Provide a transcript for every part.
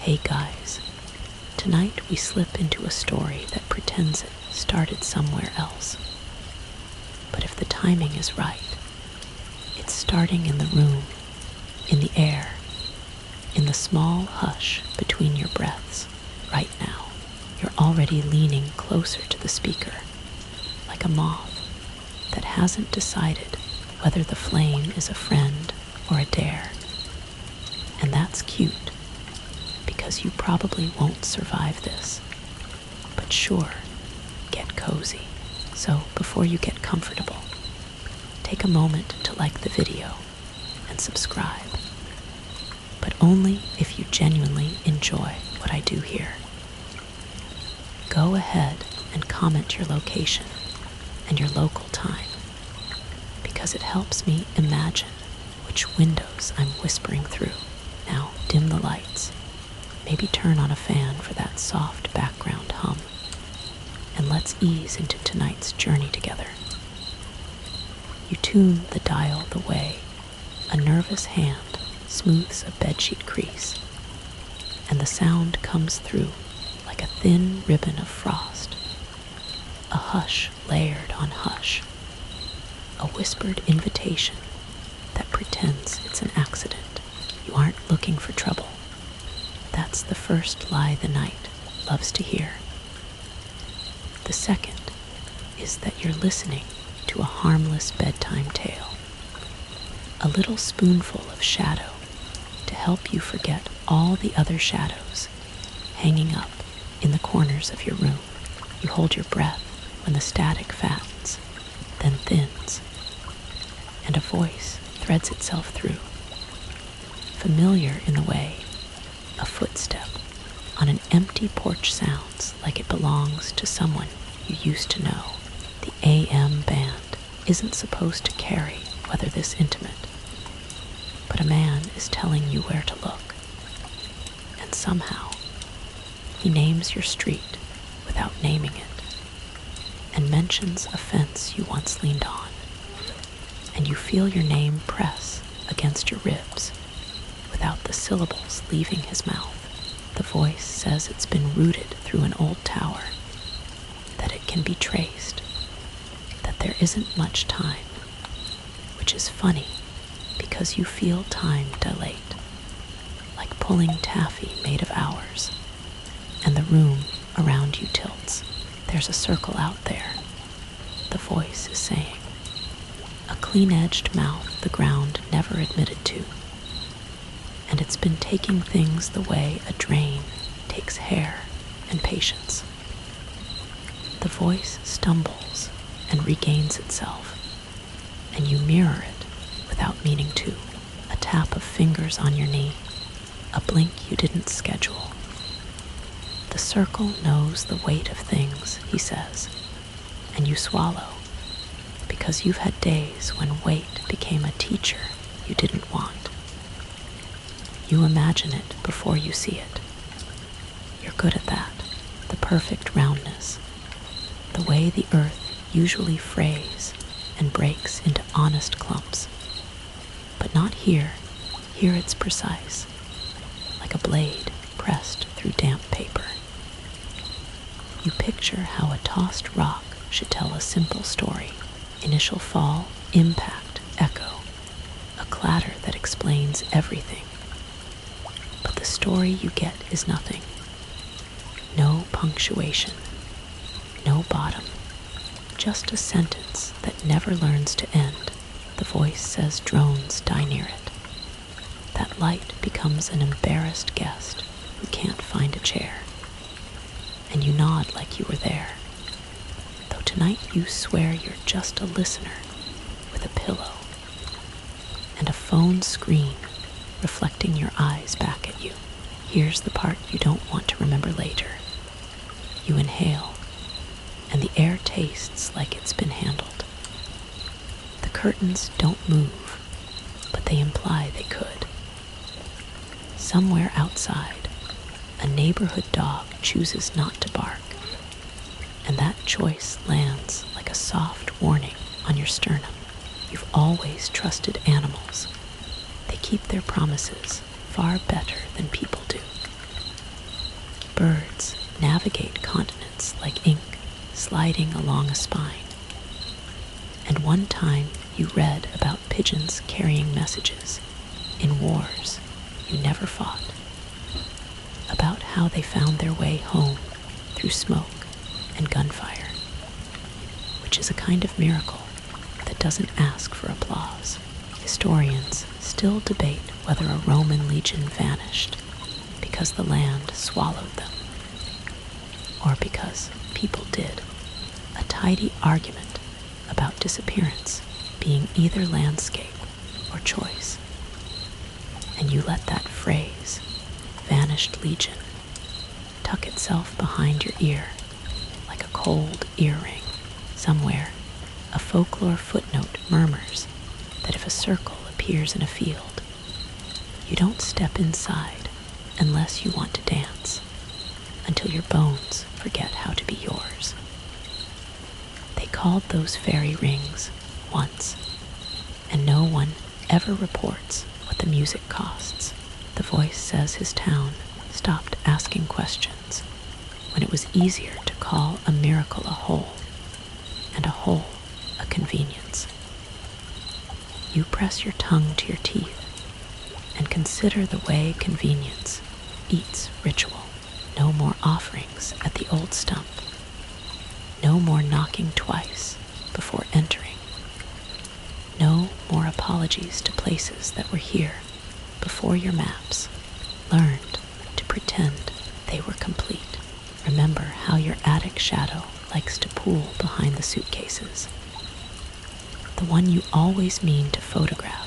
Hey guys, tonight we slip into a story that pretends it started somewhere else. But if the timing is right, it's starting in the room, in the air, in the small hush between your breaths right now. You're already leaning closer to the speaker, like a moth that hasn't decided whether the flame is a friend or a dare. And that's cute, because you probably won't survive this. But sure, get cozy. So before you get comfortable, take a moment to like the video and subscribe. But only if you genuinely enjoy what I do here. Go ahead and comment your location and your local time, because it helps me imagine which windows I'm whispering through. Now dim the lights, maybe turn on a fan for that soft background hum, and let's ease into tonight's journey together. You tune the dial the way a nervous hand smooths a bedsheet crease, and the sound comes through like a thin ribbon of frost, a hush layered on hush, a whispered invitation that pretends it's an accident. You aren't looking for trouble. That's the first lie the night loves to hear. The second is that you're listening to a harmless bedtime tale, a little spoonful of shadow to help you forget all the other shadows hanging up in the corners of your room. You hold your breath when the static fattens, then thins, and a voice threads itself through, familiar in the way a footstep on an empty porch sounds like it belongs to someone you used to know. The AM band isn't supposed to carry whether this intimate, but a man is telling you where to look, and somehow he names your street without naming it, and mentions a fence you once leaned on, and you feel your name press against your ribs without the syllables leaving his mouth. The voice says it's been rooted through an old tower, that it can be traced, that there isn't much time, which is funny because you feel time dilate, like pulling taffy made of hours, and the room around you tilts. There's a circle out there, the voice is saying, a clean-edged mouth the ground never admitted to, and it's been taking things the way a drain takes hair and patience. The voice stumbles and regains itself, and you mirror it without meaning to. A tap of fingers on your knee, a blink you didn't schedule. The circle knows the weight of things, he says, and you swallow, because you've had days when weight became a teacher you didn't want. You imagine it before you see it. You're good at that, the perfect roundness, the way the earth usually frays and breaks into honest clumps. But not here. Here it's precise, like a blade pressed through damp paper. You picture how a tossed rock should tell a simple story. Initial fall, impact, echo, a clatter that explains everything. But the story you get is nothing. No punctuation, no bottom, just a sentence that never learns to end. The voice says drones die near it. That light becomes an embarrassed guest who can't find a chair, and you nod like you were there, though tonight you swear you're just a listener with a pillow and a phone screen reflecting your eyes back at you. Here's the part you don't want to remember later. You inhale, and the air tastes like it's been handled. The curtains don't move, but they imply they could. Somewhere outside, a neighborhood dog chooses not to bark, and that choice lands like a soft warning on your sternum. You've always trusted animals. They keep their promises far better than people do. navigate continents like ink sliding along a spine. And one time you read about pigeons carrying messages in wars you never fought, about how they found their way home through smoke and gunfire, which is a kind of miracle that doesn't ask for applause. Historians still debate whether a Roman legion vanished because the land swallowed them, or because people did. A tidy argument about disappearance being either landscape or choice. And you let that phrase, vanished legion, tuck itself behind your ear like a cold earring. Somewhere, a folklore footnote murmurs that if a circle appears in a field, you don't step inside unless you want to dance, until your bones forget how to be yours. They called those fairy rings once, and no one ever reports what the music costs. The voice says his town stopped asking questions when it was easier to call a miracle a hole, and a hole a convenience. You press your tongue to your teeth and consider the way convenience eats ritual. No more offerings at the old stump. No more knocking twice before entering. No more apologies to places that were here before your maps learned to pretend they were complete. Remember how your attic shadow likes to pool behind the suitcases. The one you always mean to photograph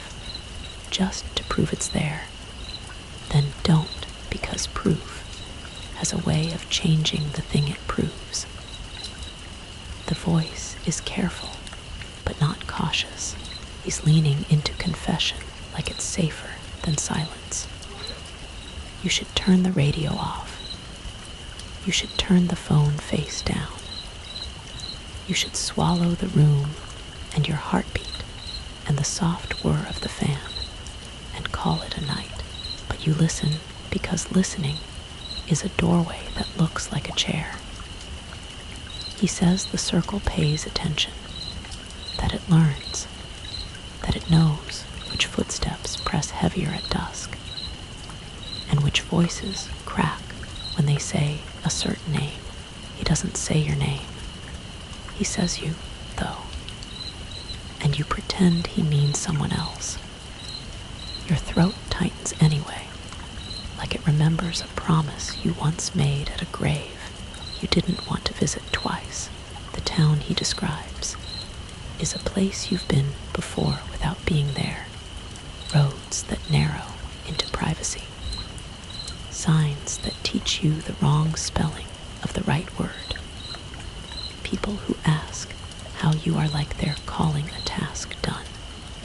just to prove it's there. Then don't, because proof has a way of changing the thing it proves. The voice is careful, but not cautious. He's leaning into confession like it's safer than silence. You should turn the radio off. You should turn the phone face down. You should swallow the room and your heartbeat and the soft whir of the fan and call it a night. But you listen because listening is a doorway that looks like a chair. He says the circle pays attention, that it learns, that it knows which footsteps press heavier at dusk, and which voices crack when they say a certain name. He doesn't say your name. He says you, though, and you pretend he means someone else. Your throat tightens anyway, like it remembers a promise you once made at a grave you didn't want to visit twice. The town he describes is a place you've been before without being there. Roads that narrow into privacy. Signs that teach you the wrong spelling of the right word. People who ask how you are like they're calling a task done.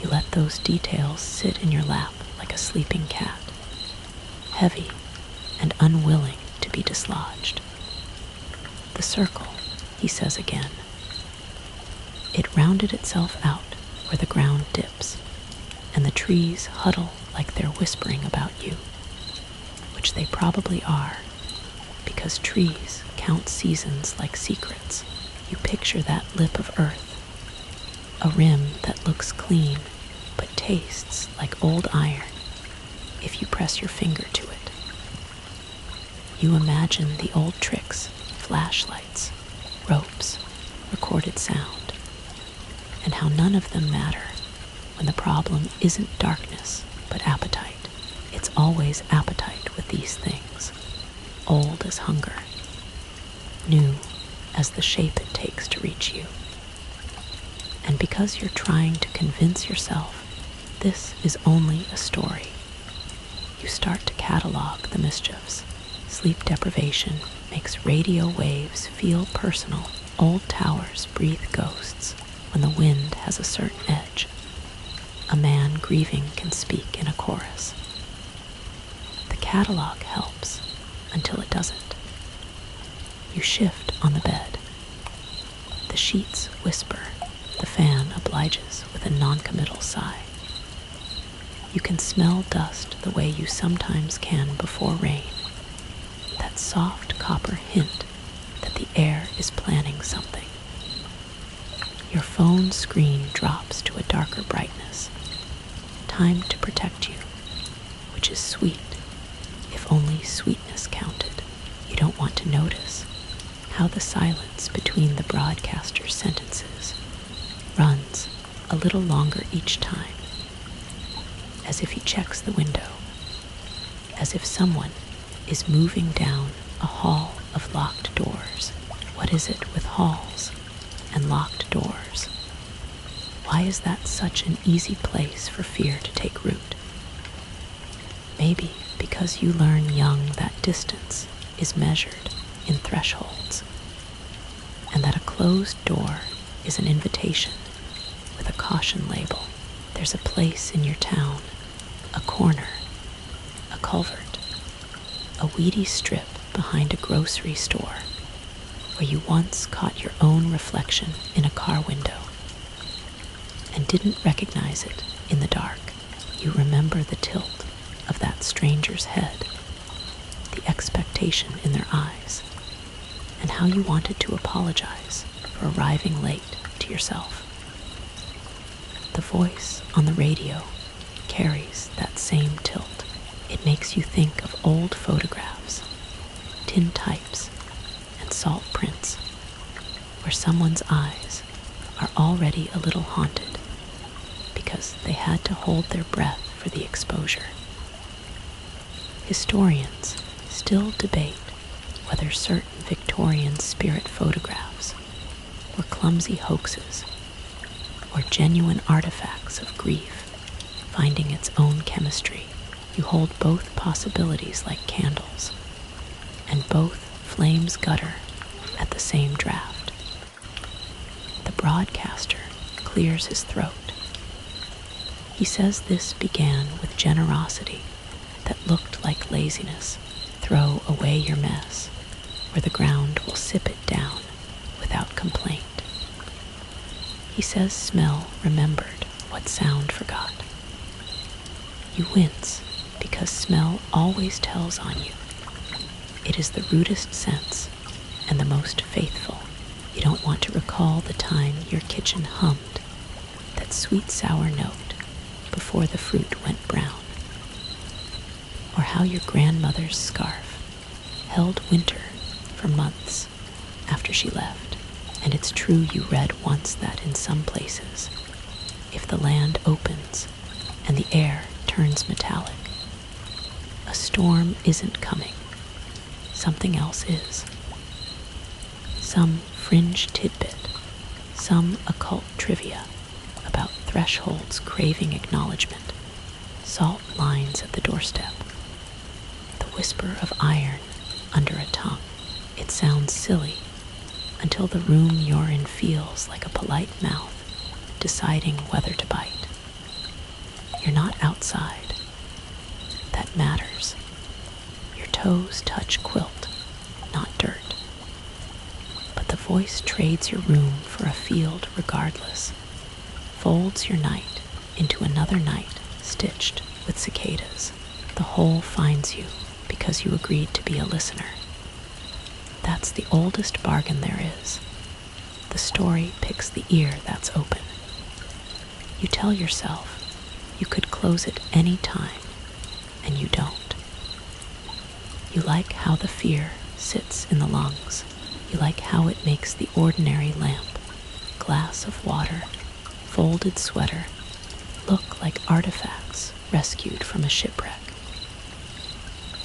You let those details sit in your lap like a sleeping cat, heavy and unwilling to be dislodged. The circle, he says again. It rounded itself out where the ground dips, and the trees huddle like they're whispering about you, which they probably are, because trees count seasons like secrets. You picture that lip of earth, a rim that looks clean but tastes like old iron if you press your finger to it. You imagine the old tricks, flashlights, ropes, recorded sound, and how none of them matter when the problem isn't darkness but appetite. It's always appetite with these things, old as hunger, new as the shape it takes to reach you. And because you're trying to convince yourself this is only a story, you start to catalog the mischiefs. Sleep deprivation makes radio waves feel personal. Old towers breathe ghosts when the wind has a certain edge. A man grieving can speak in a chorus. The catalog helps until it doesn't. You shift on the bed. The sheets whisper. The fan obliges with a non-committal sigh. You can smell dust the way you sometimes can before rain. That soft copper hint that the air is planning something. Your phone screen drops to a darker brightness. Time to protect you, which is sweet, if only sweetness counted. You don't want to notice how the silence between the broadcaster's sentences runs a little longer each time, as if he checks the window, as if someone is moving down a hall of locked doors. What is it with halls and locked doors? Why is that such an easy place for fear to take root? Maybe because you learn young that distance is measured in thresholds, and that a closed door is an invitation with a caution label. There's a place in your town, a corner, a culvert, a weedy strip behind a grocery store where you once caught your own reflection in a car window and didn't recognize it in the dark. You remember the tilt of that stranger's head, the expectation in their eyes, and how you wanted to apologize for arriving late to yourself. The voice on the radio carries that same tilt. It makes you think of old photographs, tin types, and salt prints, where someone's eyes are already a little haunted because they had to hold their breath for the exposure. Historians still debate whether certain Victorian spirit photographs were clumsy hoaxes or genuine artifacts of grief finding its own chemistry. You hold both possibilities like candles, and both flames gutter at the same draft. The broadcaster clears his throat. He says this began with generosity that looked like laziness. Throw away your mess, or the ground will sip it down without complaint. He says smell remembered what sound forgot. You wince because smell always tells on you. It is the rudest sense and the most faithful. You don't want to recall the time your kitchen hummed that sweet sour note before the fruit went brown, or how your grandmother's scarf held winter for months after she left. And it's true, you read once that in some places, if the land opens and the air turns metallic, a storm isn't coming, something else is. Some fringe tidbit, some occult trivia about thresholds craving acknowledgement, salt lines at the doorstep, the whisper of iron under a tongue. It sounds silly until the room you're in feels like a polite mouth deciding whether to bite. You're not outside. That matters. Your toes touch quilt, not dirt. But the voice trades your room for a field regardless, folds your night into another night stitched with cicadas. The whole finds you because you agreed to be a listener. That's the oldest bargain there is. The story picks the ear that's open. You tell yourself you could close it any time, and you don't. You like how the fear sits in the lungs. You like how it makes the ordinary lamp, glass of water, folded sweater look like artifacts rescued from a shipwreck.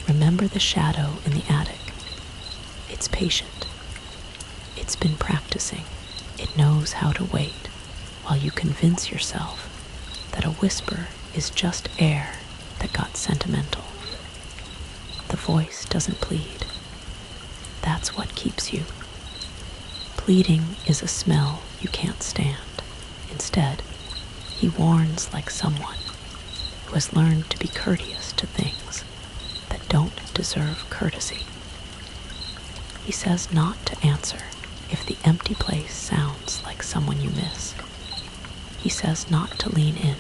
Remember the shadow in the attic. It's patient. It's been practicing. It knows how to wait while you convince yourself that a whisper is just air that got sentimental. The voice doesn't plead. That's what keeps you. Pleading is a smell you can't stand. Instead, he warns like someone who has learned to be courteous to things that don't deserve courtesy. He says not to answer if the empty place sounds like someone you miss. He says not to lean in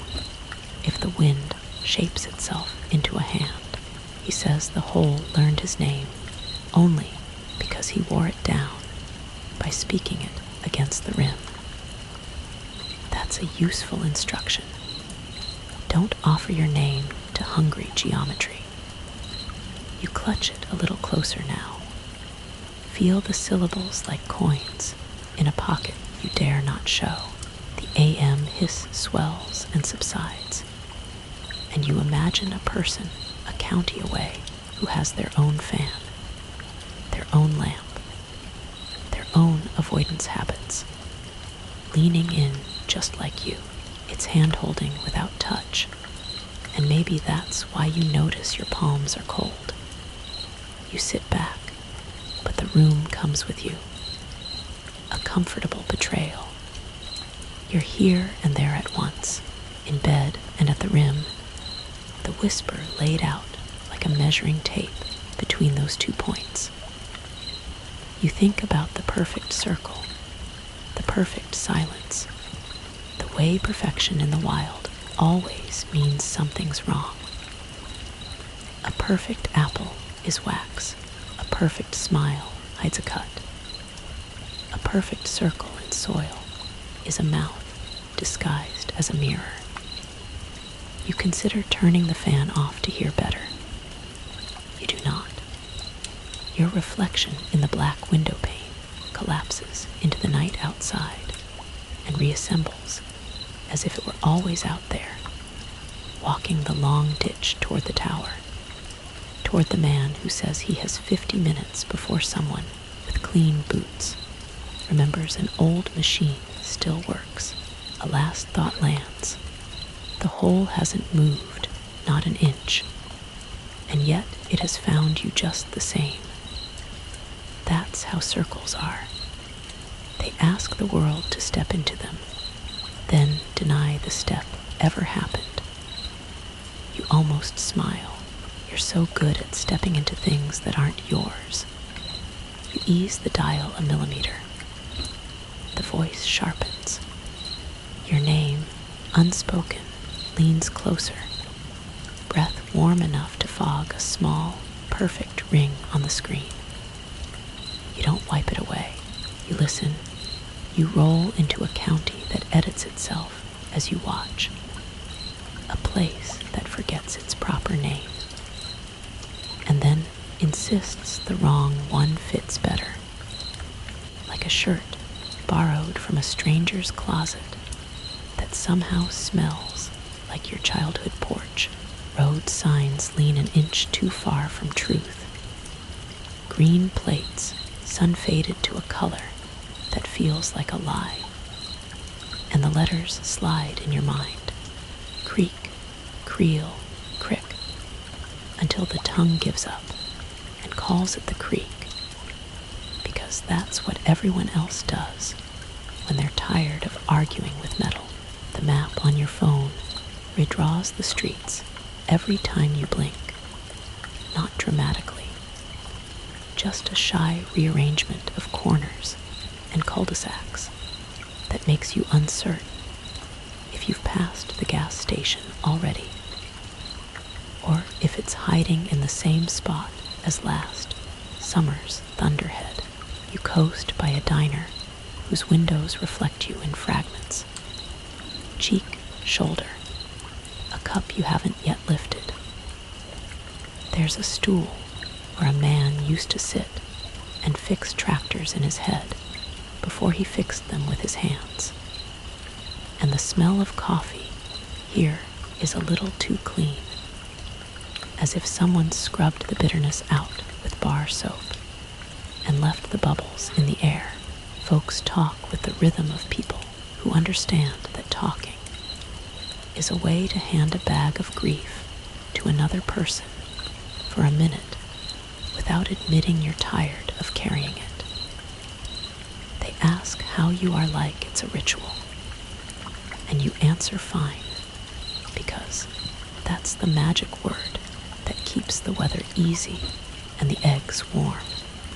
if the wind shapes itself into a hand. He says the hole learned his name only because he wore it down by speaking it against the rim. That's a useful instruction. Don't offer your name to hungry geometry. You clutch it a little closer now. Feel the syllables like coins in a pocket you dare not show. The AM hiss swells and subsides, and you imagine a person a county away who has their own fan, their own lamp, their own avoidance habits, leaning in just like you. It's hand-holding without touch, and maybe that's why you notice your palms are cold. You sit back, but the room comes with you. A comfortable betrayal. You're here and there at once, in bed and at the rim, the whisper laid out like a measuring tape between those 2 points. You think about the perfect circle, the perfect silence, the way perfection in the wild always means something's wrong. A perfect apple is wax, a perfect smile hides a cut. A perfect circle in soil is a mouth disguised as a mirror. You consider turning the fan off to hear better. You do not. Your reflection in the black window pane collapses into the night outside and reassembles as if it were always out there, walking the long ditch toward the tower, toward the man who says he has 50 minutes before someone with clean boots remembers an old machine still works. A last thought lands. The hole hasn't moved, not an inch, and yet it has found you just the same. That's how circles are. They ask the world to step into them, then deny the step ever happened. You almost smile. You're so good at stepping into things that aren't yours. You ease the dial a millimeter. The voice sharpens. Your name, unspoken, leans closer, breath warm enough to fog a small, perfect ring on the screen. You don't wipe it away. You listen. You roll into a county that edits itself as you watch. A place that forgets its proper name, and then insists the wrong one fits better. Like a shirt borrowed from a stranger's closet that somehow smells like your childhood porch. Road signs lean an inch too far from truth. Green plates, sun-faded to a color that feels like a lie. And the letters slide in your mind. Creak, creel, crick, until the tongue gives up and calls it the creek, because that's what everyone else does when they're tired of arguing with metal. The map on your phone redraws the streets every time you blink, not dramatically, just a shy rearrangement of corners and cul-de-sacs that makes you uncertain if you've passed the gas station already, or if it's hiding in the same spot as last summer's thunderhead. You coast by a diner whose windows reflect you in fragments. Cheek, shoulder, a cup you haven't yet lifted. There's a stool where a man used to sit and fix tractors in his head before he fixed them with his hands. And the smell of coffee here is a little too clean, as if someone scrubbed the bitterness out with bar soap and left the bubbles in the air. Folks talk with the rhythm of people who understand that talking is a way to hand a bag of grief to another person for a minute without admitting you're tired of carrying it. They ask how you are like it's a ritual, and you answer fine, because that's the magic word that keeps the weather easy and the eggs warm.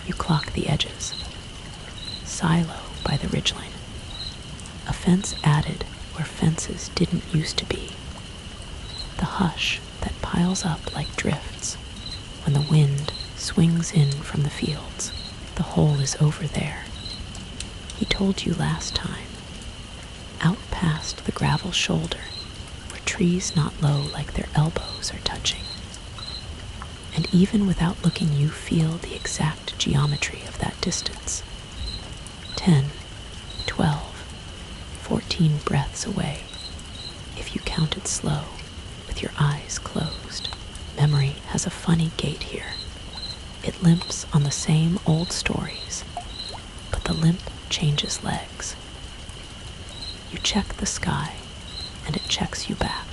You clock the edges. Silo by the ridgeline. A fence added where fences didn't used to be. The hush that piles up like drifts when the wind swings in from the fields. The hole is over there. He told you last time. Out past the gravel shoulder, where trees not low like their elbows are touching. And even without looking, you feel the exact geometry of that distance. 10, 12, 14 breaths away, if you count it slow, with your eyes closed. Memory has a funny gait here. It limps on the same old stories, but the limp changes legs. You check the sky, and it checks you back.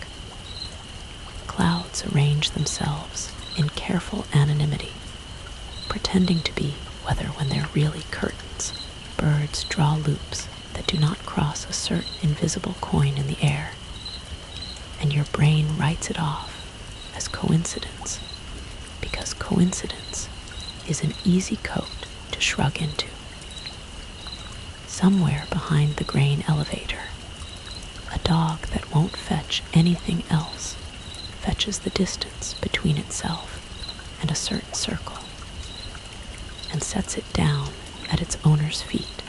Clouds arrange themselves in careful anonymity, pretending to be weather when they're really curtains. Birds draw loops that do not cross a certain invisible coin in the air, and your brain writes it off as coincidence, because coincidence is an easy coat to shrug into. Somewhere behind the grain elevator, a dog that won't fetch anything else fetches the distance between itself and a certain circle, and sets it down at its owner's feet,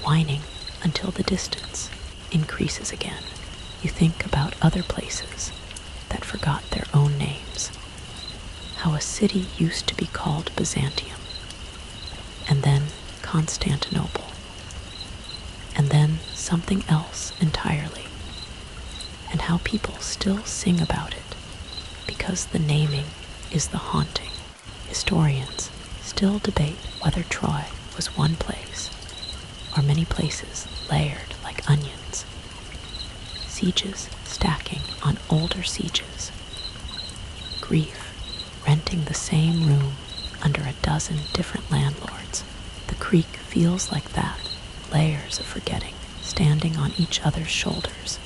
whining until the distance increases again. You think about other places that forgot their own names, how a city used to be called Byzantium, and then Constantinople, and then something else entirely, and how people still sing about it because the naming is the haunting. Historians still debate whether Troy was one place or many places layered like onions, sieges stacking on older sieges, grief renting the same room under a dozen different landlords. The creek feels like that, layers of forgetting standing on each other's shoulders,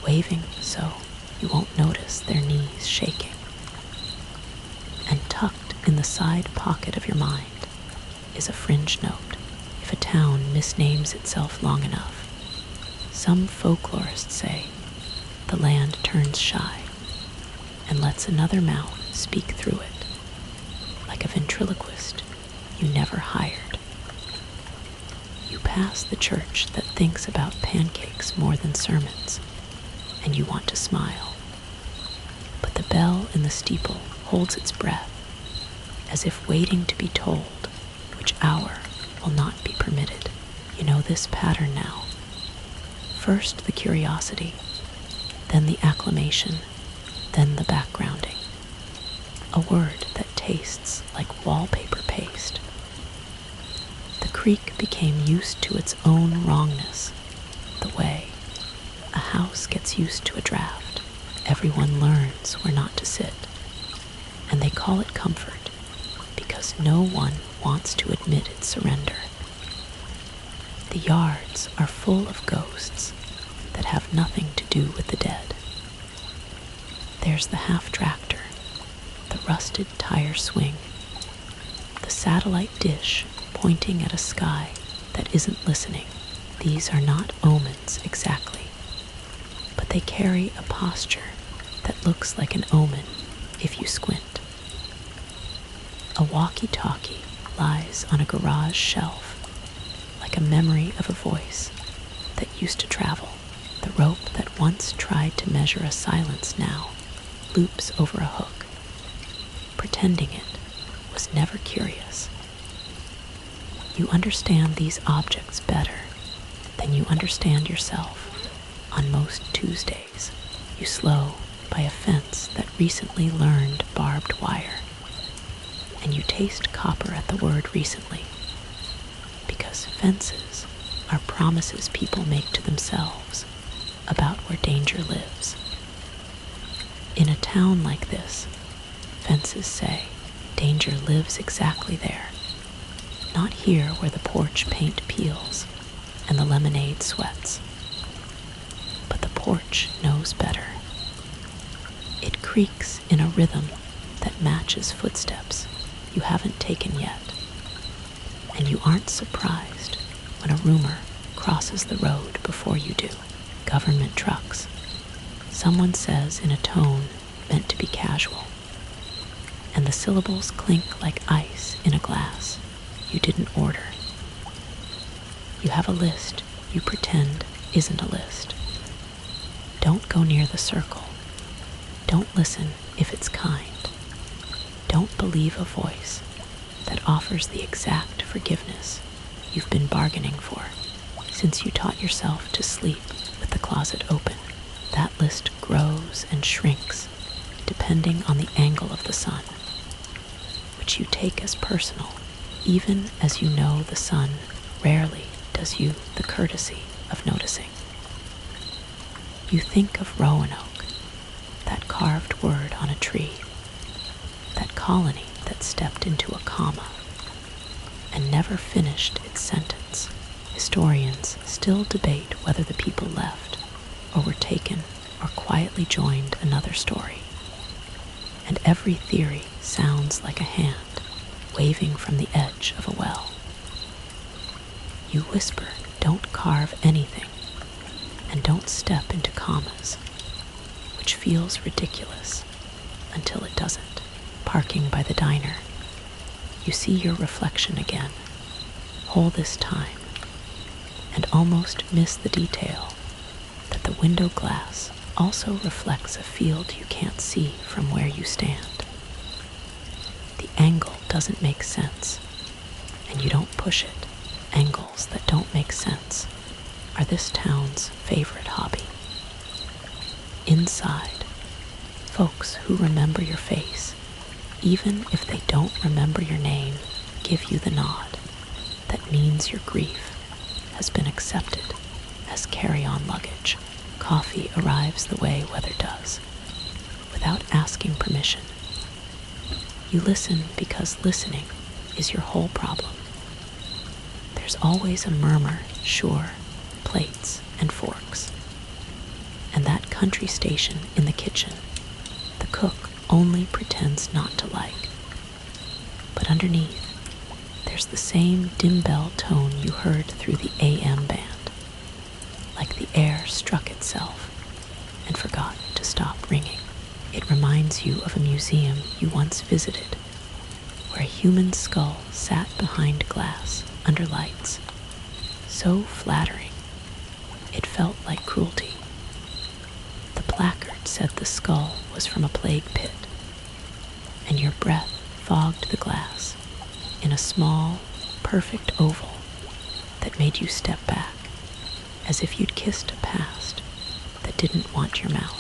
waving so you won't notice their knees shaking. And tucked in the side pocket of your mind is a fringe note. If a town misnames itself long enough, some folklorists say the land turns shy and lets another mouth speak through it, like a ventriloquist you never hired. You pass the church that thinks about pancakes more than sermons, and you want to smile. But the bell in the steeple holds its breath, as if waiting to be told which hour will not be permitted. You know this pattern now. First the curiosity, then the acclamation, then the backgrounding. A word that tastes like wallpaper paste. The creek became used to its own wrongness, the way a house gets used to a draft. Everyone learns where not to sit, and they call it comfort because no one wants to admit its surrender. The yards are full of ghosts that have nothing to do with the dead. There's the half-tractor, the rusted tire swing, the satellite dish pointing at a sky that isn't listening. These are not omens exactly, but they carry a posture that looks like an omen if you squint. A walkie-talkie lies on a garage shelf, like a memory of a voice that used to travel. The rope that once tried to measure a silence now loops over a hook, pretending it was never curious. You understand these objects better than you understand yourself. On most Tuesdays, you slow by a fence that recently learned barbed wire, and you taste copper at the word recently, because fences are promises people make to themselves about where danger lives. In a town like this, fences say danger lives exactly there, not here where the porch paint peels and the lemonade sweats. But the porch knows better. It creaks in a rhythm that matches footsteps you haven't taken yet, and you aren't surprised when a rumor crosses the road before you do. Government trucks, someone says in a tone meant to be casual, and the syllables clink like ice in a glass. you didn't order. You have a list you pretend isn't a list. Don't go near the circle. Don't listen if it's kind. Don't believe a voice that offers the exact forgiveness you've been bargaining for since you taught yourself to sleep with the closet open. That list grows and shrinks depending on the angle of the sun, which you take as personal, even as you know the sun rarely does you the courtesy of noticing. You think of Roanoke, that carved word on a tree, that colony that stepped into a comma and never finished its sentence. Historians still debate whether the people left or were taken or quietly joined another story. And every theory sounds like a hand waving from the edge of a well. You whisper, don't carve anything, and don't step into commas, which feels ridiculous until it doesn't. Parking by the diner, you see your reflection again, whole this time, and almost miss the detail that the window glass also reflects a field you can't see from where you stand. The angle doesn't make sense, and you don't push it. Angles that don't make sense are this town's favorite hobby. Inside, folks who remember your face, even if they don't remember your name, give you the nod that means your grief has been accepted as carry-on luggage. Coffee arrives the way weather does, without asking permission. You listen because listening is your whole problem. There's always a murmur, sure, plates and forks. And that country station in the kitchen, the cook only pretends not to like. But underneath, there's the same dim bell tone you heard through the AM band, like the air struck itself and forgot to stop ringing. It reminds you of a museum you once visited, where a human skull sat behind glass under lights, so flattering, it felt like cruelty. The placard said the skull was from a plague pit, and your breath fogged the glass in a small, perfect oval that made you step back, as if you'd kissed a past that didn't want your mouth.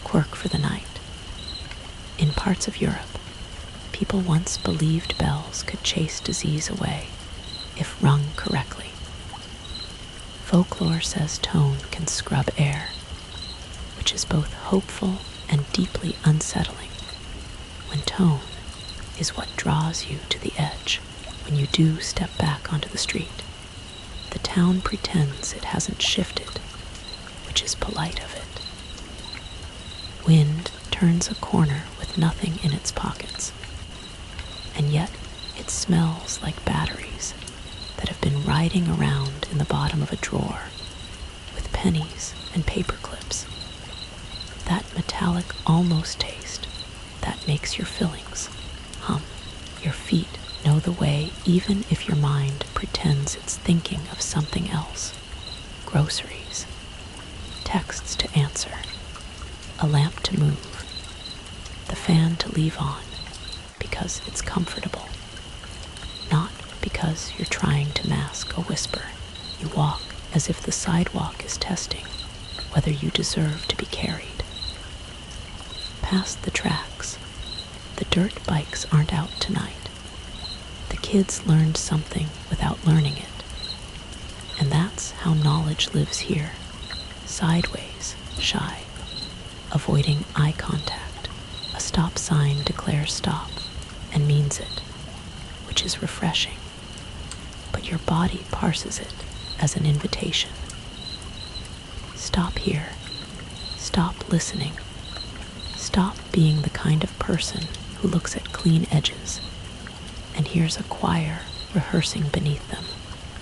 Quirk for the night. In parts of Europe, people once believed bells could chase disease away if rung correctly. Folklore says tone can scrub air, which is both hopeful and deeply unsettling, when tone is what draws you to the edge when you do step back onto the street. The town pretends it hasn't shifted, which is polite of it. Wind turns a corner with nothing in its pockets, and yet it smells like batteries that have been riding around in the bottom of a drawer with pennies and paper clips. That metallic almost taste that makes your fillings hum. Your feet know the way even if your mind pretends it's thinking of something else. Groceries, texts to answer, a lamp to move, the fan to leave on because it's comfortable, not because you're trying to mask a whisper. You walk as if the sidewalk is testing whether you deserve to be carried. Past the tracks, the dirt bikes aren't out tonight. The kids learned something without learning it. And that's how knowledge lives here, sideways, shy, avoiding eye contact. A stop sign declares stop and means it, which is refreshing. But your body parses it as an invitation. Stop here. Stop listening. Stop being the kind of person who looks at clean edges and hears a choir rehearsing beneath them.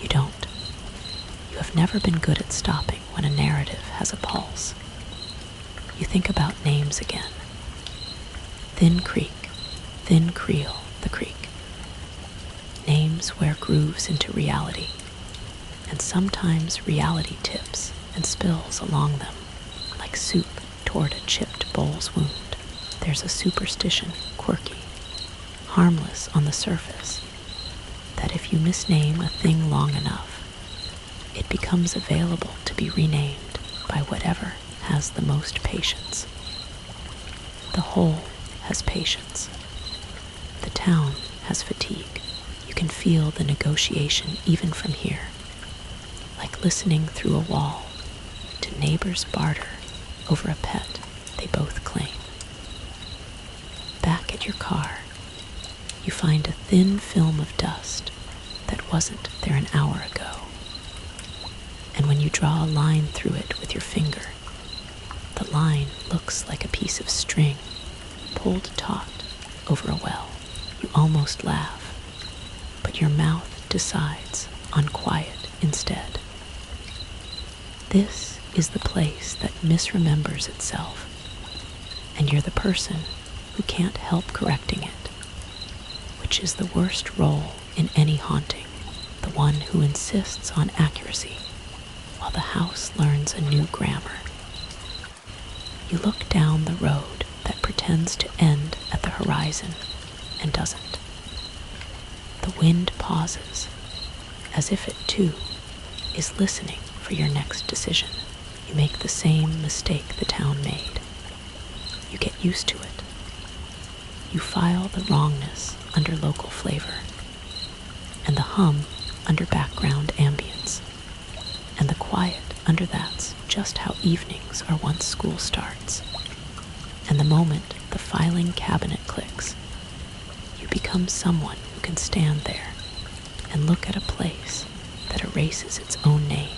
You don't. You have never been good at stopping when a narrative has a pulse. You think about names again. Thin Creek, Thin Creel, the creek. Names sometimes wear grooves into reality, and sometimes reality tips and spills along them, like soup toward a chipped bowl's wound. There's a superstition, quirky, harmless on the surface, that if you misname a thing long enough, it becomes available to be renamed by whatever has the most patience. The whole has patience. The town has fatigue. You can feel the negotiation even from here, like listening through a wall to neighbors barter over a pet they both claim. Back at your car, you find a thin film of dust that wasn't there an hour ago. And when you draw a line through it with your finger, the line looks like a piece of string pulled taut over a well. You almost laugh, but your mouth decides on quiet instead. This is the place that misremembers itself, and you're the person who can't help correcting it, which is the worst role in any haunting, the one who insists on accuracy while the house learns a new grammar. You look down the road that pretends to end at the horizon and doesn't. The wind pauses, as if it too is listening for your next decision. You make the same mistake the town made. You get used to it. You file the wrongness under local flavor, and the hum under background ambience, and the quiet under that's just how evenings are once school starts. And the moment the filing cabinet clicks, you become someone who can stand there and look at a place that erases its own name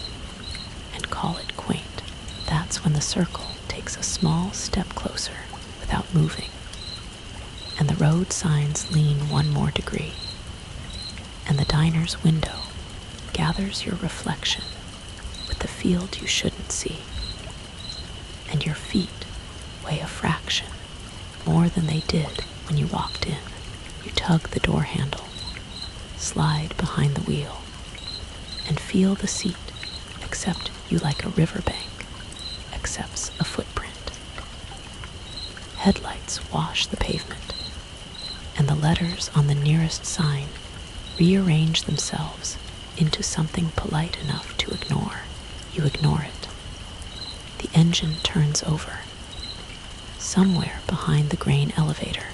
and call it quaint. That's when the circle takes a small step closer without moving, and the road signs lean one more degree, and the diner's window gathers your reflection with the field you shouldn't see, and your feet weigh a fraction more than they did when you walked in. You tug the door handle, slide behind the wheel, and feel the seat accept you like a riverbank accepts a footprint. Headlights wash the pavement, and the letters on the nearest sign rearrange themselves into something polite enough to ignore. You ignore it. The engine turns over. Somewhere behind the grain elevator,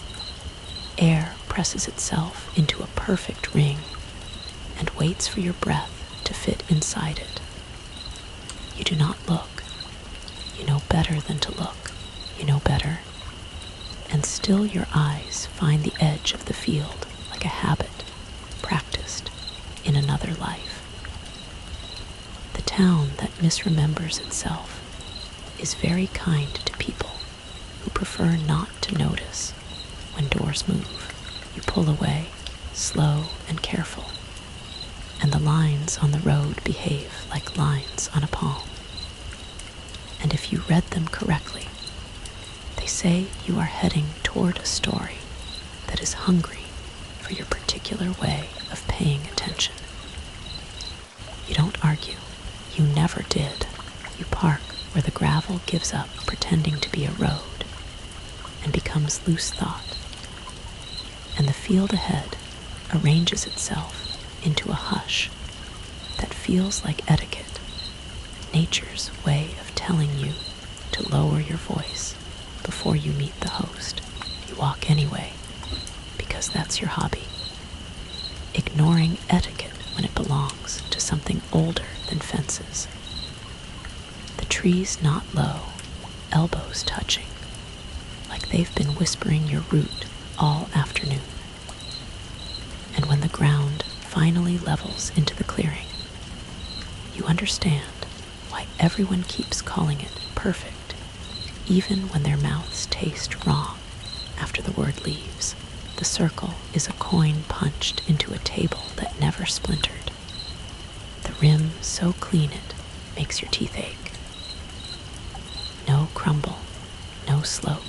air presses itself into a perfect ring and waits for your breath to fit inside it. You do not look. You know better than to look. You know better. And still your eyes find the edge of the field like a habit practiced in another life. The town that misremembers itself is very kind to people who prefer not to notice when doors move. You pull away, slow and careful, and the lines on the road behave like lines on a palm. And if you read them correctly, they say you are heading toward a story that is hungry for your particular way of paying attention. You don't argue. You never did. You park where the gravel gives up pretending to be a road and becomes loose thought, and the field ahead arranges itself into a hush that feels like etiquette, nature's way of telling you to lower your voice before you meet the host. You walk anyway, because that's your hobby, ignoring etiquette when it belongs to something older than fences. The trees not low, elbows touching, like they've been whispering your route all afternoon. And when the ground finally levels into the clearing, you understand why everyone keeps calling it perfect, even when their mouths taste wrong after the word leaves. The circle is a coin punched into a table that never splintered. The rim so clean it makes your teeth ache. No crumble, no slope,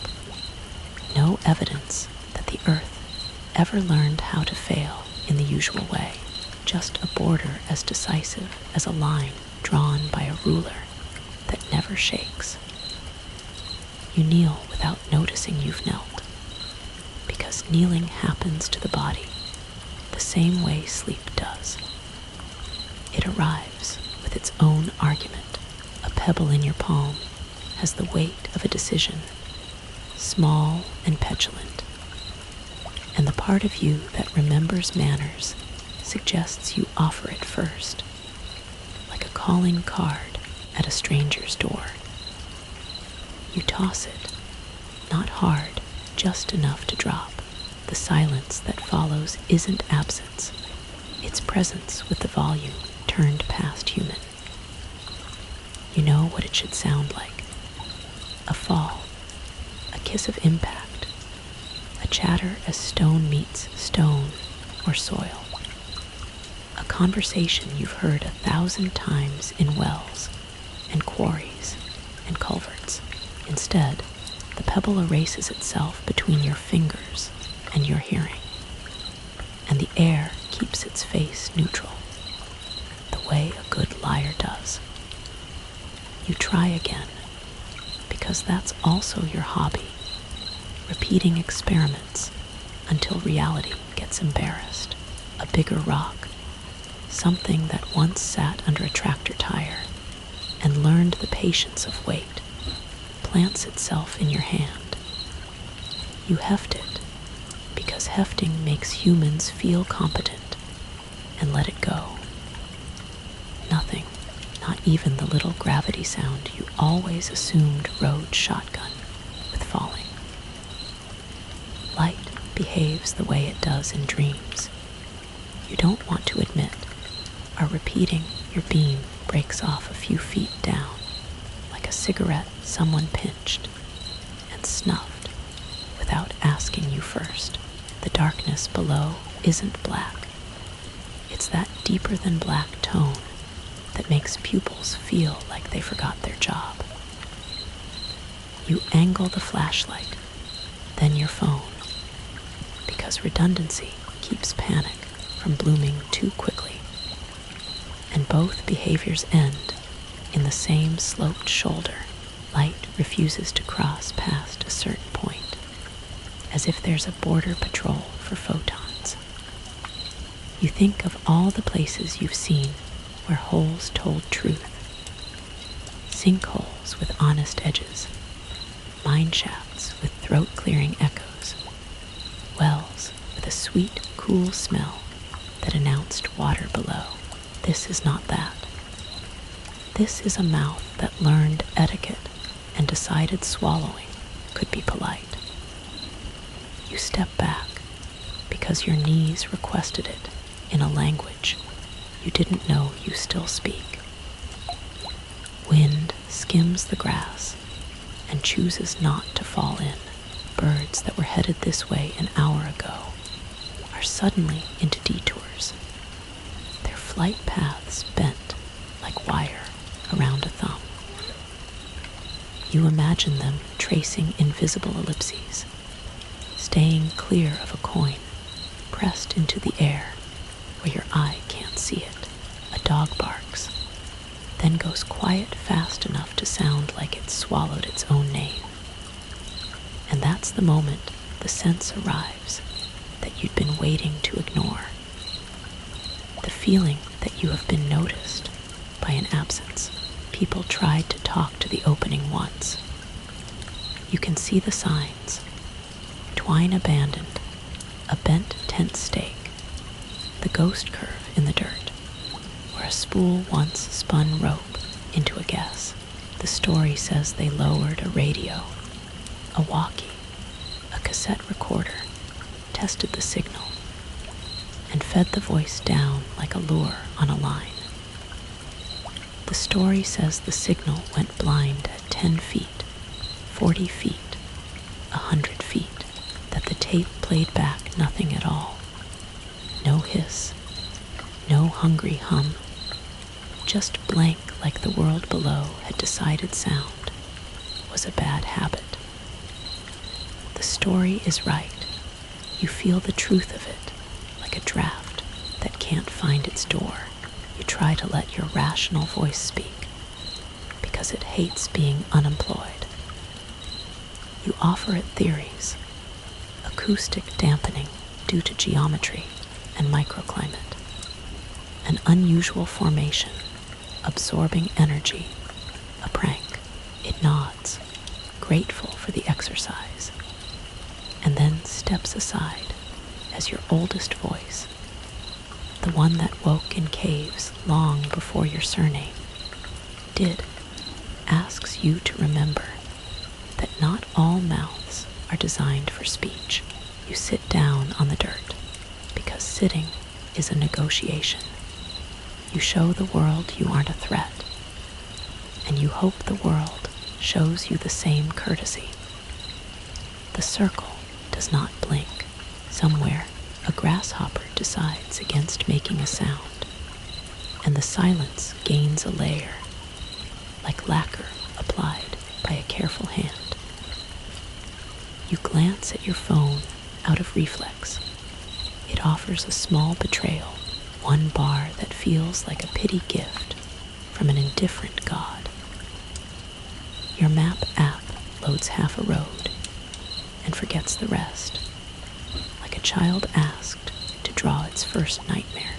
no evidence that the earth ever learned how to fail in the usual way. just a border as decisive as a line drawn by a ruler that never shakes. You kneel without noticing you've knelt, because kneeling happens to the body the same way sleep does. It arrives with its own argument. A pebble in your palm has the weight of a decision, small and petulant, and the part of you that remembers manners suggests you offer it first, like a calling card at a stranger's door. You toss it, not hard, just enough to drop. The silence that follows isn't absence, it's presence with the volume turned past human. You know what it should sound like. A fall, a kiss of impact, a chatter as stone meets stone or soil. A conversation you've heard 1,000 times in wells and quarries and culverts. Instead, the pebble erases itself between your fingers and your hearing, and the air keeps its face neutral, the way a good liar does. You try again, because that's also your hobby, repeating experiments until reality gets embarrassed. A bigger rock, something that once sat under a tractor tire and learned the patience of weight, plants itself in your hand. You heft it, because hefting makes humans feel competent, and let it go. Nothing, not even the little gravity sound you always assumed rode shotgun with falling. Light behaves the way it does in dreams. You don't want to admit, are repeating your beam breaks off a few feet down, like a cigarette someone pinched and snuffed without asking you first. The darkness below isn't black. It's that deeper than black tone that makes pupils feel like they forgot their job. You angle the flashlight, then your phone, because redundancy keeps panic from blooming too quickly, and both behaviors end in the same sloped shoulder. Light refuses to cross past a certain point, as if there's a border patrol for photons. You think of all the places you've seen where holes told truth. Sinkholes with honest edges, mine shafts with throat-clearing echoes, wells with a sweet, cool smell that announced water below. This is not that. This is a mouth that learned etiquette and decided swallowing could be polite. You step back because your knees requested it in a language you didn't know you still speak. Wind skims the grass and chooses not to fall in. Birds that were headed this way an hour ago are suddenly into detours, their flight paths bent like wire around a thumb. You imagine them tracing invisible ellipses, staying clear of a coin pressed into the air where your eye can't see it. A dog barks, then goes quiet fast enough to sound like it swallowed its own name. And that's the moment the sense arrives that you'd been waiting to ignore. The feeling that you have been noticed by an absence. People tried to talk to the opening once. You can see the signs. Twine abandoned, a bent tent stake, the ghost curve in the dirt, where a spool once spun rope into a guess. The story says they lowered a radio, a walkie, a cassette recorder, tested the signal, and fed the voice down like a lure on a line. The story says the signal went blind at 10 feet, 40 feet, 100 feet, that the tape played back nothing at all. No hiss, no hungry hum, just blank, like the world below had decided sound was a bad habit. The story is right. You feel the truth of it, like a draft that can't find its door, you try to let your rational voice speak, because it hates being unemployed. You offer it theories, acoustic dampening due to geometry and microclimate, an unusual formation, absorbing energy, a prank. It nods, grateful for the exercise, and then steps aside as your oldest voice, the one that woke in caves long before your surname did, asks you to remember that not all mouths are designed for speech. You sit down on the dirt because sitting is a negotiation. You show the world you aren't a threat, and you hope the world shows you the same courtesy. The circle does not blink. Somewhere, a grasshopper decides against making a sound, and the silence gains a layer, like lacquer applied by a careful hand. You glance at your phone out of reflex. It offers a small betrayal, one bar that feels like a pity gift from an indifferent god. Your map app loads half a road and forgets the rest, like a child asked to draw its first nightmare.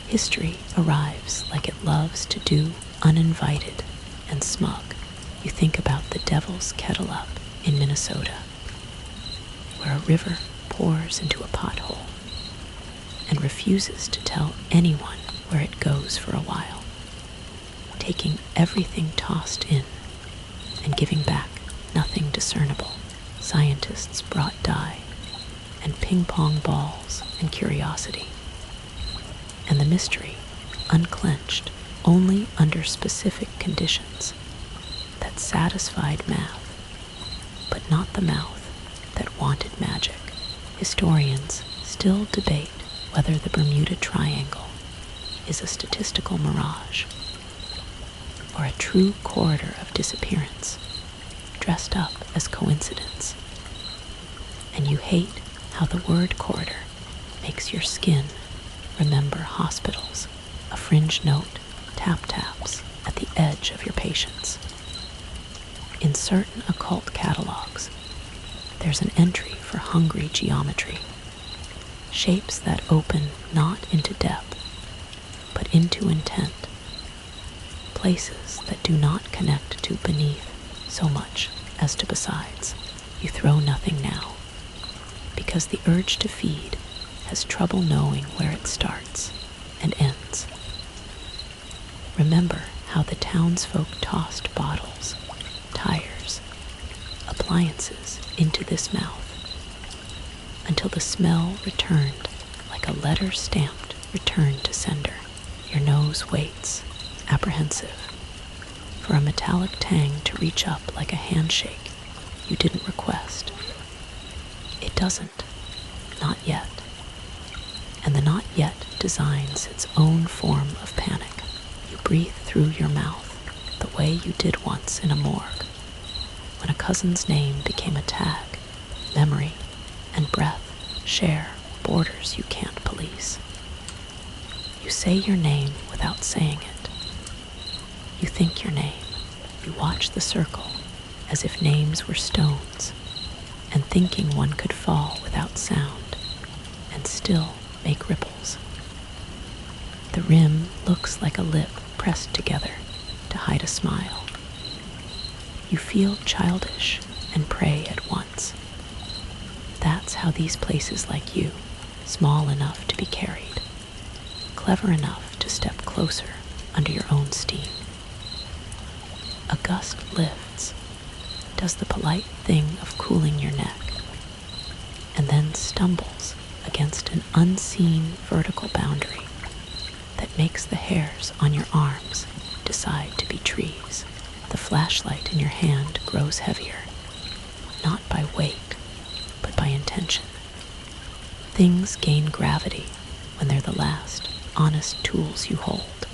History arrives like it loves to do, uninvited and smug. You think about the Devil's Kettle Up in Minnesota, where a river pours into a pothole and refuses to tell anyone where it goes for a while, taking everything tossed in and giving back nothing discernible. Scientists brought dye and ping-pong balls and curiosity, and the mystery unclenched only under specific conditions that satisfied math, but not the mouth that wanted magic. Historians still debate whether the Bermuda Triangle is a statistical mirage or a true corridor of disappearance dressed up as coincidence. And you hate how the word corridor makes your skin remember hospitals, a fringe note tap-taps at the edge of your patience. In certain occult catalogs, there's an entry for hungry geometry, shapes that open not into depth, but into intent, places that do not connect to beneath so much as to besides. You throw nothing now, because the urge to feed has trouble knowing where it starts and ends. Remember how the townsfolk tossed bottles, tires, appliances into this mouth, until the smell returned like a letter stamped return to sender. Your nose waits, apprehensive, for a metallic tang to reach up like a handshake you didn't request. It doesn't, not yet. And the not yet designs its own form of panic. You breathe through your mouth the way you did once in a morgue, when a cousin's name became a tag. Memory and breath share borders you can't police. You say your name without saying it. You think your name. You watch the circle as if names were stones, and thinking one could fall without sound and still make ripples. The rim looks like a lip pressed together to hide a smile. You feel childish and pray at once. That's how these places like you, small enough to be carried, clever enough to step closer under your own steam. A gust lifts, does the polite thing of cooling your neck, and then stumbles against an unseen vertical boundary that makes the hairs on your arms decide to be trees. The flashlight in your hand grows heavier, not by weight, but by intention. Things gain gravity when they're the last honest tools you hold.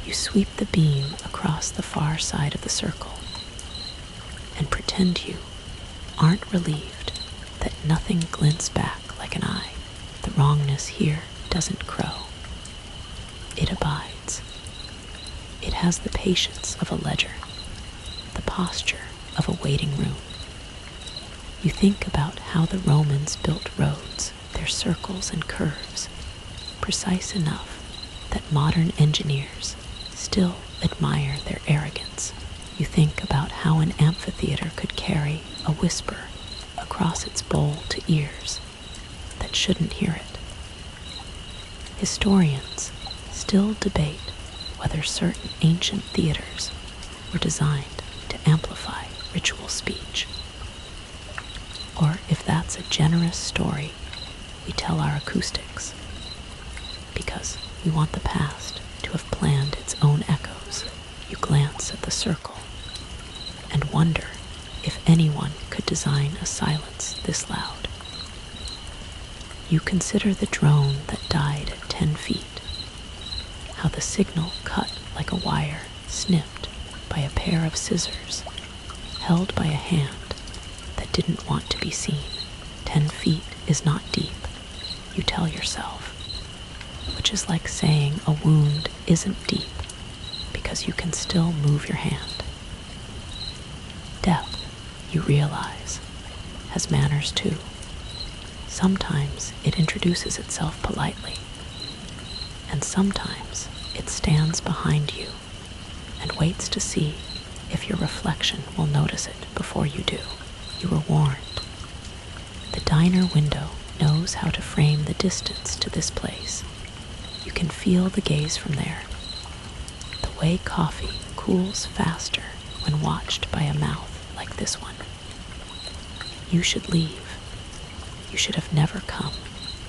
You sweep the beam across the far side of the circle and pretend you aren't relieved that nothing glints back like an eye. The wrongness here doesn't crow. It abides. It has the patience of a ledger, the posture of a waiting room. You think about how the Romans built roads, their circles and curves, precise enough that modern engineers still admire their arrogance. You think about how an amphitheater could carry a whisper across its bowl to ears that shouldn't hear it. Historians still debate whether certain ancient theaters were designed to amplify ritual speech, or if that's a generous story we tell our acoustics, because we want the past to have planned its own echoes. You glance at the circle and wonder if anyone could design a silence this loud. You consider the drone that died at 10 feet, how the signal cut like a wire snipped by a pair of scissors held by a hand that didn't want to be seen. 10 feet is not deep, you tell yourself, which is like saying a wound isn't deep because you can still move your hand. Depth, you realize, has manners too. Sometimes it introduces itself politely, and sometimes it stands behind you and waits to see if your reflection will notice it before you do. You were warned. The diner window knows how to frame the distance to this place. You can feel the gaze from there. The way coffee cools faster when watched by a mouth like this one. You should leave. You should have never come.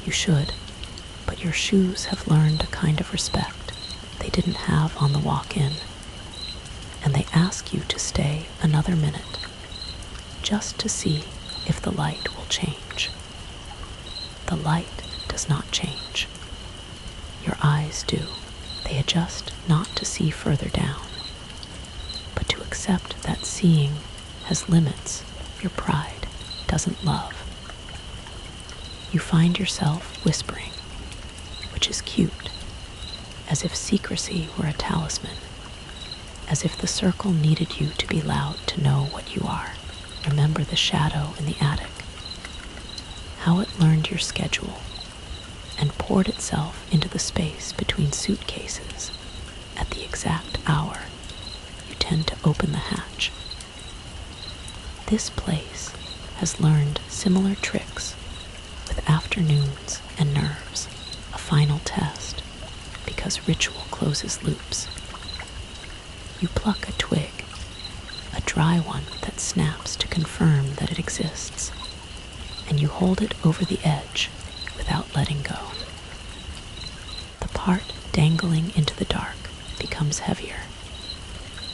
You should, but your shoes have learned a kind of respect they didn't have on the walk in, and they ask you to stay another minute, just to see if the light will change. The light does not change. Your eyes do. They adjust not to see further down, but to accept that seeing has limits your pride doesn't love. You find yourself whispering, which is cute, as if secrecy were a talisman, as if the circle needed you to be loud to know what you are. Remember the shadow in the attic, how it learned your schedule and poured itself into the space between suitcases at the exact hour you tend to open the hatch. This place has learned similar tricks with afternoons and nerves, a final test, because ritual closes loops. You pluck a twig, a dry one that snaps to confirm that it exists, and you hold it over the edge without letting go. The part dangling into the dark becomes heavier,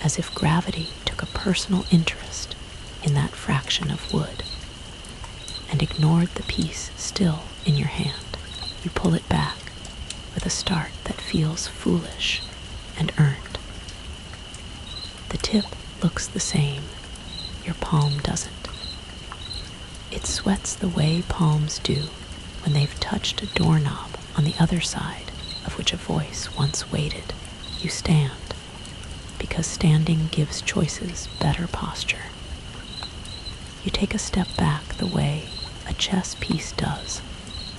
as if gravity took a personal interest in that fraction of wood and ignored the piece still in your hand. You pull it back with a start that feels foolish and earned. The tip looks the same, your palm doesn't. It sweats the way palms do when they've touched a doorknob on the other side of which a voice once waited. You stand, because standing gives choices better posture. You take a step back the way a chess piece does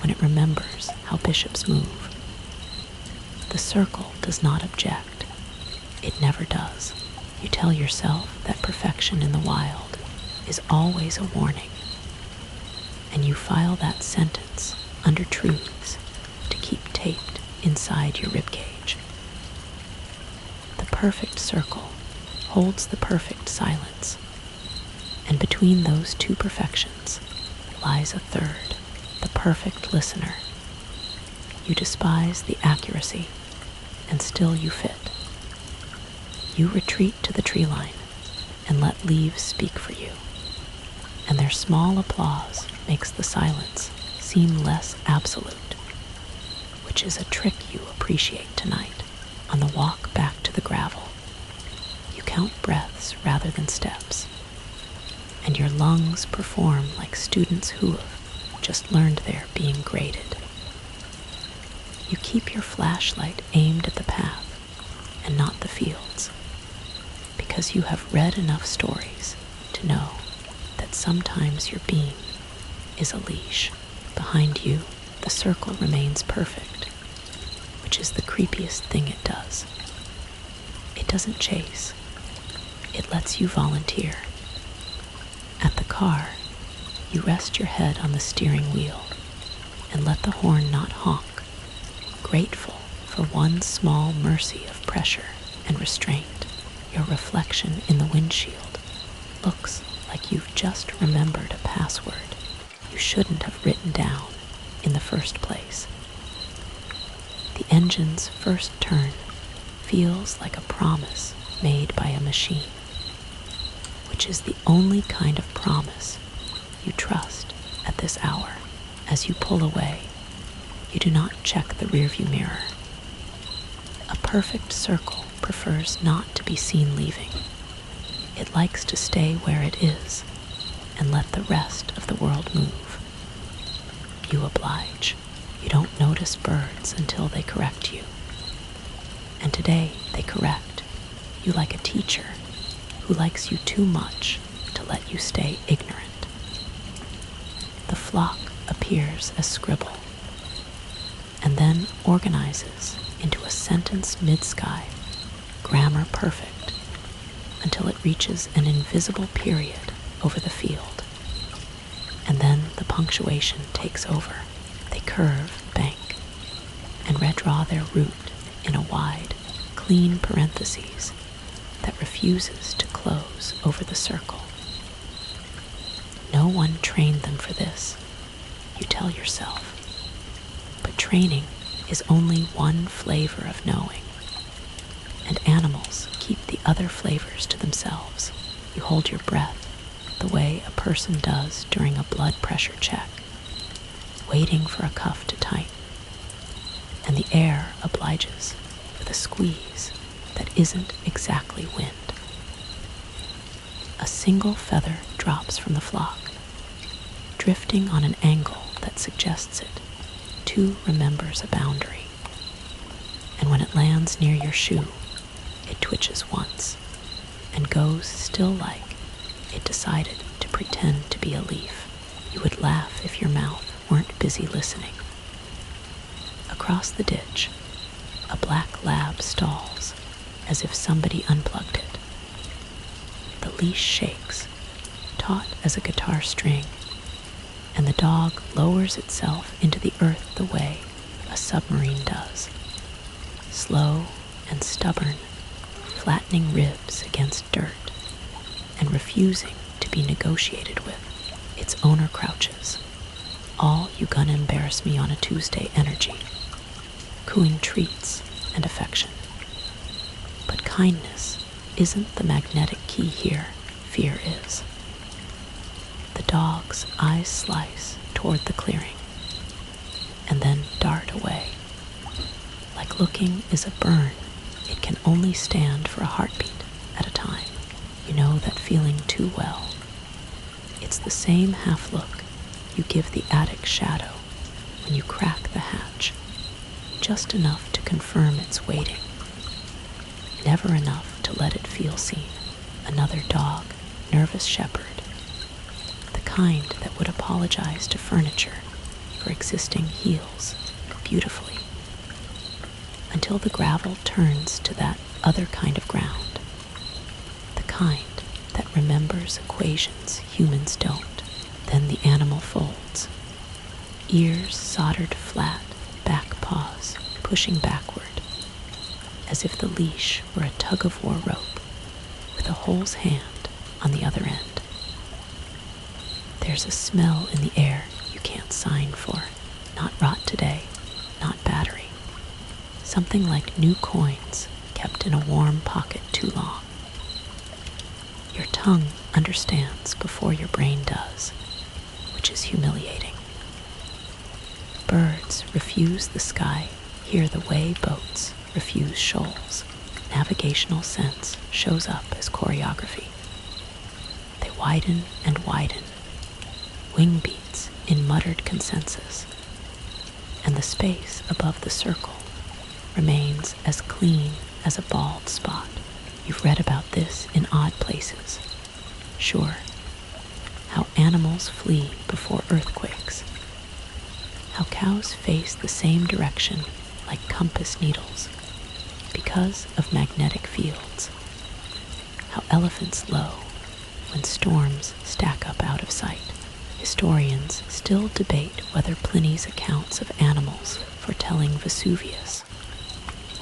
when it remembers how bishops move. The circle does not object. It never does. You tell yourself that perfection in the wild is always a warning, and you file that sentence under truths to keep taped inside your ribcage. The perfect circle holds the perfect silence, and between those two perfections lies a third, the perfect listener. You despise the accuracy, and still you fit. You retreat to the tree line and let leaves speak for you, and their small applause makes the silence seem less absolute, which is a trick you appreciate tonight on the walk back to the gravel. You count breaths rather than steps, and your lungs perform like students who have just learned they're being graded. You keep your flashlight aimed at the path and not the fields, because you have read enough stories to know that sometimes your beam is a leash. Behind you, the circle remains perfect, which is the creepiest thing it does. It doesn't chase. It lets you volunteer. At the car, you rest your head on the steering wheel and let the horn not honk, grateful for one small mercy of pressure and restraint. Your reflection in the windshield looks like you've just remembered a password you shouldn't have written down in the first place. The engine's first turn feels like a promise made by a machine, which is the only kind of promise you trust at this hour. As you pull away, you do not check the rearview mirror. A perfect circle prefers not to be seen leaving. It likes to stay where it is and let the rest of the world move. You oblige. You don't notice birds until they correct you. And today they correct you like a teacher who likes you too much to let you stay ignorant. The flock appears as scribble and then organizes into a sentence mid-sky, grammar perfect, until it reaches an invisible period over the field. And then the punctuation takes over. They curve, bank, and redraw their route in a wide, clean parentheses that refuses to close over the circle. No one trained them for this, you tell yourself. But training is only one flavor of knowing, and animals keep the other flavors to themselves. You hold your breath the way a person does during a blood pressure check, waiting for a cuff to tighten, and the air obliges with a squeeze that isn't exactly wind. A single feather drops from the flock, drifting on an angle that suggests it too remembers a boundary, and when it lands near your shoe, it twitches once and goes still like it decided to pretend to be a leaf. You would laugh if your mouth weren't busy listening. Across the ditch, a black lab stalls as if somebody unplugged it. The leash shakes, taut as a guitar string, and the dog lowers itself into the earth the way a submarine does, slow and stubborn, flattening ribs against dirt and refusing to be negotiated with. Its owner crouches, all you gonna embarrass me on a Tuesday energy, cooing treats and affection. But kindness isn't the magnetic key here, fear is. The dog's eyes slice toward the clearing and then dart away. Like looking is a burn, it can only stand for a heartbeat at a time. You know that feeling too well. It's the same half look you give the attic shadow when you crack the hatch, just enough to confirm it's waiting, never enough to let it feel seen. Another dog, nervous shepherd, the kind that would apologize to furniture for existing heels beautifully, until the gravel turns to that other kind of ground, the kind that remembers equations humans don't. Then the animal folds, ears soldered flat, back paws pushing backward, as if the leash were a tug-of-war rope with a hole's hand on the other end. There's a smell in the air you can't sign for, not rot today, not battery. Something like new coins kept in a warm pocket too long. Your tongue understands before your brain does, which is humiliating. Birds refuse the sky here the way boats refuse shoals. Navigational sense shows up as choreography. They widen and widen, wing beats in muttered consensus, and the space above the circle remains as clean as a bald spot. You've read about this in odd places. Sure, how animals flee before earthquakes, how cows face the same direction like compass needles because of magnetic fields, how elephants low when storms stack up out of sight. Historians still debate whether Pliny's accounts of animals foretelling Vesuvius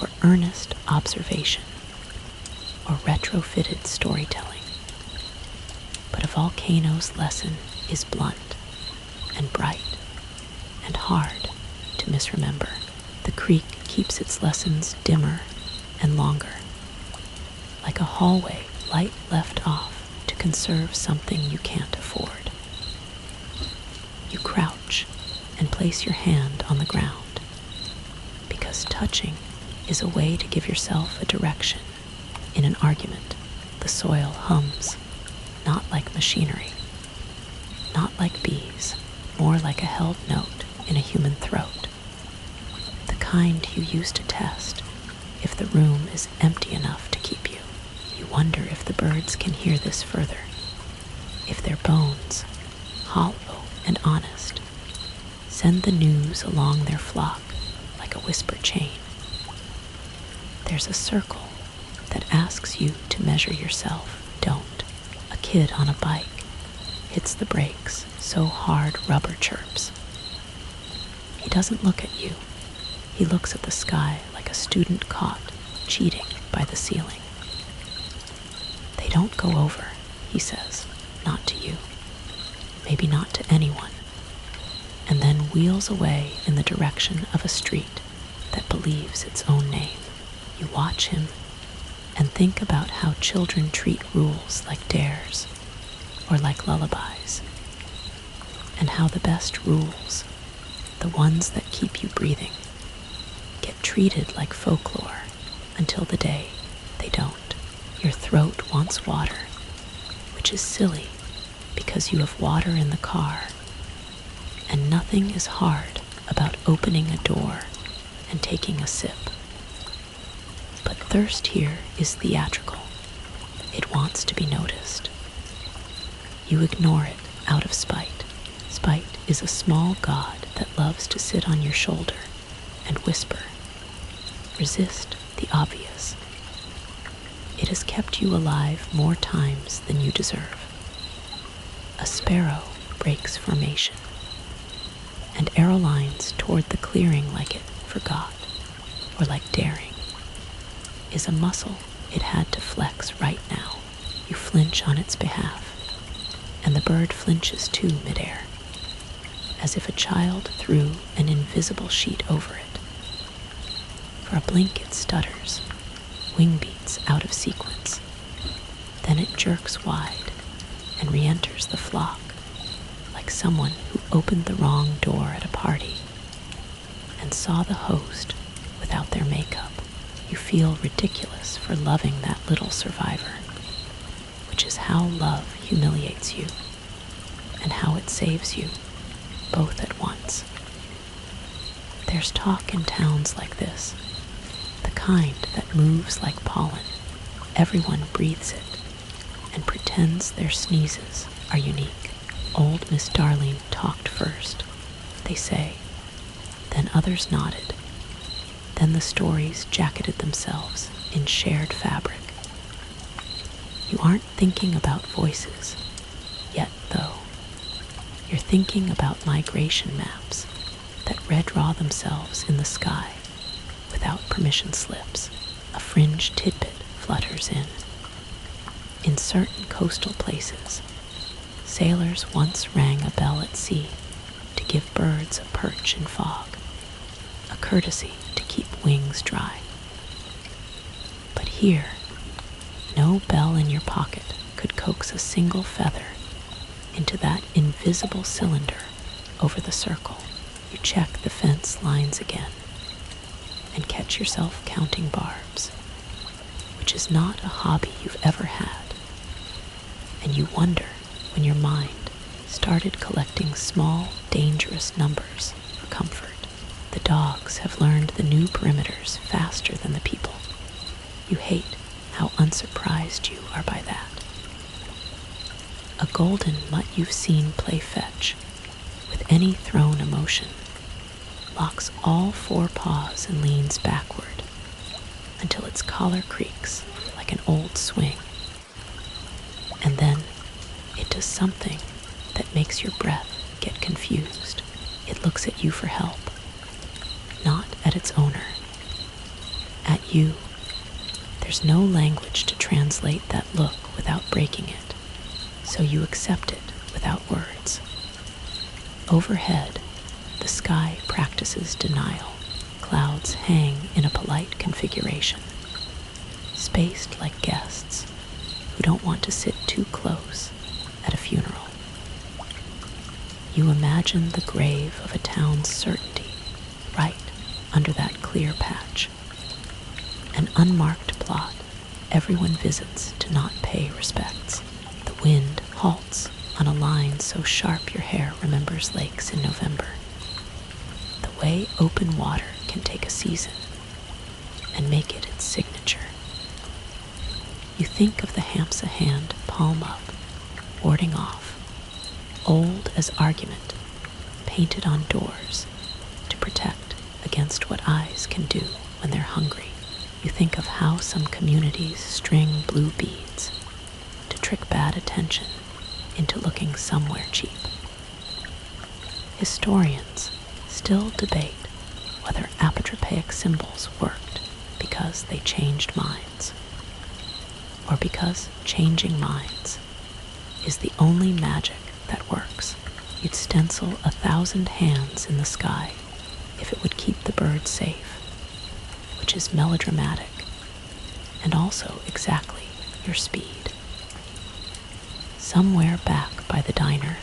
were earnest observation or retrofitted storytelling. But a volcano's lesson is blunt and bright and hard to misremember. The creek keeps its lessons dimmer and longer, like a hallway light left off to conserve something you can't afford. You crouch and place your hand on the ground, because touching is a way to give yourself a direction. In an argument, the soil hums, not like machinery, not like bees, more like a held note in a human throat, the kind you use to test if the room is empty enough to keep you. You wonder if the birds can hear this further, if their bones, hollow and honest, send the news along their flock like a whisper chain. There's a circle that asks you to measure yourself. Don't. A kid on a bike hits the brakes so hard rubber chirps. He doesn't look at you. He looks at the sky like a student caught cheating by the ceiling. They don't go over, he says, not to you, maybe not to anyone, and then wheels away in the direction of a street that believes its own name. You watch him and think about how children treat rules like dares or like lullabies, and how the best rules, the ones that keep you breathing, get treated like folklore until the day they don't. Your throat wants water, which is silly because you have water in the car, and nothing is hard about opening a door and taking a sip. But thirst here is theatrical. It wants to be noticed. You ignore it out of spite. Spite is a small god that loves to sit on your shoulder and whisper. Resist the obvious. It has kept you alive more times than you deserve. A sparrow breaks formation, and aerolines toward the clearing like it forgot, or like daring, is a muscle it had to flex right now. You flinch on its behalf, and the bird flinches too midair, as if a child threw an invisible sheet over it. For a blink it stutters, wing beats out of sequence. Then it jerks wide and re-enters the flock, like someone who opened the wrong door at a party and saw the host without their makeup. You feel ridiculous for loving that little survivor, which is how love humiliates you and how it saves you, both at once. There's talk in towns like this, the kind that moves like pollen. Everyone breathes it and pretends their sneezes are unique. Old Miss Darling talked first, they say, then others nodded. Then the stories jacketed themselves in shared fabric. You aren't thinking about voices yet, though. You're thinking about migration maps that redraw themselves in the sky without permission slips. A fringe tidbit flutters in. In certain coastal places, sailors once rang a bell at sea to give birds a perch in fog, a courtesy to keep wings dry. But here, no bell in your pocket could coax a single feather into that invisible cylinder over the circle. You check the fence lines again and catch yourself counting barbs, which is not a hobby you've ever had. And you wonder when your mind started collecting small, dangerous numbers for comfort. The dogs have learned the new perimeters faster than the people. You hate how unsurprised you are by that. A golden mutt you've seen play fetch, with any thrown emotion, locks all four paws and leans backward until its collar creaks like an old swing. And then it does something that makes your breath get confused. It looks at you for help, not at its owner, at you. There's no language to translate that look without breaking it, so you accept it without words. Overhead, the sky practices denial. Clouds hang in a polite configuration, spaced like guests who don't want to sit too close at a funeral. You imagine the grave of a town's certainty right under that clear patch. An unmarked plot everyone visits to not pay respects. The wind halts on a line so sharp your hair remembers lakes in November. The way open water can take a season and make it its signature. You think of the Hamsa hand palm up, warding off, old as argument, painted on doors to protect against what eyes can do when they're hungry. You think of how some communities string blue beads to trick bad attention into looking somewhere cheap. Historians still debate whether apotropaic symbols worked because they changed minds, or because changing minds is the only magic that works. You'd stencil 1,000 hands in the sky if it would keep the birds safe, which is melodramatic and also exactly your speed. Somewhere back by the diner,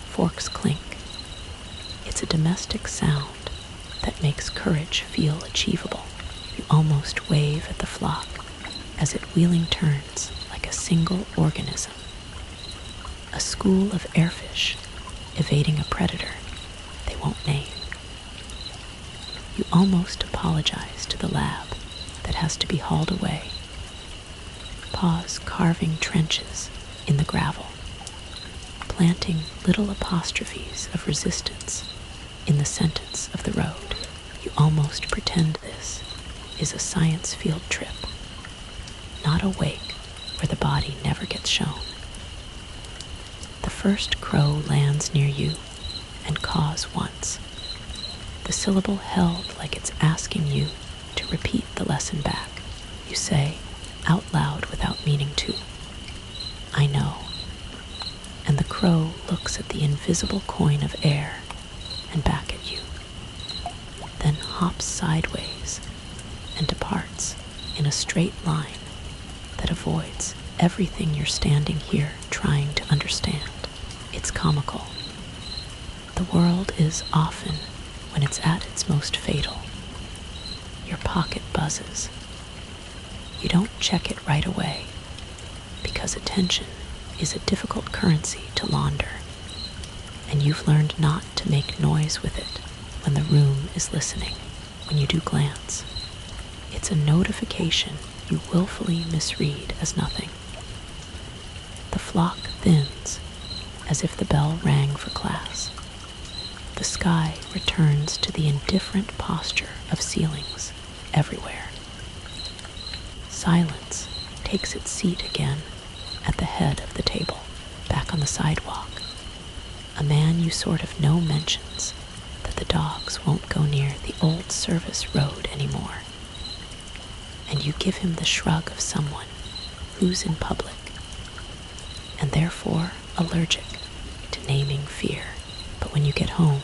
forks clink. It's a domestic sound that makes courage feel achievable. You almost wave at the flock as it wheeling turns like a single organism. A school of airfish evading a predator they won't name. You almost apologize to the lab that has to be hauled away. Paws carving trenches in the gravel, planting little apostrophes of resistance in the sentence of the road. You almost pretend this is a science field trip, not a wake where the body never gets shown. The first crow lands near you and caws once, the syllable held like it's asking you to repeat the lesson back. You say, out loud without meaning to, I know. And the crow looks at the invisible coin of air and back at you, then hops sideways and departs in a straight line that avoids everything you're standing here trying to understand. It's comical. The world is often when it's at its most fatal. Your pocket buzzes. You don't check it right away because attention is a difficult currency to launder, and you've learned not to make noise with it when the room is listening. When you do glance, it's a notification you willfully misread as nothing. The flock thins as if the bell rang for class. The sky returns to the indifferent posture of ceilings everywhere. Silence takes its seat again at the head of the table, back on the sidewalk. A man you sort of know mentions that the dogs won't go near the old service road anymore, and you give him the shrug of someone who's in public and therefore allergic to naming fear. But when you get home,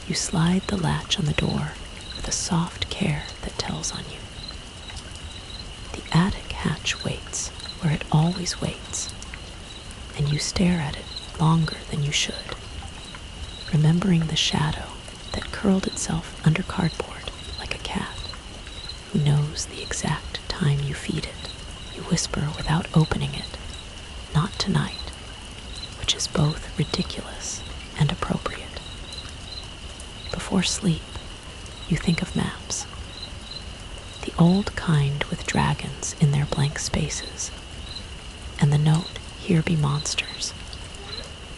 you slide the latch on the door with a soft care that tells on you. The attic hatch waits where it always waits, and you stare at it longer than you should, remembering the shadow that curled itself under cardboard like a cat who knows the exact time you feed it. You whisper without opening it, not tonight, which is both ridiculous and appropriate. Before sleep, you think of maps. The old kind with dragons in their blank spaces, and the note, "Here be monsters,"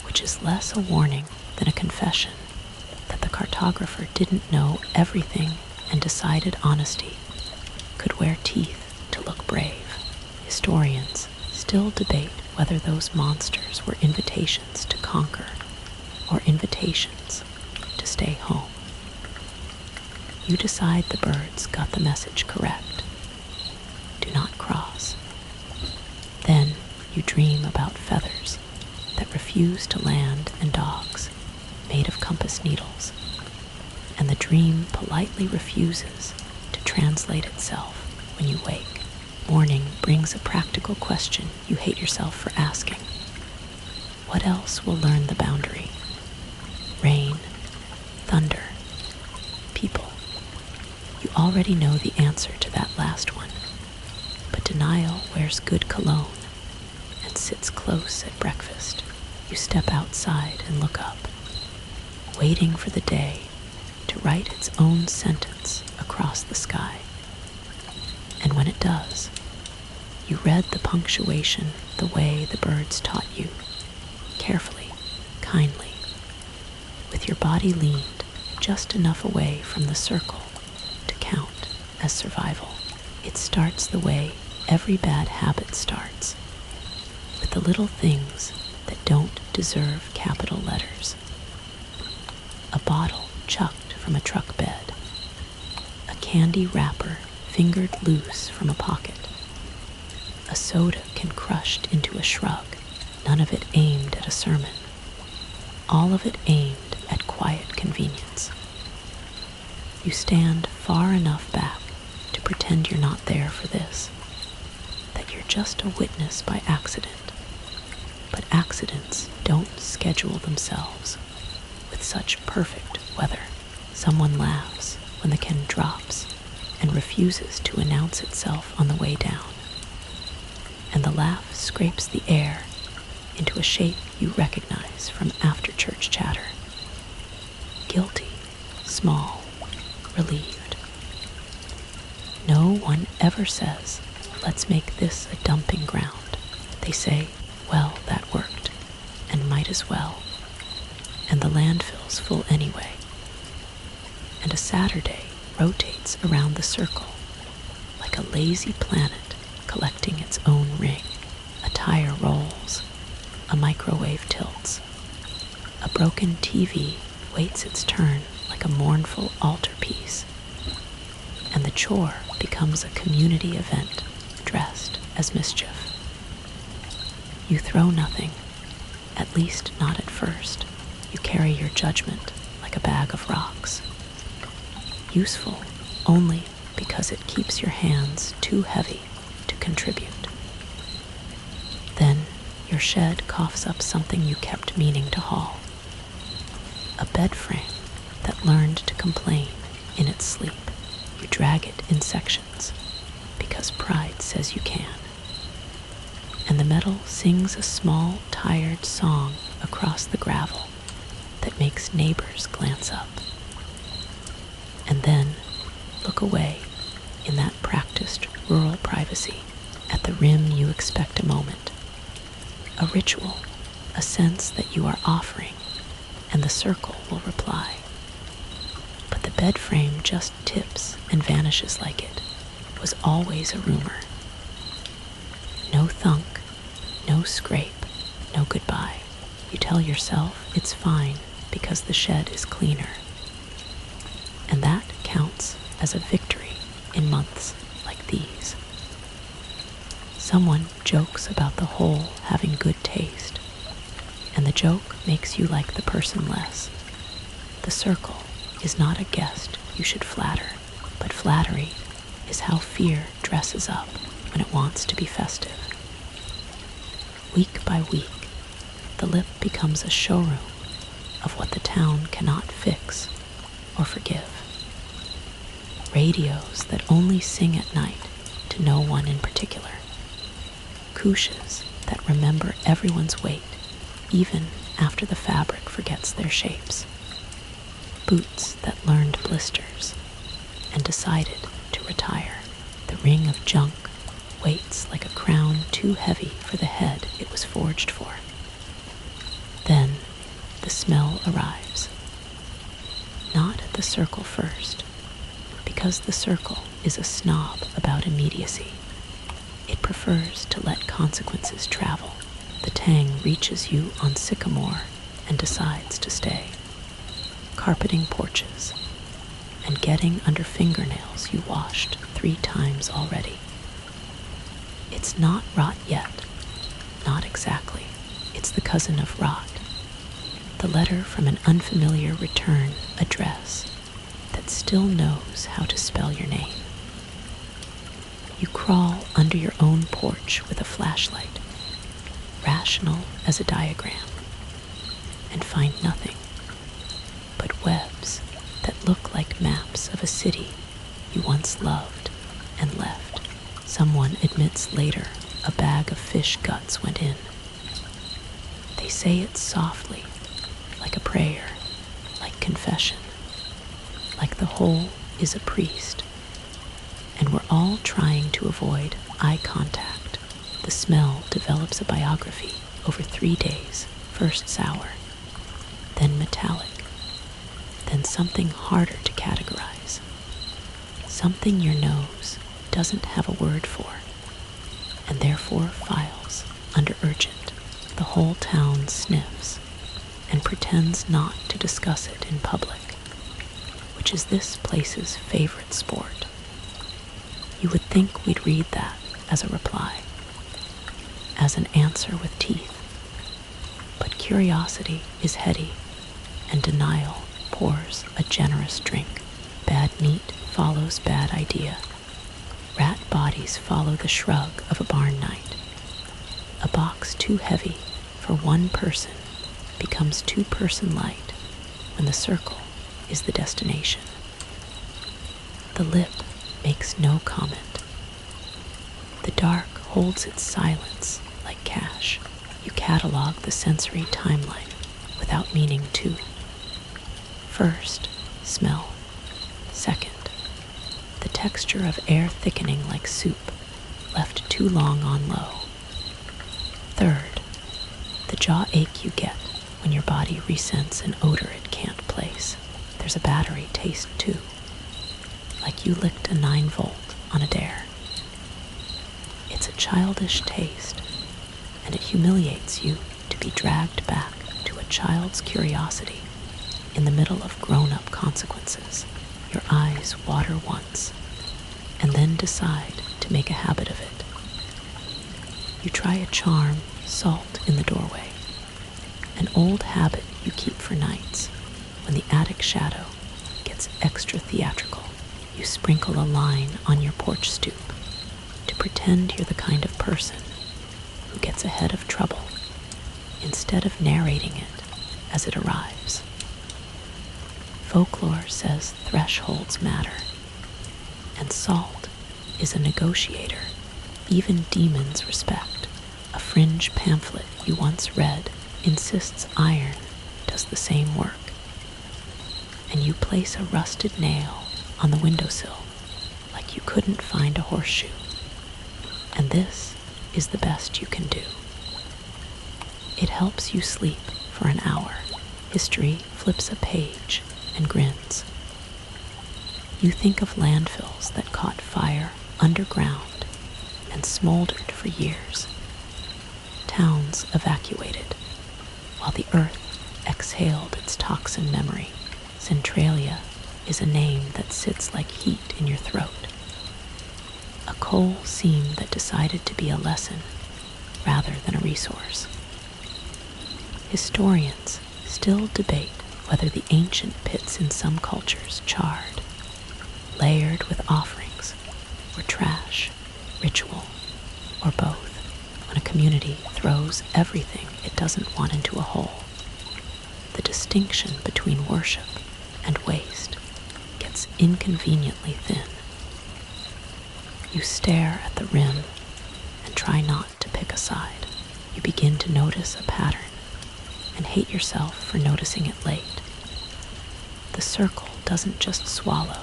which is less a warning than a confession that the cartographer didn't know everything and decided honesty could wear teeth to look brave. Historians still debate whether those monsters were invitations to conquer or invitations to stay home. You decide the birds got the message correct. Do not cross. Then you dream about feathers that refuse to land and dogs made of compass needles, and the dream politely refuses to translate itself when you wake. Morning brings a practical question you hate yourself for asking. What else will learn the boundary? Rain, thunder, people. You already know the answer to that last one, but denial wears good cologne and sits close at breakfast. You step outside and look up, waiting for the day to write its own sentence across the sky. And when it does, you read the punctuation the way the birds taught you, carefully, kindly, with your body leaned just enough away from the circle to count as survival. It starts the way every bad habit starts, with the little things that don't deserve capital letters. A bottle chucked from a truck bed, a candy wrapper fingered loose from a pocket, a soda can crushed into a shrug, none of it aimed at a sermon, all of it aimed at quiet convenience. You stand far enough back to pretend you're not there for this, that you're just a witness by accident, but accidents don't schedule themselves with such perfect weather. Someone laughs when the can drops and refuses to announce itself on the way down, and the laugh scrapes the air into a shape you recognize from after-church chatter. Guilty, small, relieved. No one ever says, "Let's make this a dumping ground." They say, "Well, that worked, and might as well," and the landfill's full anyway. And a Saturday rotates around the circle like a lazy planet collecting its own ring. A tire rolls, a microwave tilts, a broken TV waits its turn like a mournful altarpiece, and the chore becomes a community event dressed as mischief. You throw nothing, at least not at first. You carry your judgment like a bag of rocks, useful only because it keeps your hands too heavy to contribute. Then your shed coughs up something you kept meaning to haul, a bed frame that learned to complain in its sleep. You drag it in sections because pride says you can, and the metal sings a small, tired song across the gravel that makes neighbors glance up, and then look away in that practiced rural privacy. At the rim you expect a moment, a ritual, a sense that you are offering, and the circle will reply. But the bed frame just tips and vanishes like it was always a rumor. No thunk, no scrape, no goodbye. You tell yourself it's fine because the shed is cleaner. And that counts as a victory in months like these. Someone jokes about the hole having good taste, and the joke makes you like the person less. The circle is not a guest you should flatter, but flattery is how fear dresses up when it wants to be festive. Week by week, the lip becomes a showroom of what the town cannot fix or forgive. Radios that only sing at night to no one in particular. Couches that remember everyone's weight even after the fabric forgets their shapes. Boots that learned blisters and decided to retire. The ring of junk waits like a crown too heavy for the head it was forged for. Then the smell arrives. Not at the circle first, because the circle is a snob about immediacy. It prefers to let consequences travel. The tang reaches you on sycamore and decides to stay, carpeting porches and getting under fingernails you washed 3 times already. It's not rot yet, not exactly. It's the cousin of rot, the letter from an unfamiliar return address that still knows how to spell your name. You crawl under your own porch with a flashlight, rational as a diagram, and find nothing but webs that look like maps of a city you once loved and left. Someone admits later a bag of fish guts went in. They say it softly, like a prayer, like confession, like the whole is a priest. And we're all trying to avoid eye contact. The smell develops a biography over 3 days, first sour, then metallic, then something harder to categorize, something your nose doesn't have a word for, and therefore files under urgent. The whole town sniffs and pretends not to discuss it in public, which is this place's favorite sport. You would think we'd read that as a reply, as an answer with teeth. But curiosity is heady, and denial pours a generous drink. Bad meat follows bad idea. Rat bodies follow the shrug of a barn night. A box too heavy for one person becomes two-person light when the circle is the destination. The lip makes no comment. The dark holds its silence like cash. You catalog the sensory timeline without meaning to. First, smell. Second, the texture of air thickening like soup, left too long on low. Third, the jaw ache you get when your body resents an odor it can't place. There's a battery taste too, like you licked a 9-volt on a dare. It's a childish taste, and it humiliates you to be dragged back to a child's curiosity in the middle of grown-up consequences. Your eyes water once, and then decide to make a habit of it. You try a charm, salt in the doorway, an old habit you keep for nights when the attic shadow gets extra theatrical. You sprinkle a line on your porch stoop to pretend you're the kind of person who gets ahead of trouble instead of narrating it as it arrives. Folklore says thresholds matter, and salt is a negotiator even demons respect. A fringe pamphlet you once read insists iron does the same work, and you place a rusted nail on the windowsill like you couldn't find a horseshoe. And this is the best you can do. It helps you sleep for an hour. History flips a page and grins. You think of landfills that caught fire underground and smoldered for years. Towns evacuated, while the earth exhaled its toxin memory. Centralia is a name that sits like heat in your throat. A coal seam that decided to be a lesson rather than a resource. Historians still debate whether the ancient pits in some cultures charred, layered with offerings, were trash, ritual, or both. When a community throws everything it doesn't want into a hole, the distinction between worship and waste gets inconveniently thin. You stare at the rim and try not to pick a side. You begin to notice a pattern and hate yourself for noticing it late. The circle doesn't just swallow,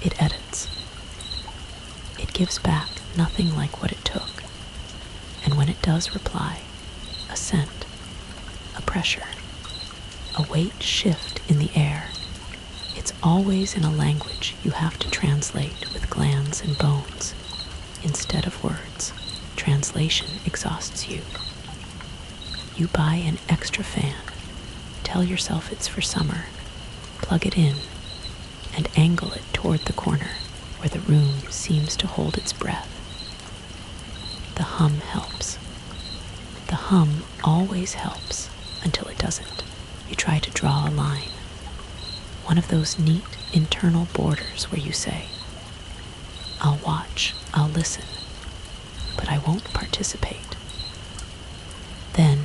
it edits. gives back nothing like what it took. And when it does reply, a scent, a pressure, a weight shift in the air, it's always in a language you have to translate with glands and bones instead of words. Translation exhausts you. You buy an extra fan, tell yourself it's for summer, plug it in, and angle it toward the corner where the room seems to hold its breath. The hum helps. The hum always helps until it doesn't. You try to draw a line, one of those neat internal borders where you say, I'll watch, I'll listen, but I won't participate. Then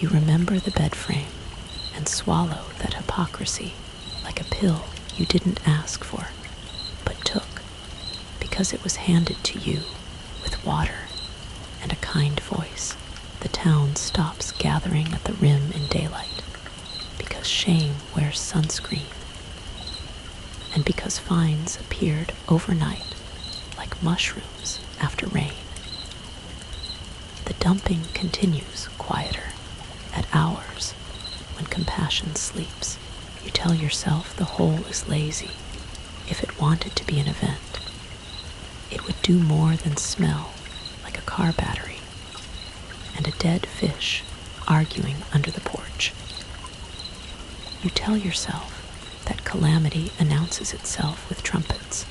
you remember the bed frame and swallow that hypocrisy like a pill you didn't ask for, but took because it was handed to you with water and a kind voice. The town stops gathering at the rim in daylight because shame wears sunscreen and because fines appeared overnight like mushrooms after rain. The dumping continues quieter at hours when compassion sleeps. You tell yourself the hole is lazy. If it wanted to be an event, it would do more than smell like a car battery and a dead fish arguing under the porch. You tell yourself that calamity announces itself with trumpets,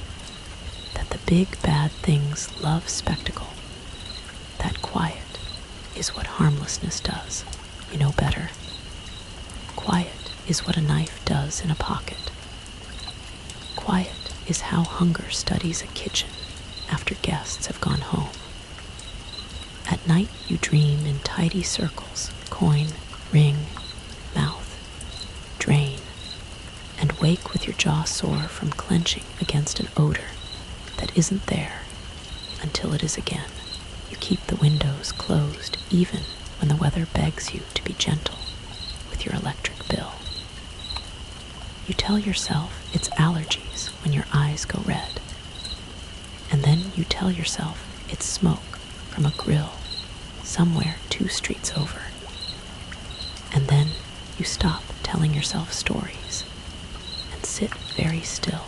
that the big bad things love spectacle, that quiet is what harmlessness does. You know better. Quiet is what a knife does in a pocket. Quiet is how hunger studies a kitchen after guests have gone home. At night you dream in tidy circles, coin, ring, mouth, drain, and wake with your jaw sore from clenching against an odor that isn't there until it is again. You keep the windows closed even when the weather begs you to be gentle with your electric bill. You tell yourself it's allergies when your eyes go red. And then you tell yourself it's smoke from a grill somewhere 2 streets over. And then you stop telling yourself stories and sit very still,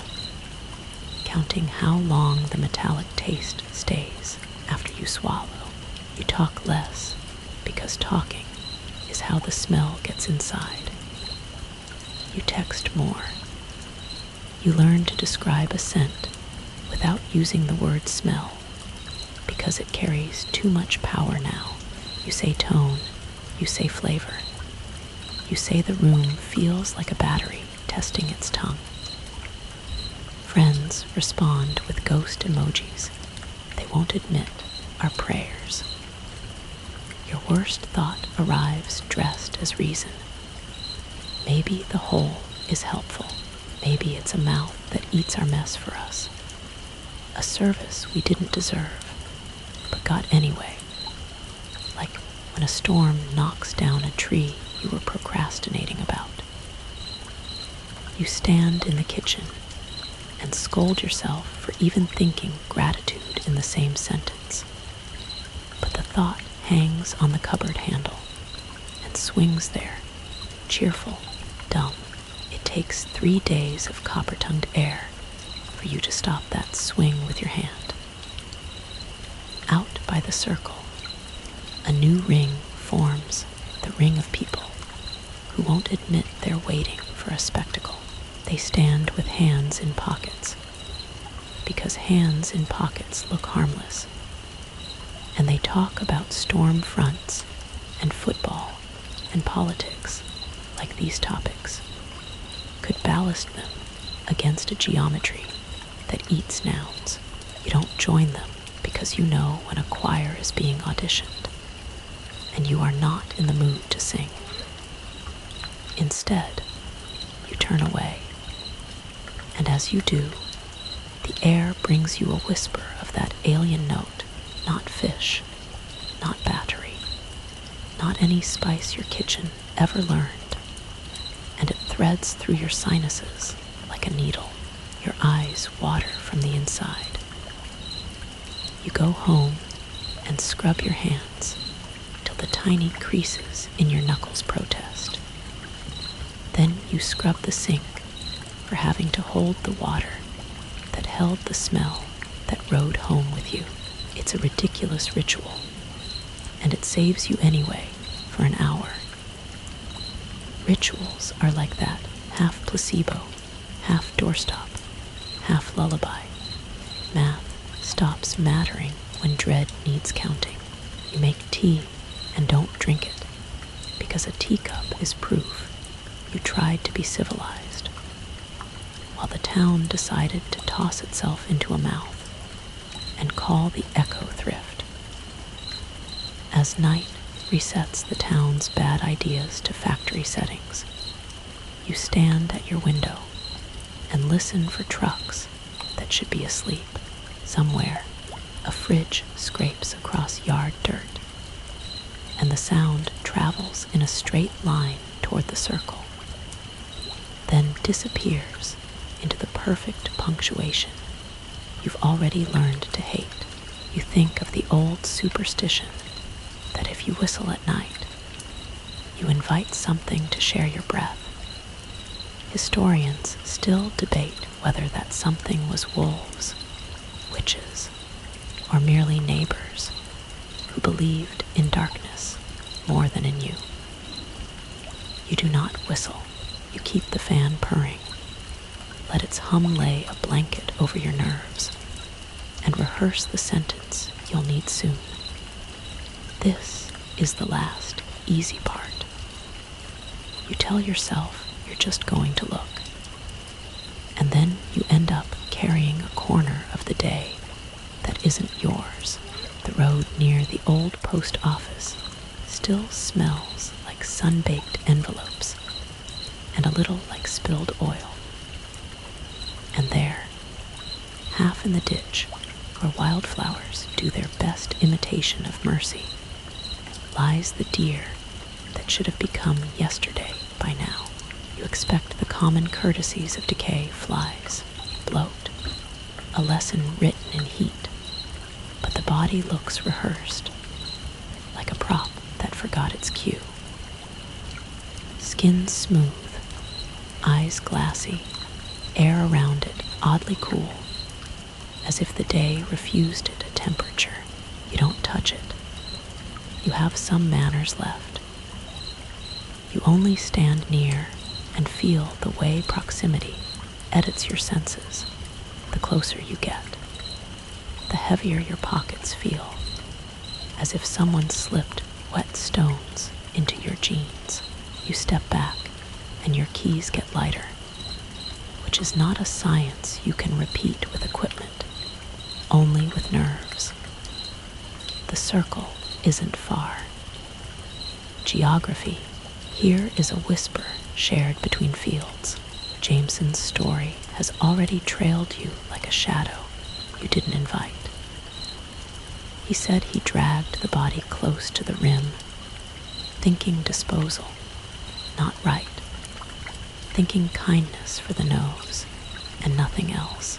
counting how long the metallic taste stays after you swallow. You talk less because talking is how the smell gets inside. You text more. You learn to describe a scent without using the word smell because it carries too much power now. You say tone, you say flavor. You say the room feels like a battery testing its tongue. Friends respond with ghost emojis they won't admit are prayers. Your worst thought arrives dressed as reason. Maybe the hole is helpful. Maybe it's a mouth that eats our mess for us. A service we didn't deserve, but got anyway. Like when a storm knocks down a tree you were procrastinating about. You stand in the kitchen and scold yourself for even thinking gratitude in the same sentence. But the thought hangs on the cupboard handle and swings there, cheerful, dumb. It takes 3 days of copper-tongued air for you to stop that swing with your hand. Out by the circle, a new ring forms, the ring of people who won't admit they're waiting for a spectacle. They stand with hands in pockets, because hands in pockets look harmless. And they talk about storm fronts and football and politics like these topics could ballast them against a geometry that eats nouns. You don't join them because you know when a choir is being auditioned and you are not in the mood to sing. Instead, you turn away, and as you do, the air brings you a whisper of that alien note, not fish, not battery, not any spice your kitchen ever learned, and it threads through your sinuses like a needle. Your eyes water from the inside. You go home and scrub your hands till the tiny creases in your knuckles protest. Then you scrub the sink for having to hold the water that held the smell that rode home with you. It's a ridiculous ritual, and it saves you anyway for an hour. Rituals are like that, half placebo, half doorstop, half lullaby. Math stops mattering when dread needs counting. You make tea and don't drink it, because a teacup is proof you tried to be civilized, while the town decided to toss itself into a mouth and call the echo thrift. As night resets the town's bad ideas to factory settings, you stand at your window and listen for trucks that should be asleep. Somewhere, a fridge scrapes across yard dirt, and the sound travels in a straight line toward the circle, then disappears into the perfect punctuation you've already learned to hate. You think of the old superstition that if you whistle at night, you invite something to share your breath. Historians still debate whether that something was wolves, witches, or merely neighbors who believed in darkness more than in you. You do not whistle. You keep the fan purring. Let its hum lay a blanket over your nerves and rehearse the sentence you'll need soon. This is the last, easy part. You tell yourself you're just going to look, and then you end up carrying a corner of the day that isn't yours. The road near the old post office still smells like sun-baked envelopes and a little like spilled oil. And there, half in the ditch where wildflowers do their best imitation of mercy, lies the deer that should have become yesterday by now. You expect the common courtesies of decay: flies, bloat, a lesson written in heat, but the body looks rehearsed, like a prop that forgot its cue. Skin smooth, eyes glassy, air around it oddly cool, as if the day refused it a temperature. You don't touch it. You have some manners left. You only stand near and feel the way proximity edits your senses. The closer you get, the heavier your pockets feel, as if someone slipped wet stones into your jeans. You step back and your keys get lighter, which is not a science you can repeat with equipment, only with nerves. The circle isn't far. Geography here is a whisper shared between fields. Jameson's story has already trailed you like a shadow you didn't invite. He said he dragged the body close to the rim, thinking disposal, not right, thinking kindness for the nose and nothing else,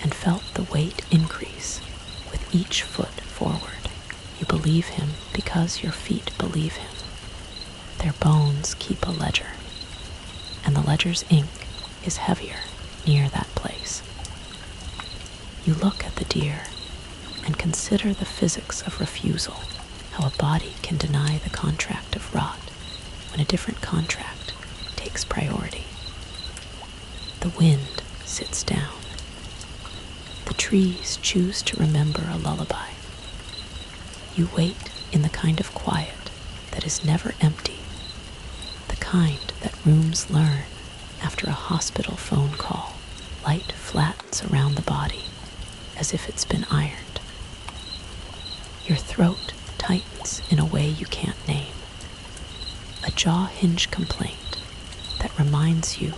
and felt the weight increase with each foot forward. You believe him because your feet believe him. Their bones keep a ledger, and the ledger's ink is heavier near that place. You look at the deer and consider the physics of refusal, how a body can deny the contract of rot when a different contract takes priority. The wind sits down. The trees choose to remember a lullaby. You wait in the kind of quiet that is never empty, the kind that rooms learn after a hospital phone call. Light flattens around the body as if it's been ironed. Your throat tightens in a way you can't name, a jaw hinge complaint that reminds you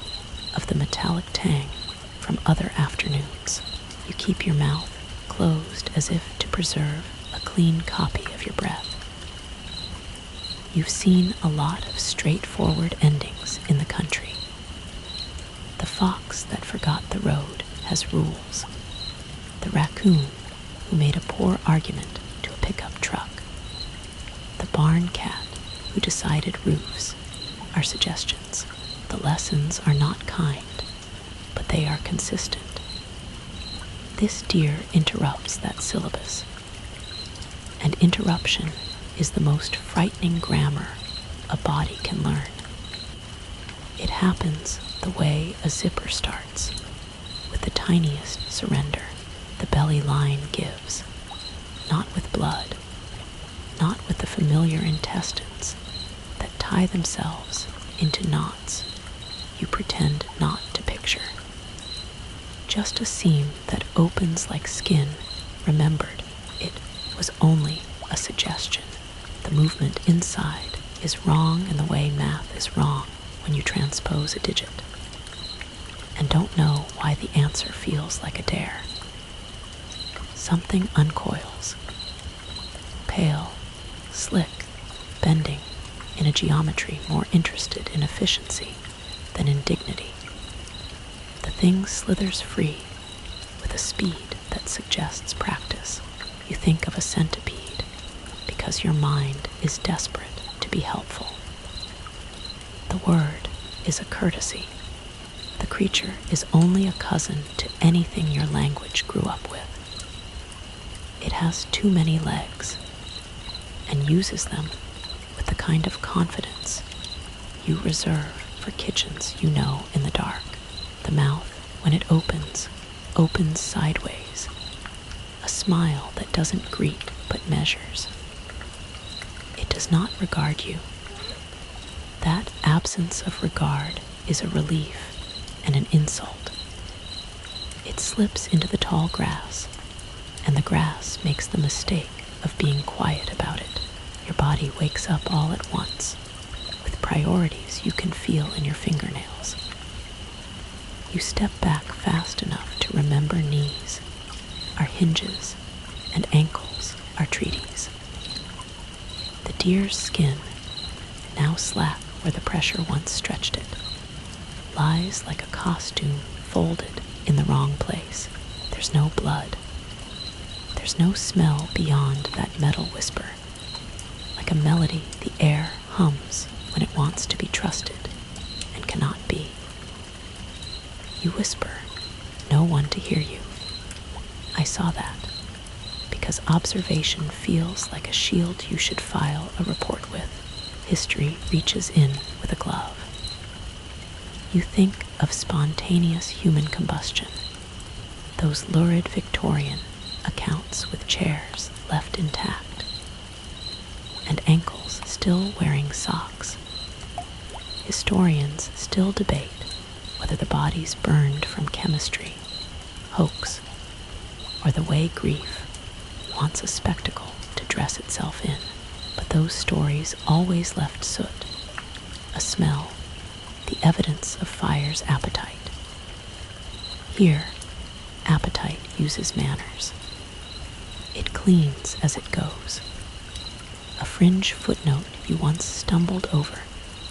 of the metallic tang from other afternoons. You keep your mouth closed as if to preserve a clean copy of your breath. You've seen a lot of straightforward endings in the country. The fox that forgot the road has rules. The raccoon who made a poor argument to a pickup truck, the barn cat who decided roofs are suggestions. The lessons are not kind, but they are consistent. This deer interrupts that syllabus, and interruption is the most frightening grammar a body can learn. It happens the way a zipper starts, with the tiniest surrender the belly line gives, not with blood, not with the familiar intestines that tie themselves into knots you pretend not to picture. Just a seam that opens like skin, remembered it was only a suggestion. The movement inside is wrong in the way math is wrong when you transpose a digit, and don't know why the answer feels like a dare. Something uncoils, pale, slick, bending in a geometry more interested in efficiency than in dignity. The thing slithers free with a speed that suggests practice. You think of a centipede because your mind is desperate to be helpful. The word is a courtesy. The creature is only a cousin to anything your language grew up with. It has too many legs and uses them with the kind of confidence you reserve for kitchens you know in the dark. The mouth, when it opens sideways, a smile that doesn't greet but measures. It does not regard you. That absence of regard is a relief and an insult. It slips into the tall grass, and the grass makes the mistake of being quiet about it. Your body wakes up all at once, with priorities you can feel in your fingernails. You step back fast enough to remember knees are hinges and ankles are treaties. The deer's skin, now slack where the pressure once stretched it, lies like a costume folded in the wrong place. There's no blood. There's no smell beyond that metal whisper. Like a melody the air hums when it wants to be trusted and cannot be. You whisper, no one to hear you. I saw that, because observation feels like a shield you should file a report with. History reaches in with a glove. You think of spontaneous human combustion, those lurid Victorian accounts with chairs left intact, and ankles still wearing socks. Historians still debate whether the bodies burned from chemistry, hoax, or the way grief wants a spectacle to dress itself in. But those stories always left soot, a smell, the evidence of fire's appetite. Here, appetite uses manners. It cleans as it goes. A fringe footnote you once stumbled over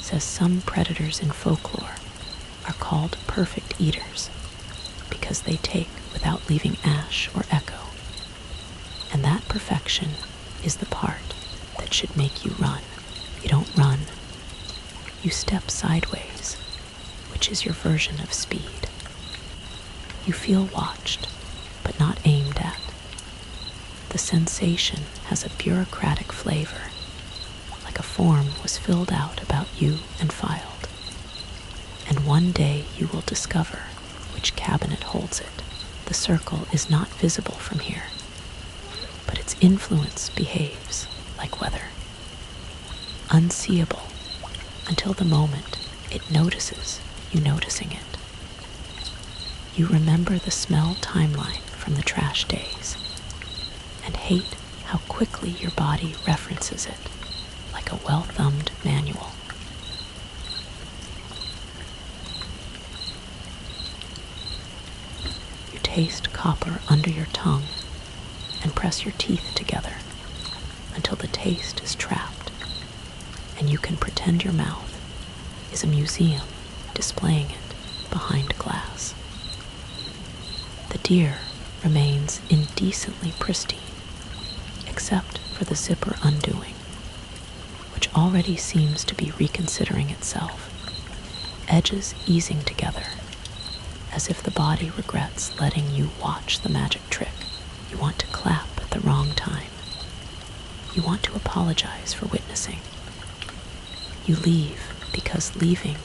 says some predators in folklore are called perfect eaters because they take without leaving ash or echo. And that perfection is the part that should make you run. You don't run. You step sideways, which is your version of speed. You feel watched, but not aimed at. The sensation has a bureaucratic flavor, like a form was filled out about you and filed. And one day you will discover which cabinet holds it. The circle is not visible from here, but its influence behaves like weather, unseeable until the moment it notices you noticing it. You remember the smell timeline from the trash days and hate how quickly your body references it like a well-thumbed manual. You taste copper under your tongue and press your teeth together until the taste is trapped, and you can pretend your mouth is a museum displaying it behind glass. The deer remains indecently pristine, except for the zipper undoing, which already seems to be reconsidering itself, edges easing together, as if the body regrets letting you watch the magic trick. You want to clap at the wrong time. You want to apologize for witnessing. You leave because leaving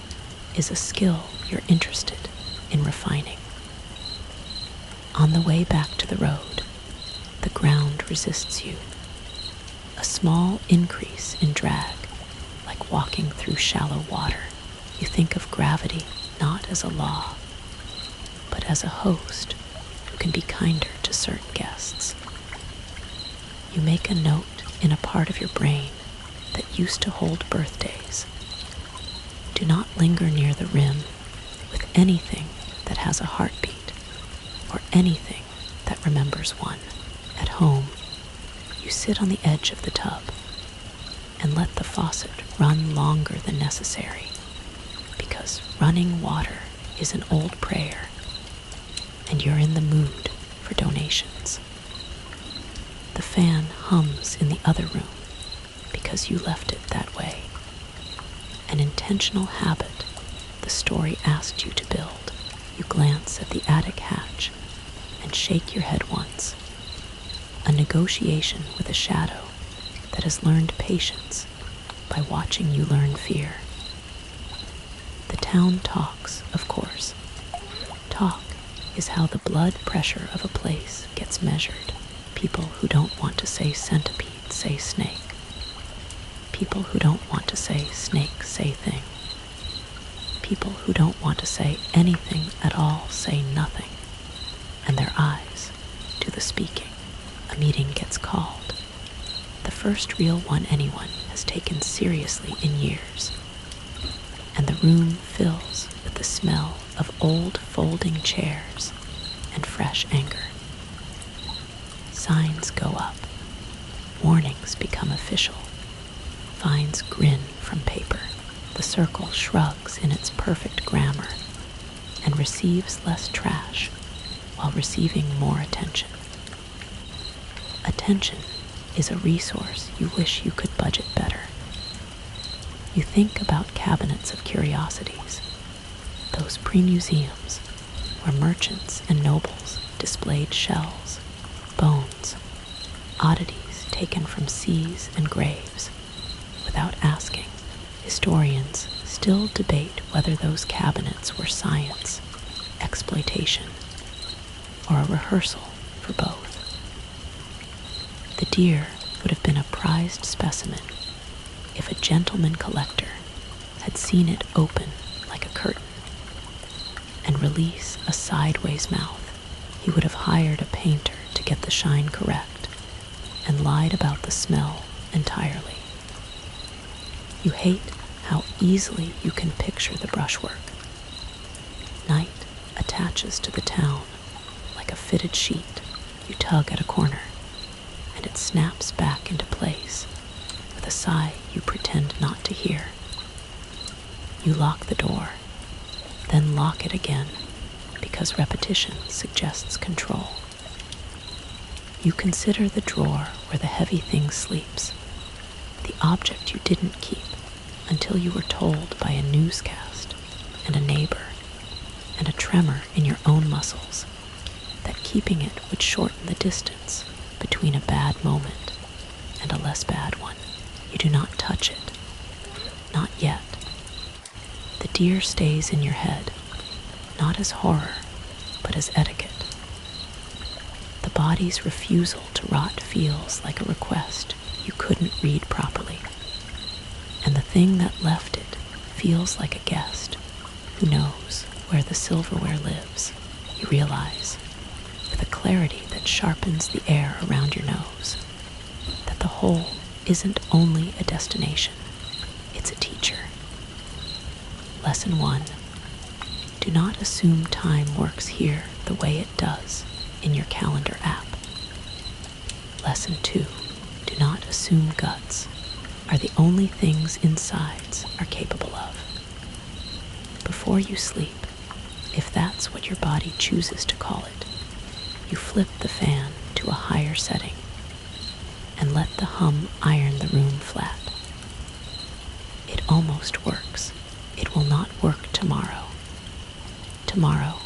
is a skill you're interested in refining. On the way back to the road, the ground resists you. A small increase in drag, like walking through shallow water. You think of gravity not as a law, but as a host who can be kinder to certain guests. You make a note in a part of your brain that used to hold birthdays. Do not linger near the rim with anything that has a heartbeat or anything that remembers one. At home, you sit on the edge of the tub and let the faucet run longer than necessary, because running water is an old prayer and you're in the mood for donations. The fan hums in the other room because you left it that way. An intentional habit the story asked you to build. You glance at the attic hatch and shake your head once. A negotiation with a shadow that has learned patience by watching you learn fear. The town talks, of course. Talk is how the blood pressure of a place gets measured. People who don't want to say centipede say snake. People who don't want to say snake say thing. People who don't want to say anything at all say nothing, and their eyes do the speaking. A meeting gets called, the first real one anyone has taken seriously in years, and the room fills with the smell of old folding chairs and fresh anger. Signs go up. Warnings become official. Fines grin from paper. The circle shrugs in its perfect grammar and receives less trash while receiving more attention. Attention is a resource you wish you could budget better. You think about cabinets of curiosities, those pre-museums where merchants and nobles displayed shells, bones, oddities taken from seas and graves. Without asking, historians still debate whether those cabinets were science, exploitation, or a rehearsal for both. The deer would have been a prized specimen if a gentleman collector had seen it open like a curtain and release a sideways mouth. He would have hired a painter to get the shine correct and lied about the smell entirely. You hate how easily you can picture the brushwork. Night attaches to the town like a fitted sheet. You tug at a corner, and it snaps back into place with a sigh you pretend not to hear. You lock the door, then lock it again, because repetition suggests control. You consider the drawer where the heavy thing sleeps, the object you didn't keep until you were told by a newscast and a neighbor and a tremor in your own muscles that keeping it would shorten the distance between a bad moment and a less bad one. You do not touch it. Not yet. The deer stays in your head, not as horror, but as etiquette. The body's refusal to rot feels like a request you couldn't read properly, and the thing that left it feels like a guest who knows where the silverware lives. You realize, with a clarity that sharpens the air around your nose, that the whole isn't only a destination, it's a teacher. Lesson 1. Do not assume time works here the way it does in your calendar app. Lesson 2. Do not assume guts are the only things insides are capable of. Before you sleep, if that's what your body chooses to call it, You flip the fan to a higher setting and let the hum iron the room flat. It almost works. It will not work tomorrow. Tomorrow,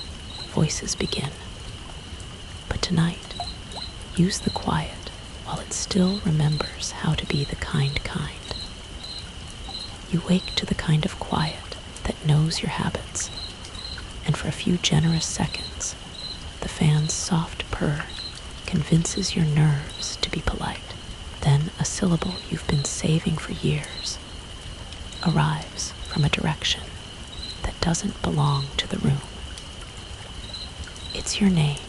voices begin. But tonight, use the quiet while it still remembers how to be the kind. You wake to the kind of quiet that knows your habits, and for a few generous seconds, the fan's soft purr convinces your nerves to be polite. Then a syllable you've been saving for years arrives from a direction that doesn't belong to the room. It's your name,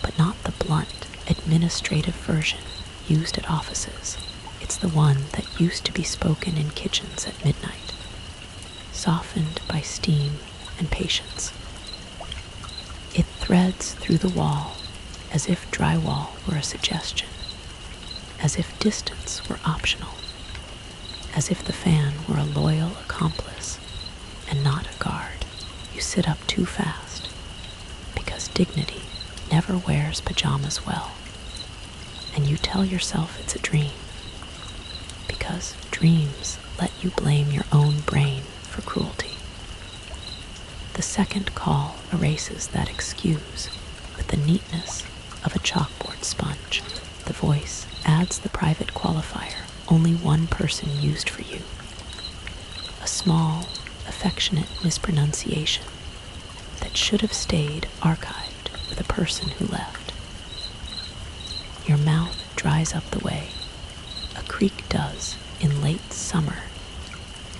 but not the blunt, administrative version used at offices. It's the one that used to be spoken in kitchens at midnight, softened by steam and patience. It threads through the wall as if drywall were a suggestion, as if distance were optional, as if the fan were a loyal accomplice and not a guard. You sit up too fast, because dignity never wears pajamas well, and you tell yourself it's a dream, because dreams let you blame your own brain for cruelty. The second call erases that excuse with the neatness of a chalkboard sponge. The voice adds the private qualifier only one person used for you. A small, affectionate mispronunciation that should have stayed archived with a person who left. Your mouth dries up the way a creek does in late summer.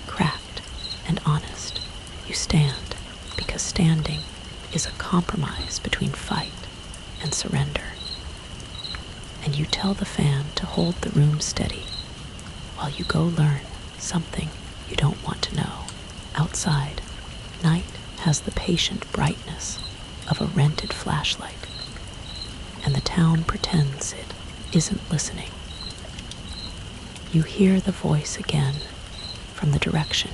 Cracked and honest, you stand, because standing is a compromise between fight and surrender. And you tell the fan to hold the room steady while you go learn something you don't want to know. Outside, night has the patient brightness of a rented flashlight, and the town pretends it isn't listening. You hear the voice again from the direction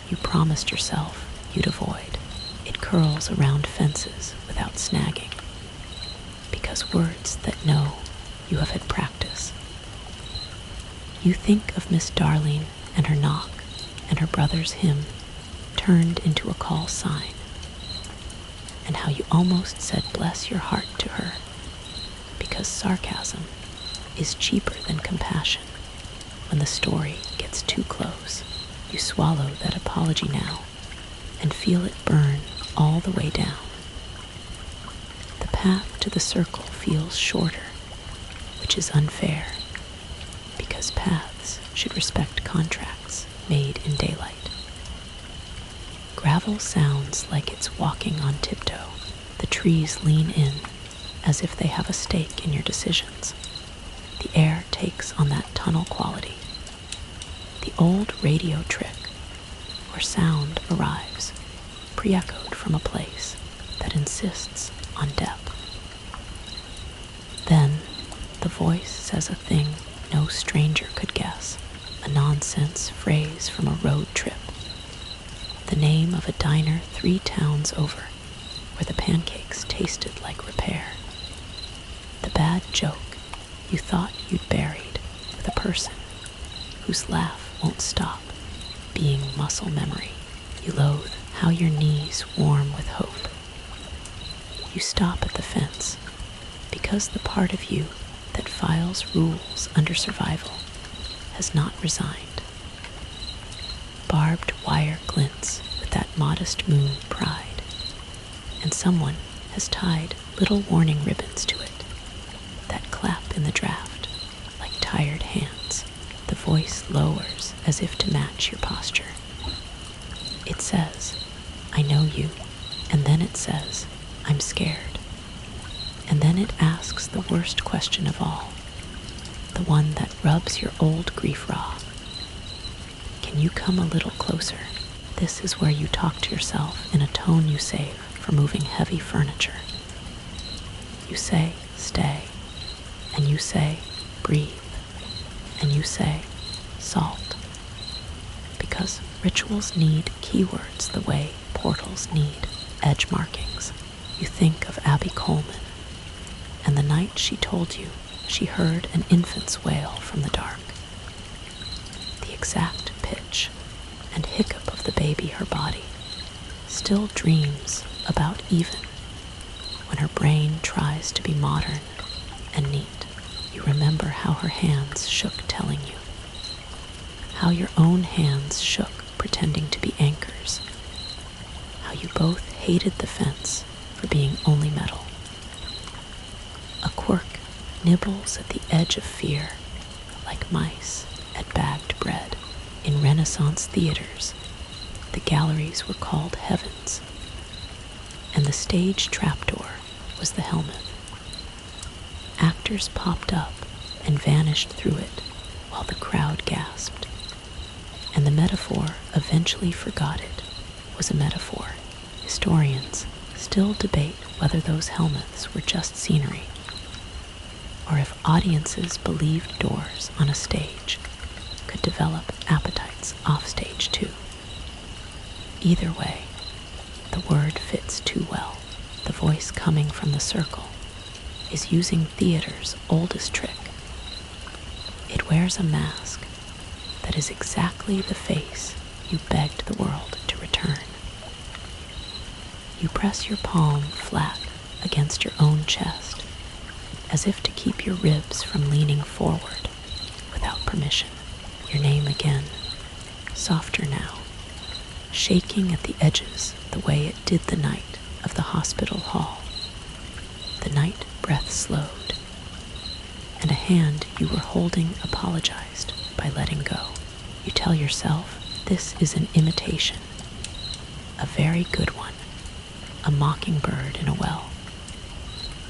you promised yourself you'd avoid. It curls around fences without snagging, because words that know you have had practice. You think of Miss Darling and her knock and her brother's hymn turned into a call sign, and how you almost said bless your heart to her, because sarcasm is cheaper than compassion. When the story gets too close, you swallow that apology now and feel it burn all the way down. The path to the circle feels shorter, which is unfair, because paths should respect contracts made in daylight. Gravel sounds like it's walking on tiptoe. The trees lean in as if they have a stake in your decisions. The air takes on that tunnel quality. The old radio trick, where sound arrives, pre-echoed from a place that insists on depth. Then the voice says a thing no stranger could guess, a nonsense phrase from a road trip, the name of a diner 3 towns over, where the pancakes tasted like repair. The bad joke you thought you'd buried with a person whose laugh won't stop being muscle memory. You loathe how your knees warm with hope. You stop at the fence, because the part of you that files rules under survival has not resigned. Barbed wire glints with that modest moon pride, and someone has tied little warning ribbons to it that clap in the draft like tired hands. The voice lowers as if to match your posture. It says, I know you, and then it says, I'm scared. And then it asks the worst question of all, the one that rubs your old grief raw. Can you come a little closer? This is where you talk to yourself in a tone you save for moving heavy furniture. You say, stay, and you say, breathe, and you say, salt. Because rituals need keywords the way portals need edge markings. You think of Abby Coleman night she told you she heard an infant's wail from the dark. The exact pitch and hiccup of the baby her body still dreams about, even when her brain tries to be modern and neat. You remember how her hands shook telling you, how your own hands shook pretending to be anchors, how you both hated the fence for being only metal. A quirk nibbles at the edge of fear like mice at bagged bread. In Renaissance theaters, the galleries were called heavens, and the stage trapdoor was the helmet. Actors popped up and vanished through it while the crowd gasped, and the metaphor eventually forgot it was a metaphor. Historians still debate whether those helmets were just scenery, or if audiences believed doors on a stage could develop appetites offstage too. Either way, the word fits too well. The voice coming from the circle is using theater's oldest trick. It wears a mask that is exactly the face you begged the world to return. You press your palm flat against your own chest, as if to keep your ribs from leaning forward without permission. Your name again, softer now, shaking at the edges the way it did the night of the hospital hall. The night breath slowed, and a hand you were holding apologized by letting go. You tell yourself this is an imitation, a very good one, a mockingbird in a well.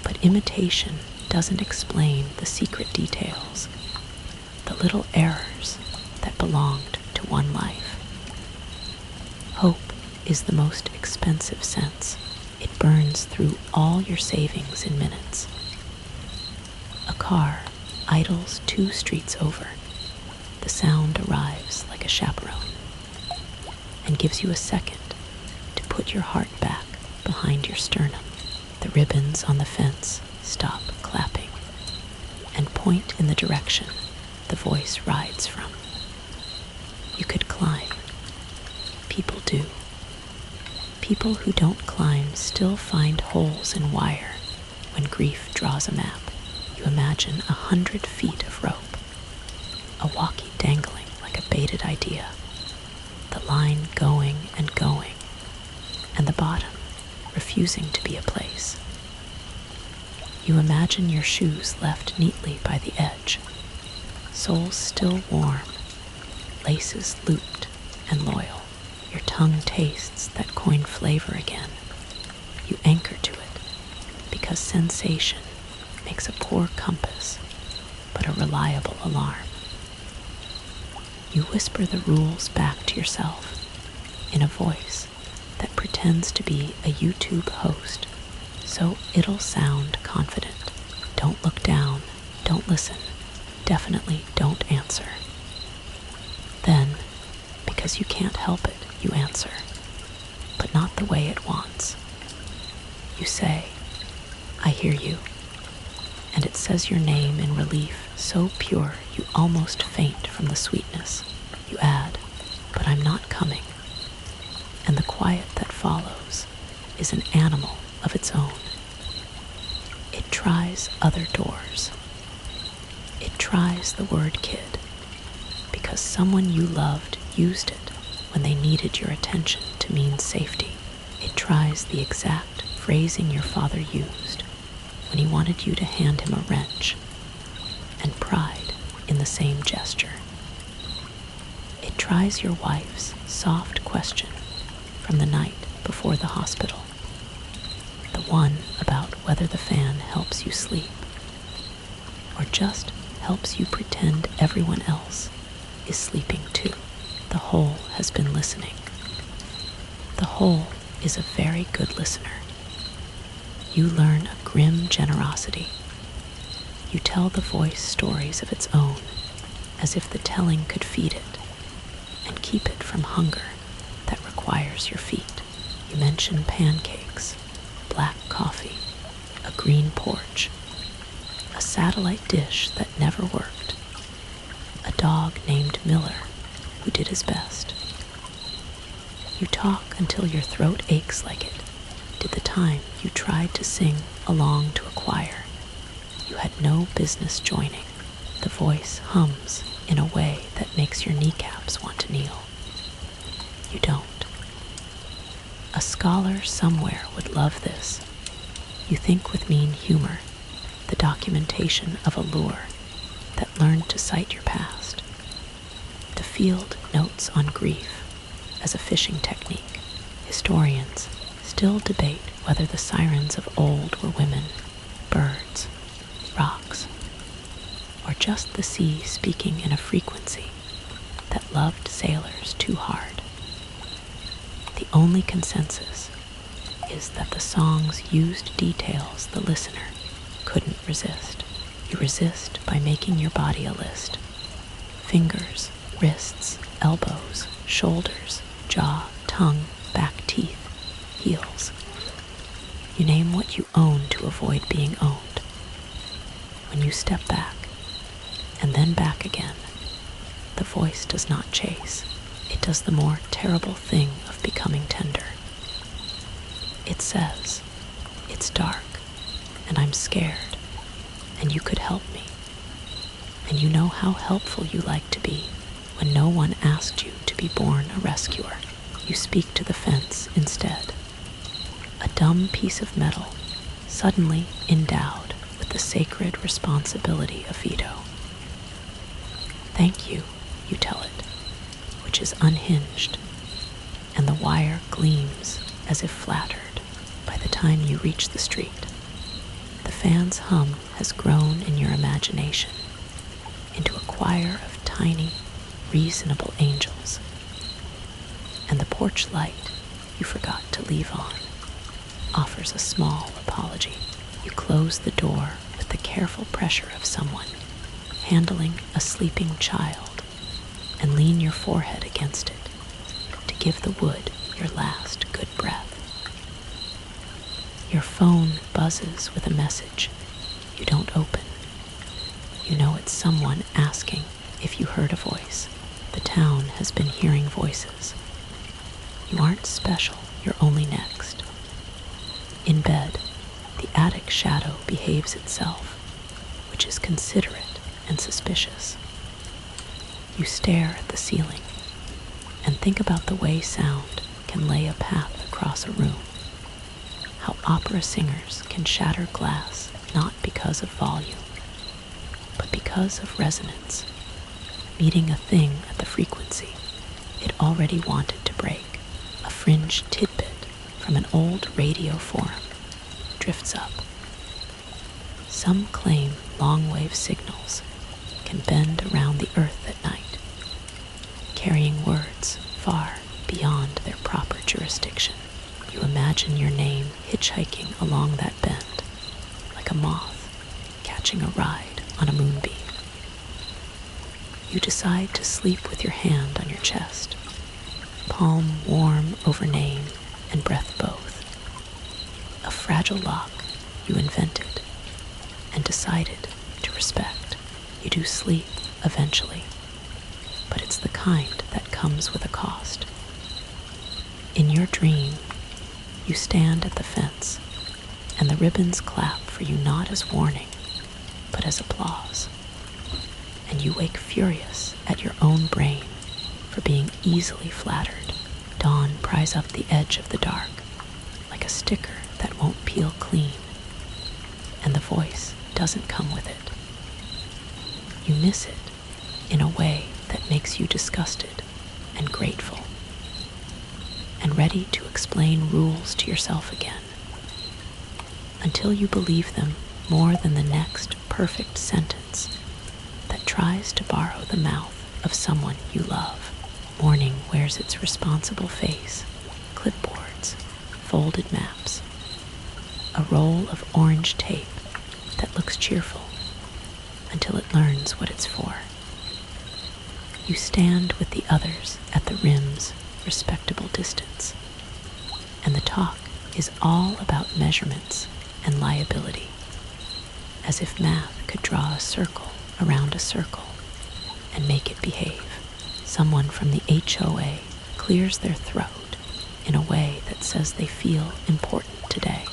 But imitation doesn't explain the secret details, the little errors that belonged to one life. Hope is the most expensive sense. It burns through all your savings in minutes. A car idles 2 streets over. The sound arrives like a chaperone and gives you a second to put your heart back behind your sternum. The ribbons on the fence stop clapping and point in the direction the voice rides from. You could climb. People do. People who don't climb still find holes in wire when grief draws a map. You imagine 100 feet of rope, a walkie dangling like a baited idea, the line going and going, and the bottom refusing to be a place. You imagine your shoes left neatly by the edge, soles still warm, laces looped and loyal. Your tongue tastes that coin flavor again. You anchor to it because sensation makes a poor compass but a reliable alarm. You whisper the rules back to yourself in a voice that pretends to be a YouTube host, so it'll sound confident. Don't look down, don't listen, definitely don't answer. Then, because you can't help it, you answer, but not the way it wants. You say, I hear you, and it says your name in relief so pure you almost faint from the sweetness. You add, but I'm not coming. And the quiet that follows is an animal of its own. It tries other doors. It tries the word kid because someone you loved used it when they needed your attention to mean safety. It tries the exact phrasing your father used when he wanted you to hand him a wrench, and pride in the same gesture. It tries your wife's soft question from the night before the hospital, the one about whether the fan helps you sleep or just helps you pretend everyone else is sleeping too. The whole has been listening. The whole is a very good listener. You learn a grim generosity. You tell the voice stories of its own, as if the telling could feed it and keep it from hunger that requires your feet. You mention pancakes, black coffee, a green porch, satellite dish that never worked, a dog named Miller who did his best. You talk until your throat aches like it did the time you tried to sing along to a choir you had no business joining. The voice hums in a way that makes your kneecaps want to kneel. You don't. A scholar somewhere would love this. You think with mean humor, the documentation of a lure that learned to cite your past. The field notes on grief as a fishing technique. Historians still debate whether the sirens of old were women, birds, rocks, or just the sea speaking in a frequency that loved sailors too hard. The only consensus is that the songs used details the listener couldn't resist. You resist by making your body a list. Fingers, wrists, elbows, shoulders, jaw, tongue, back teeth, heels. You name what you own to avoid being owned. When you step back, and then back again, the voice does not chase. It does the more terrible thing of becoming tender. It says, "It's dark, and I'm scared, and you could help me." And you know how helpful you like to be when no one asked you to be born a rescuer. You speak to the fence instead. A dumb piece of metal, suddenly endowed with the sacred responsibility of veto. "Thank you," you tell it, which is unhinged, and the wire gleams as if flattered by the time you reach the street. The fan's hum has grown in your imagination into a choir of tiny, reasonable angels, and the porch light you forgot to leave on offers a small apology. You close the door with the careful pressure of someone handling a sleeping child and lean your forehead against it to give the wood your last good breath. Your phone buzzes with a message you don't open. You know it's someone asking if you heard a voice. The town has been hearing voices. You aren't special, you're only next. In bed, the attic shadow behaves itself, which is considerate and suspicious. You stare at the ceiling and think about the way sound can lay a path across a room. How opera singers can shatter glass not because of volume, but because of resonance, meeting a thing at the frequency it already wanted to break. A fringe tidbit from an old radio forum drifts up. Some claim long-wave signals can bend around the earth at night, carrying words far beyond their proper jurisdiction. You imagine your name hitchhiking along that bend, like a moth catching a ride on a moonbeam. You decide to sleep with your hand on your chest, palm warm over name and breath both. A fragile lock you invented and decided to respect. You do sleep eventually, but it's the kind that comes with a cost. In your dream, you stand at the fence, and the ribbons clap for you not as warning, but as applause. And you wake furious at your own brain for being easily flattered. Dawn pries up the edge of the dark, like a sticker that won't peel clean, and the voice doesn't come with it. You miss it in a way that makes you disgusted and grateful, and ready to explain rules to yourself again, until you believe them more than the next perfect sentence that tries to borrow the mouth of someone you love. Morning wears its responsible face, clipboards, folded maps, a roll of orange tape that looks cheerful until it learns what it's for. You stand with the others at the rim's respectable distance, and the talk is all about measurements and liability, as if math could draw a circle around a circle and make it behave. Someone from the HOA clears their throat in a way that says they feel important today.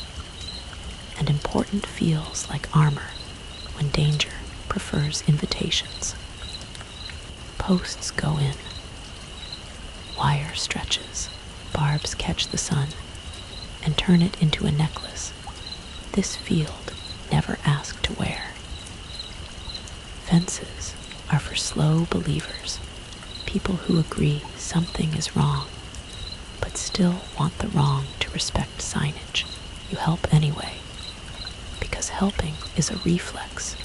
And important feels like armor when danger prefers invitations. Posts go in. Wire stretches. Barbs catch the sun and turn it into a necklace this field never asked to wear. Fences are for slow believers, people who agree something is wrong, but still want the wrong to respect signage. You help anyway, because helping is a reflex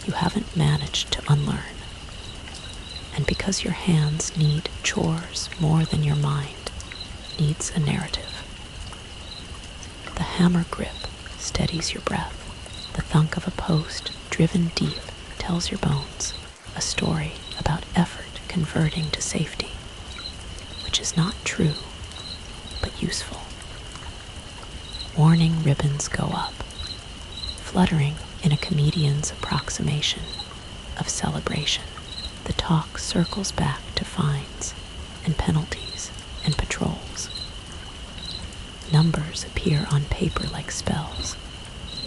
you haven't managed to unlearn. And because your hands need chores more than your mind needs a narrative. The hammer grip steadies your breath. The thunk of a post driven deep tells your bones a story about effort converting to safety, which is not true, but useful. Warning ribbons go up, fluttering in a comedian's approximation of celebration. The talk circles back to fines and penalties and patrols. Numbers appear on paper like spells.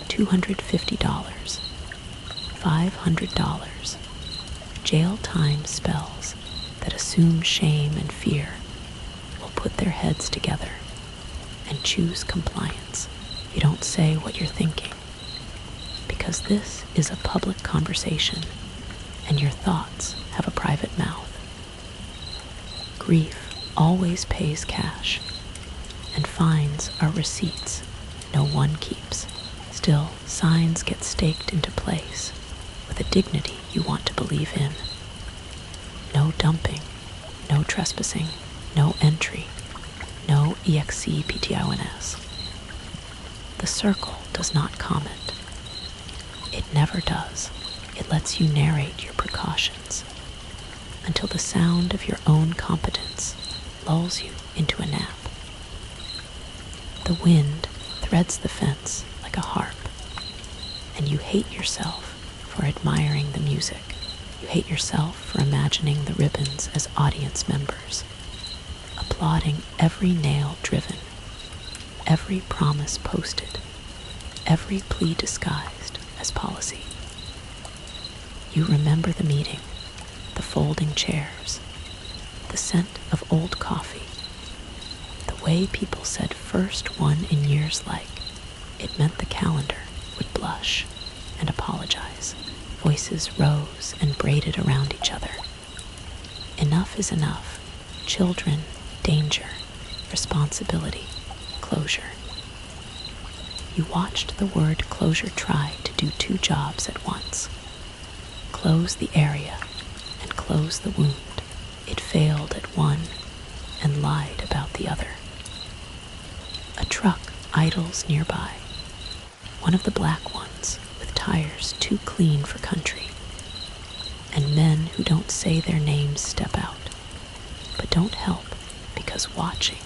$250, $500. Jail time spells that assume shame and fear will put their heads together and choose compliance. You don't say what you're thinking, because this is a public conversation and your thoughts have a private mouth. Grief always pays cash, and fines are receipts no one keeps. Still, signs get staked into place with a dignity you want to believe in. No dumping, no trespassing, no entry, no EXCPTIONS. The circle does not comment. It never does. It lets you narrate your precautions until the sound of your own competence lulls you into a nap. The wind threads the fence like a harp, and you hate yourself for admiring the music. You hate yourself for imagining the ribbons as audience members, applauding every nail driven, every promise posted, every plea disguised as policy. You remember the meeting, the folding chairs, the scent of old coffee, the way people said first one in years like it meant the calendar would blush and apologize. Voices rose and braided around each other. Enough is enough. Children, danger, responsibility, closure. You watched the word closure try to do two jobs at once. Close the area and close the wound. It failed at one and lied about the other. A truck idles nearby, one of the black ones with tires too clean for country, and men who don't say their names step out, but don't help because watching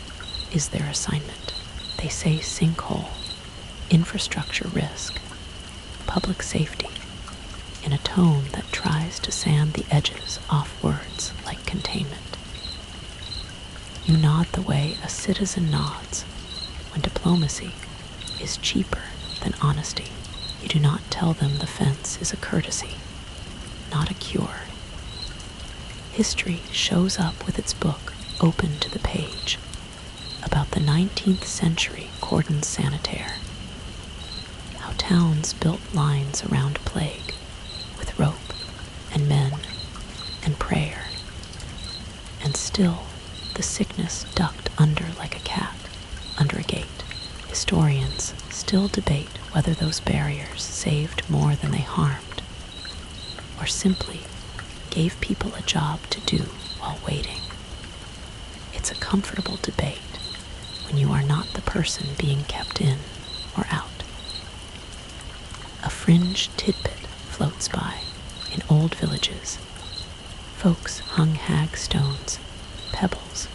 is their assignment. They say sinkhole, infrastructure risk, public safety, in a tone that tries to sand the edges off words like containment. You nod the way a citizen nods when diplomacy is cheaper than honesty. You do not tell them the fence is a courtesy, not a cure. History shows up with its book open to the page about the 19th century cordon sanitaire, how towns built lines around plague with rope and men and prayer, and still the sickness ducked under like a cat under a gate. Historians still debate whether those barriers saved more than they harmed, or simply gave people a job to do while waiting. It's a comfortable debate when you are not the person being kept in or out. A fringe tidbit floats by in old villages. Folks hung hag stones, pebbles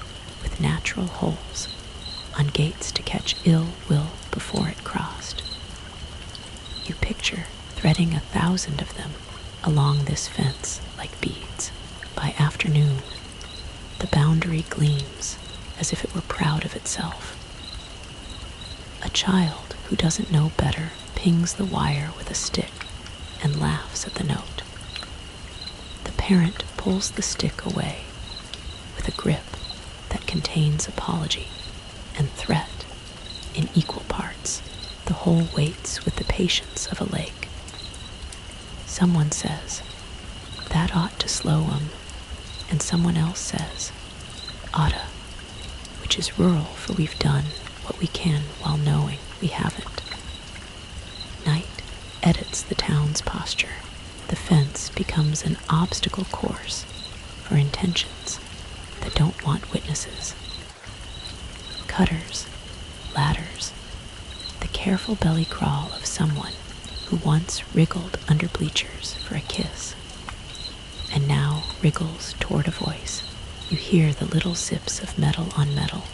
with natural holes, on gates to catch ill will before it crossed. You picture threading 1,000 of them along this fence like beads. By afternoon, the boundary gleams as if it were proud of itself. A child who doesn't know better pings the wire with a stick and laughs at the note. The parent pulls the stick away with a grip that contains apology and threat in equal parts. The whole waits with the patience of a lake. Someone says, "That ought to slow 'em," and someone else says, "Oughta," which is rural, for we've done what we can while knowing we haven't. Night edits the town's posture. The fence becomes an obstacle course for intentions that don't want witnesses. Cutters, ladders, the careful belly crawl of someone who once wriggled under bleachers for a kiss and now wriggles toward a voice. You hear the little zips of metal on metal,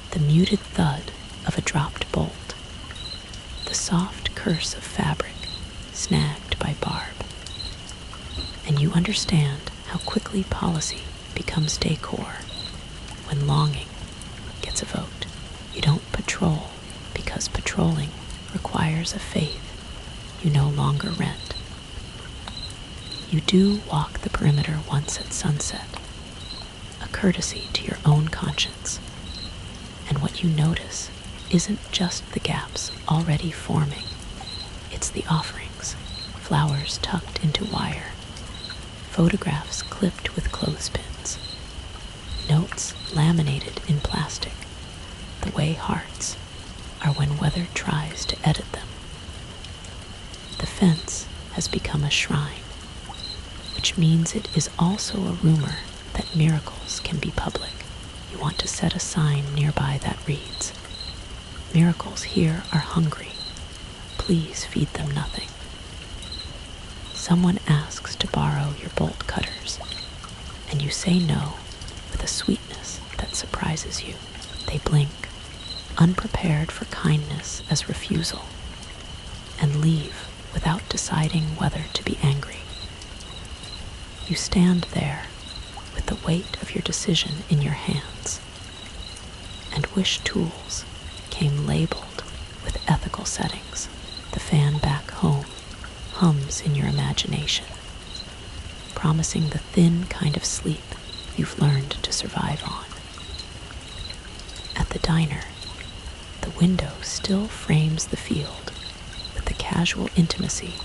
the muted thud of a dropped bolt, the soft curse of fabric snagged by barb. And you understand how quickly policy becomes decor when longing gets a vote. You don't patrol because patrolling requires a faith you no longer rent. You do walk the perimeter once at sunset, a courtesy to your own conscience, and what you notice isn't just the gaps already forming, it's the offerings, flowers tucked into wire, photographs clipped with clothespins, notes laminated in plastic, the way hearts are when weather tries to edit them. The fence has become a shrine, which means it is also a rumor that miracles can be public. You want to set a sign nearby that reads, "Miracles here are hungry. Please feed them nothing." Someone asks to borrow your bolt cutters, and you say no with a sweetness that surprises you. They blink, unprepared for kindness as refusal, and leave without deciding whether to be angry. You stand there with the weight of your decision in your hands, and wish tools came labeled with ethical settings. The fan back home hums in your imagination, promising the thin kind of sleep you've learned to survive on. At the diner, the window still frames the field with the casual intimacy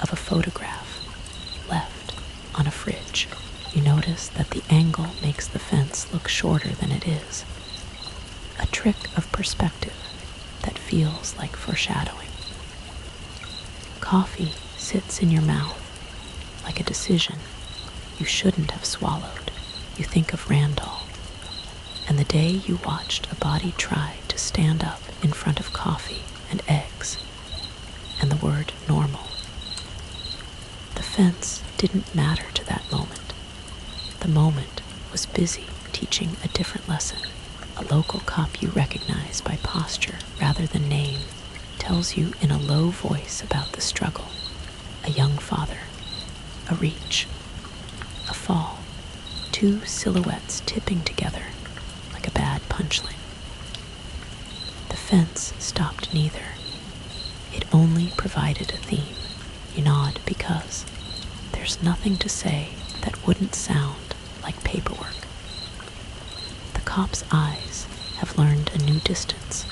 of a photograph left on a fridge. You notice that the angle makes the fence look shorter than it is, a trick of perspective that feels like foreshadowing. Coffee sits in your mouth like a decision you shouldn't have swallowed. You think of Randall and the day you watched a body try to stand up in front of coffee and eggs and the word normal. The fence didn't matter to that moment. The moment was busy teaching a different lesson. A local cop you recognize by posture rather than name tells you in a low voice about the struggle. A young father, a reach, a fall, two silhouettes tipping together like a bad punchline. The fence stopped neither. It only provided a theme. You nod because there's nothing to say that wouldn't sound like paperwork. The cop's eyes have learned a new distance.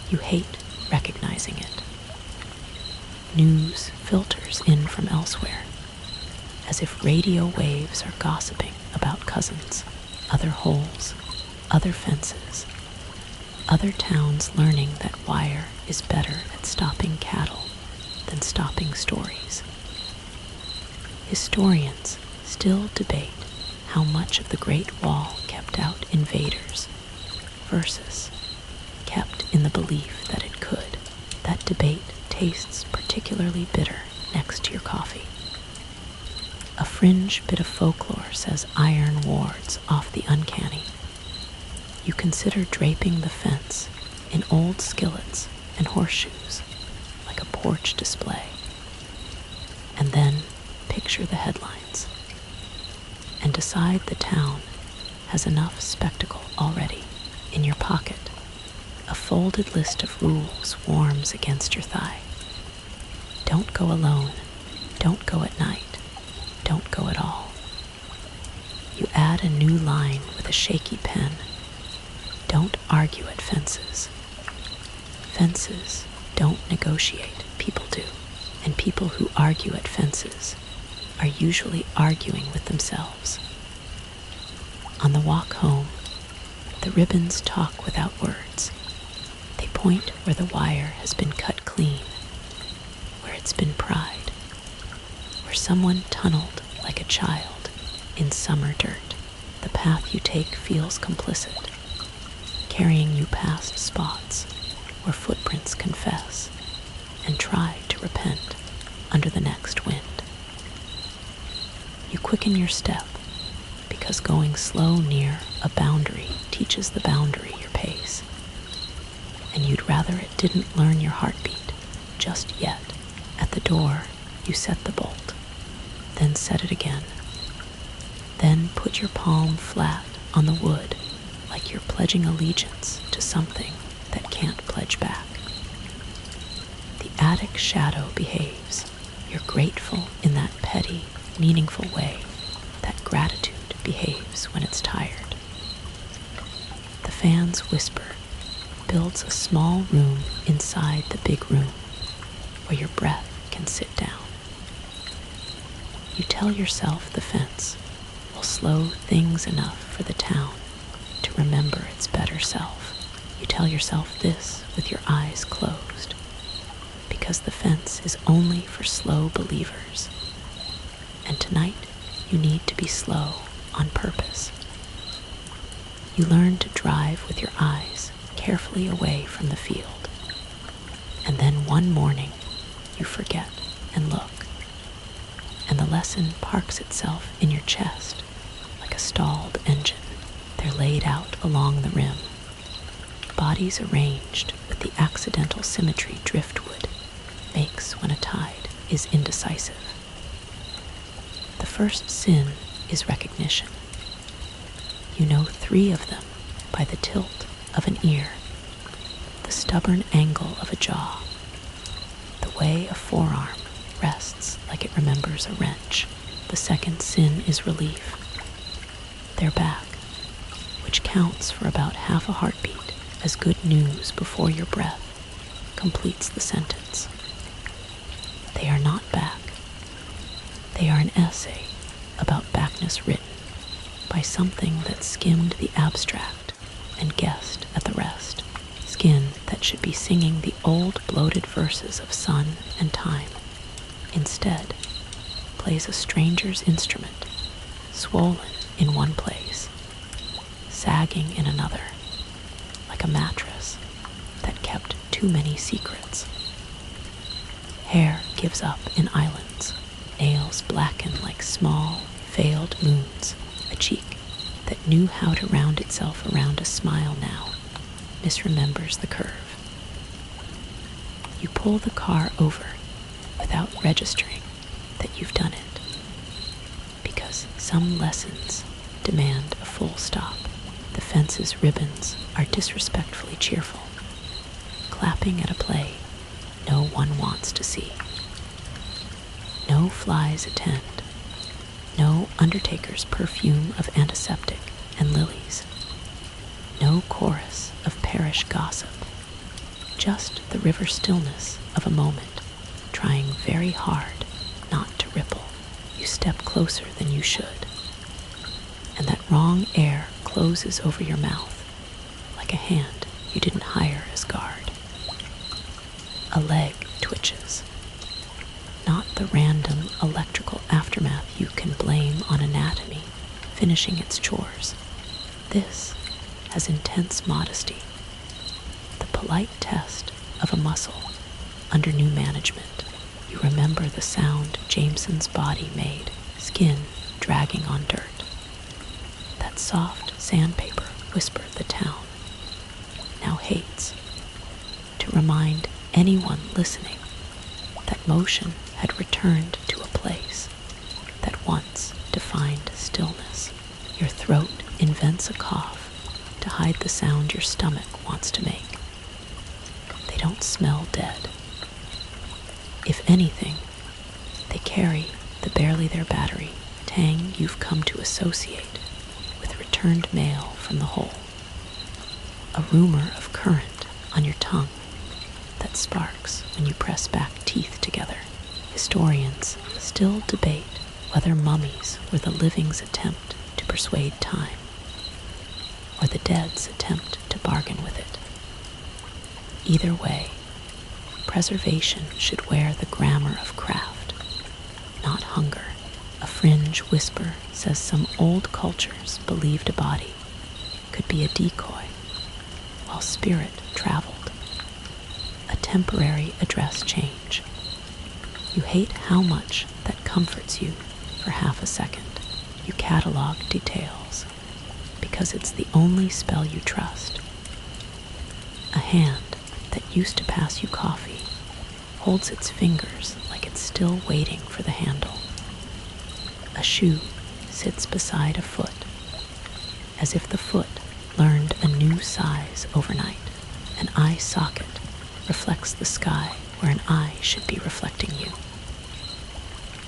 You hate recognizing it. News filters in from elsewhere, as if radio waves are gossiping about cousins, other holes, other fences, other towns learning that wire is better at stopping cattle than stopping stories. Historians still debate how much of the Great Wall kept out invaders versus kept in the belief that it could. That debate tastes particularly bitter next to your coffee. A fringe bit of folklore says iron wards off the uncanny. You consider draping the fence in old skillets and horseshoes like a porch display. picture the headlines and decide the town has enough spectacle already. In your pocket, a folded list of rules warms against your thigh. Don't go alone. Don't go at night. Don't go at all. You add a new line with a shaky pen. Don't argue at fences. Fences don't negotiate, people do. And people who argue at fences are usually arguing with themselves. On the walk home, the ribbons talk without words. They point where the wire has been cut clean, where it's been pried, where someone tunneled like a child in summer dirt. The path you take feels complicit, carrying you past spots where footprints confess and try to repent under the next wind. You quicken your step because going slow near a boundary teaches the boundary your pace, and you'd rather it didn't learn your heartbeat just yet. At the door, you set the bolt, then set it again, then put your palm flat on the wood like you're pledging allegiance to something that can't pledge back. The attic shadow behaves. You're grateful in that petty, meaningful way that gratitude behaves when it's tired. The fan's whisper builds a small room inside the big room where your breath can sit down. You tell yourself the fence will slow things enough for the town to remember its better self. You tell yourself this with your eyes closed, because the fence is only for slow believers. And tonight, you need to be slow on purpose. You learn to drive with your eyes carefully away from the field. And then one morning, you forget and look, and the lesson parks itself in your chest like a stalled engine. They're laid out along the rim, bodies arranged with the accidental symmetry driftwood makes when a tide is indecisive. The first sin is recognition. You know 3 of them by the tilt of an ear, the stubborn angle of a jaw, the way a forearm rests like it remembers a wrench. The second sin is relief. They're back, which counts for about half a heartbeat as good news before your breath completes the sentence. They are not back. They are an essay about backness written by something that skimmed the abstract and guessed at the rest. Skin that should be singing the old bloated verses of sun and time instead plays a stranger's instrument, swollen in one place, sagging in another, like a mattress that kept too many secrets. Hair gives up in islands, nails blacken like small, veiled moons. A cheek that knew how to round itself around a smile now misremembers the curve. You pull the car over without registering that you've done it, because some lessons demand a full stop. The fence's ribbons are disrespectfully cheerful, clapping at a play no one wants to see. No flies attend, no undertaker's perfume of antiseptic and lilies, no chorus of parish gossip, just the river stillness of a moment, trying very hard not to ripple. You step closer than you should, and that wrong air closes over your mouth like a hand you didn't hire as guard. A leg twitches, not the random electrical aftermath you can blame on anatomy finishing its chores. This has intense modesty, the polite test of a muscle under new management. You remember the sound Jameson's body made, skin dragging on dirt. That soft sandpaper whispered the town now hates, to remind anyone listening that motion had returned to a place silence a cough to hide the sound your stomach wants to make. They don't smell dead. If anything, they carry the barely their battery tang you've come to associate with returned mail from the hole. A rumor of current on your tongue that sparks when you press back teeth together. Historians still debate whether mummies were the living's attempt to persuade time, or the dead's attempt to bargain with it. Either way, preservation should wear the grammar of craft, not hunger. A fringe whisper says some old cultures believed a body could be a decoy while spirit traveled. A temporary address change. You hate how much that comforts you for half a second. You catalog details because it's the only spell you trust. A hand that used to pass you coffee holds its fingers like it's still waiting for the handle. A shoe sits beside a foot, as if the foot learned a new size overnight. An eye socket reflects the sky where an eye should be reflecting you.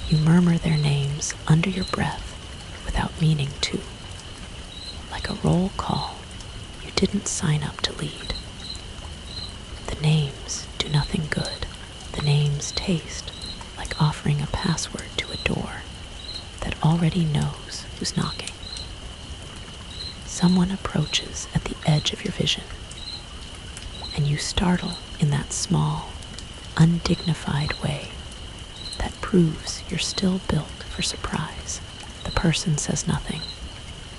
You murmur their names under your breath without meaning to, like a roll call you didn't sign up to lead. The names do nothing good. The names taste like offering a password to a door that already knows who's knocking. Someone approaches at the edge of your vision, and you startle in that small, undignified way that proves you're still built for surprise. The person says nothing,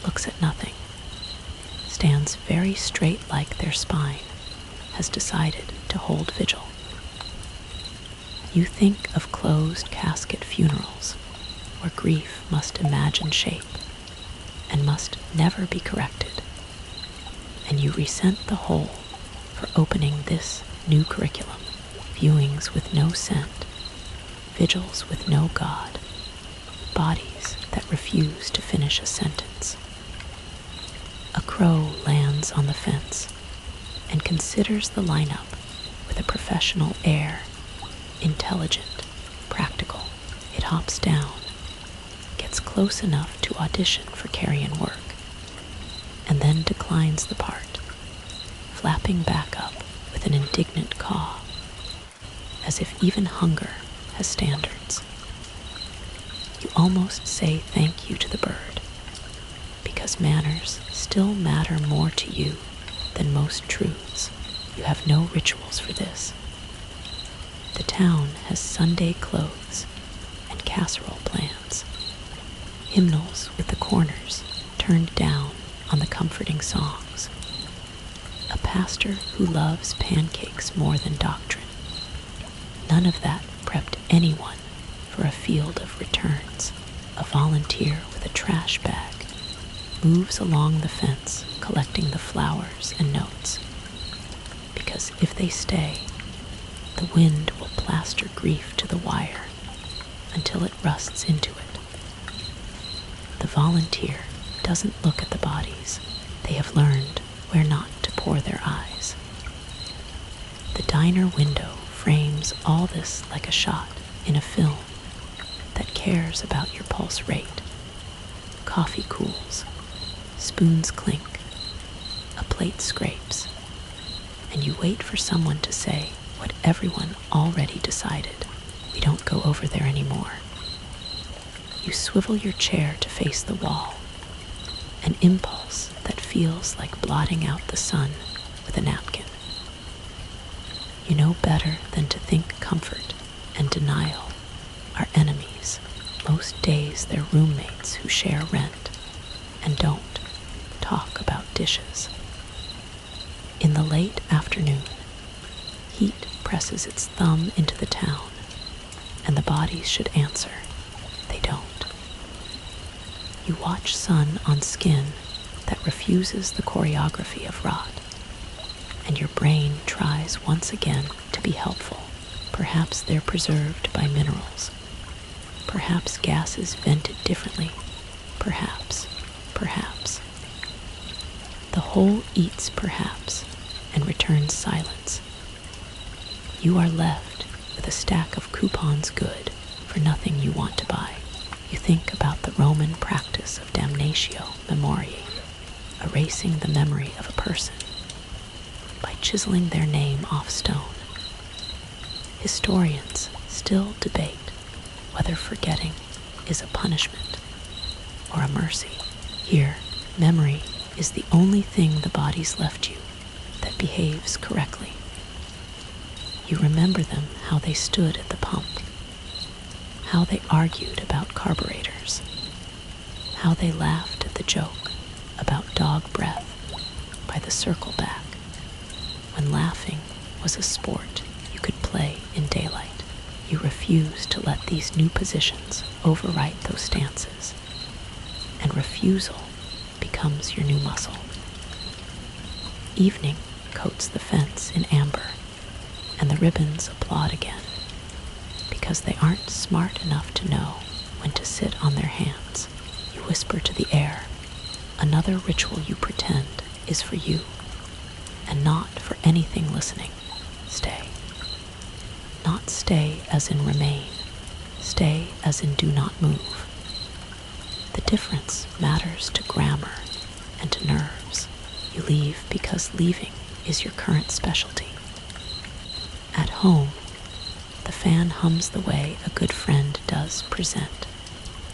looks at nothing, stands very straight like their spine has decided to hold vigil. You think of closed casket funerals where grief must imagine shape and must never be corrected, and you resent the whole for opening this new curriculum. Viewings with no scent, vigils with no God, bodies that refuse to finish a sentence. A crow lands on the fence and considers the lineup with a professional air, intelligent, practical. It hops down, gets close enough to audition for carrion work, and then declines the part, flapping back up with an indignant caw, as if even hunger has standards. You almost say thank you to the bird, because manners still matter more to you than most truths. You have no rituals for this. The town has Sunday clothes and casserole plans, hymnals with the corners turned down on the comforting songs, a pastor who loves pancakes more than doctrine. None of that prepped anyone for a field of returns. A volunteer with a trash bag moves along the fence collecting the flowers and notes, because if they stay, the wind will plaster grief to the wire until it rusts into it. The volunteer doesn't look at the bodies. They have learned where not to pour their eyes. The diner window frames all this like a shot in a film that cares about your pulse rate. Coffee cools, spoons clink, a plate scrapes, and you wait for someone to say what everyone already decided. We don't go over there anymore. You swivel your chair to face the wall, an impulse that feels like blotting out the sun with a napkin. You know better than to think comfort and denial are enemies. Most days they're roommates who share rent and don't talk about dishes. In the late afternoon, heat presses its thumb into the town, and the bodies should answer. They don't. You watch sun on skin that refuses the choreography of rot, and your brain tries once again to be helpful. Perhaps they're preserved by minerals. Perhaps gases vented differently. Perhaps. whole eats perhaps and returns silence. You are left with a stack of coupons good for nothing you want to buy. You think about the Roman practice of damnatio memoriae, erasing the memory of a person by chiseling their name off stone. Historians still debate whether forgetting is a punishment or a mercy. Here, memory is the only thing the body's left you that behaves correctly. You remember them how they stood at the pump, how they argued about carburetors, how they laughed at the joke about dog breath by the circle back, when laughing was a sport you could play in daylight. You refuse to let these new positions overwrite those stances, and refusal becomes your new muscle. Evening coats the fence in amber, and the ribbons applaud again, because they aren't smart enough to know when to sit on their hands. You whisper to the air, another ritual you pretend is for you, and not for anything listening. Stay. Not stay as in remain, stay as in do not move. The difference matters to grammar and to nerves. You leave because leaving is your current specialty. At home, the fan hums the way a good friend does present,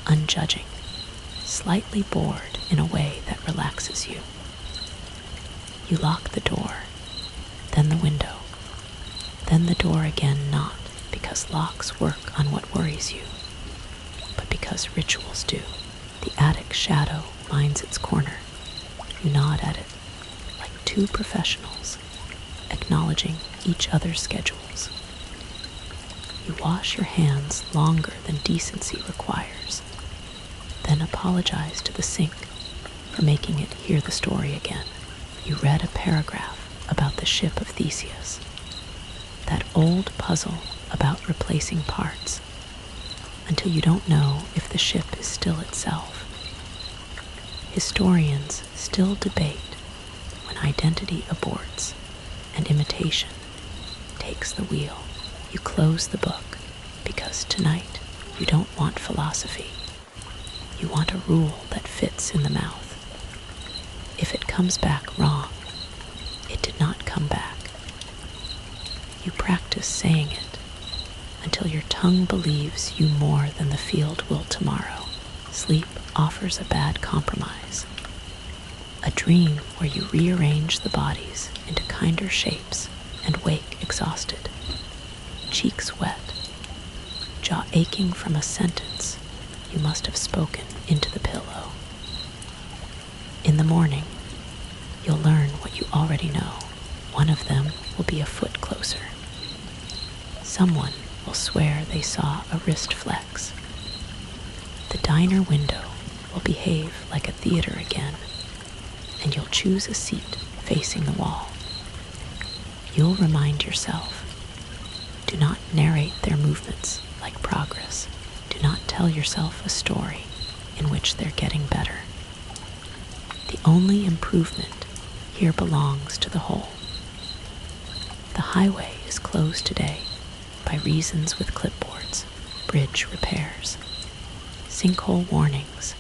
unjudging, slightly bored in a way that relaxes you. You lock the door, then the window, then the door again, not because locks work on what worries you, but because rituals do. The attic shadow minds its corner. You nod at it like two professionals, acknowledging each other's schedules. You wash your hands longer than decency requires, then apologize to the sink for making it hear the story again. You read a paragraph about the ship of Theseus, that old puzzle about replacing parts, until you don't know if the ship is still itself. Historians still debate when identity aborts and imitation takes the wheel. You close the book because tonight you don't want philosophy. You want a rule that fits in the mouth. If it comes back wrong, it did not come back. You practice saying it until your tongue believes you more than the field will tomorrow. Sleep offers a bad compromise. A dream where you rearrange the bodies into kinder shapes and wake exhausted, cheeks wet, jaw aching from a sentence you must have spoken into the pillow. In the morning, you'll learn what you already know. One of them will be a foot closer. Someone will swear they saw a wrist flex. The diner window will behave like a theater again, and you'll choose a seat facing the wall. You'll remind yourself, do not narrate their movements like progress. Do not tell yourself a story in which they're getting better. The only improvement here belongs to the whole. The highway is closed today by reasons with clipboards, bridge repairs, sinkhole warnings,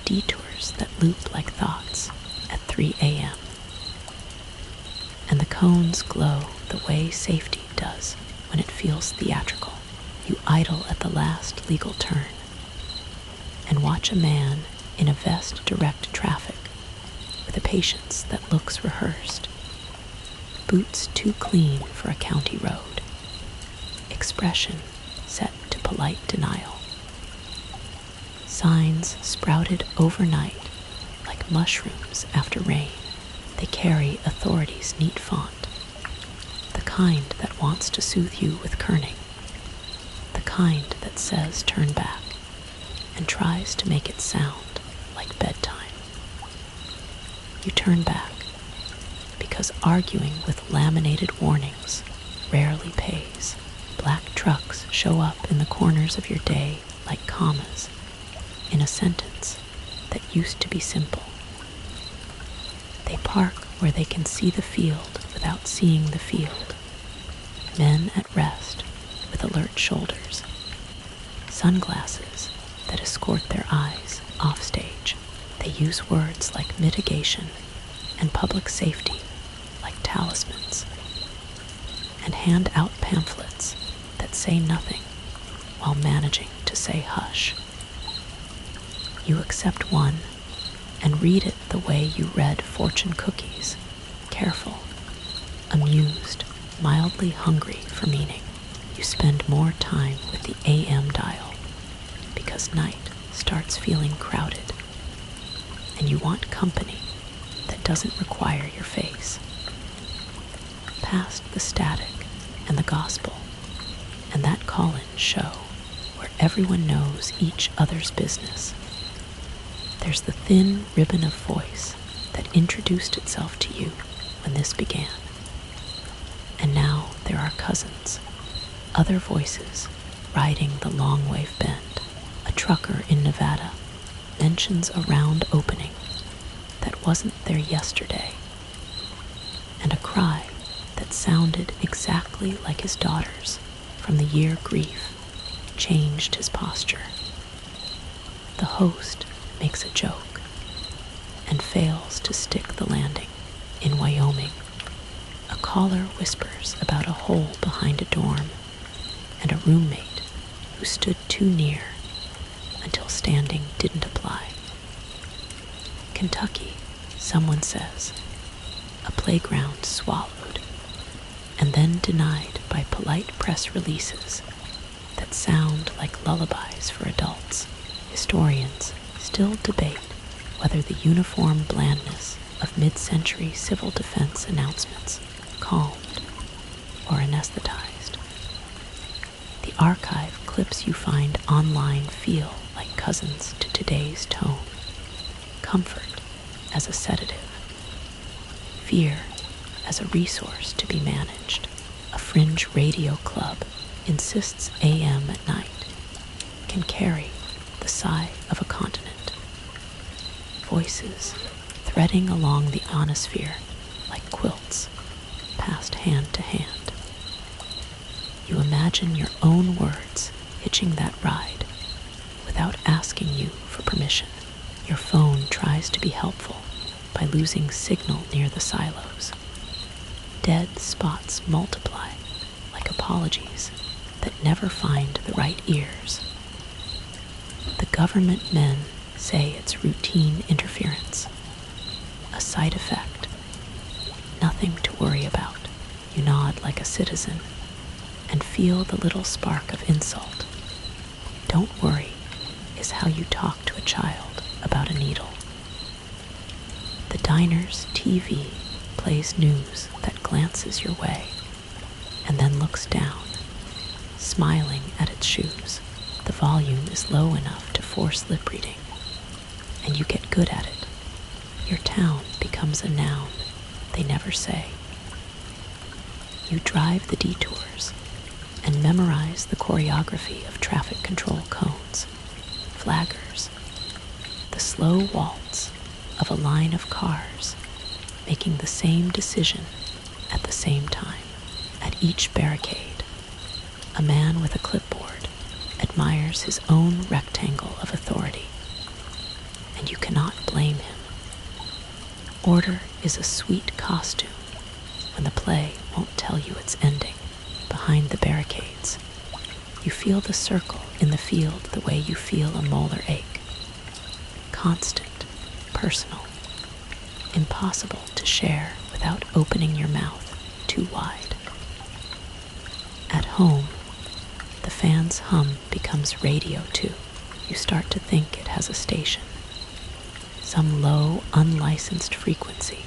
detours that loop like thoughts at 3 a.m. And the cones glow the way safety does when it feels theatrical. You idle at the last legal turn and watch a man in a vest direct traffic with a patience that looks rehearsed, boots too clean for a county road, expression set to polite denial. Signs sprouted overnight like mushrooms after rain. They carry authority's neat font, the kind that wants to soothe you with kerning, the kind that says turn back and tries to make it sound like bedtime. You turn back because arguing with laminated warnings rarely pays. Black trucks show up in the corners of your day like commas in a sentence that used to be simple. They park where they can see the field without seeing the field. Men at rest with alert shoulders. Sunglasses that escort their eyes offstage. They use words like mitigation and public safety like talismans, and hand out pamphlets that say nothing while managing to say hush. You accept one and read it the way you read fortune cookies, careful, amused, mildly hungry for meaning. You spend more time with the AM dial because night starts feeling crowded, and you want company that doesn't require your face. Past the static and the gospel and that call-in show where everyone knows each other's business, there's the thin ribbon of voice that introduced itself to you when this began. And now there are cousins, other voices riding the long wave bend. A trucker in Nevada mentions a round opening that wasn't there yesterday, and a cry that sounded exactly like his daughter's from the year grief changed his posture. The host makes a joke and fails to stick the landing. In Wyoming, a caller whispers about a hole behind a dorm and a roommate who stood too near until standing didn't apply. Kentucky, someone says, a playground swallowed and then denied by polite press releases that sound like lullabies for adults. Historians still debate whether the uniform blandness of mid-century civil defense announcements calmed or anesthetized. The archive clips you find online feel like cousins to today's tone. Comfort as a sedative. Fear as a resource to be managed. A fringe radio club insists AM at night can carry the sigh of a continent. Voices threading along the ionosphere like quilts passed hand to hand. You imagine your own words hitching that ride without asking you for permission. Your phone tries to be helpful by losing signal near the silos. Dead spots multiply like apologies that never find the right ears. The government men say it's routine interference, a side effect, nothing to worry about. You nod like a citizen and feel the little spark of insult. Don't worry is how you talk to a child about a needle. The diner's TV plays news that glances your way and then looks down, smiling at its shoes. The volume is low enough to force lip reading, and you get good at it. Your town becomes a noun they never say. You drive the detours and memorize the choreography of traffic control cones, flaggers, the slow waltz of a line of cars making the same decision at the same time. At each barricade, a man with a clipboard admires his own rectangle of authority, and you cannot blame him. Order is a sweet costume when the play won't tell you its ending. Behind the barricades, you feel the circle in the field the way you feel a molar ache. Constant, personal, impossible to share without opening your mouth too wide. At home, the fan's hum becomes radio too. You start to think it has a station, some low, unlicensed frequency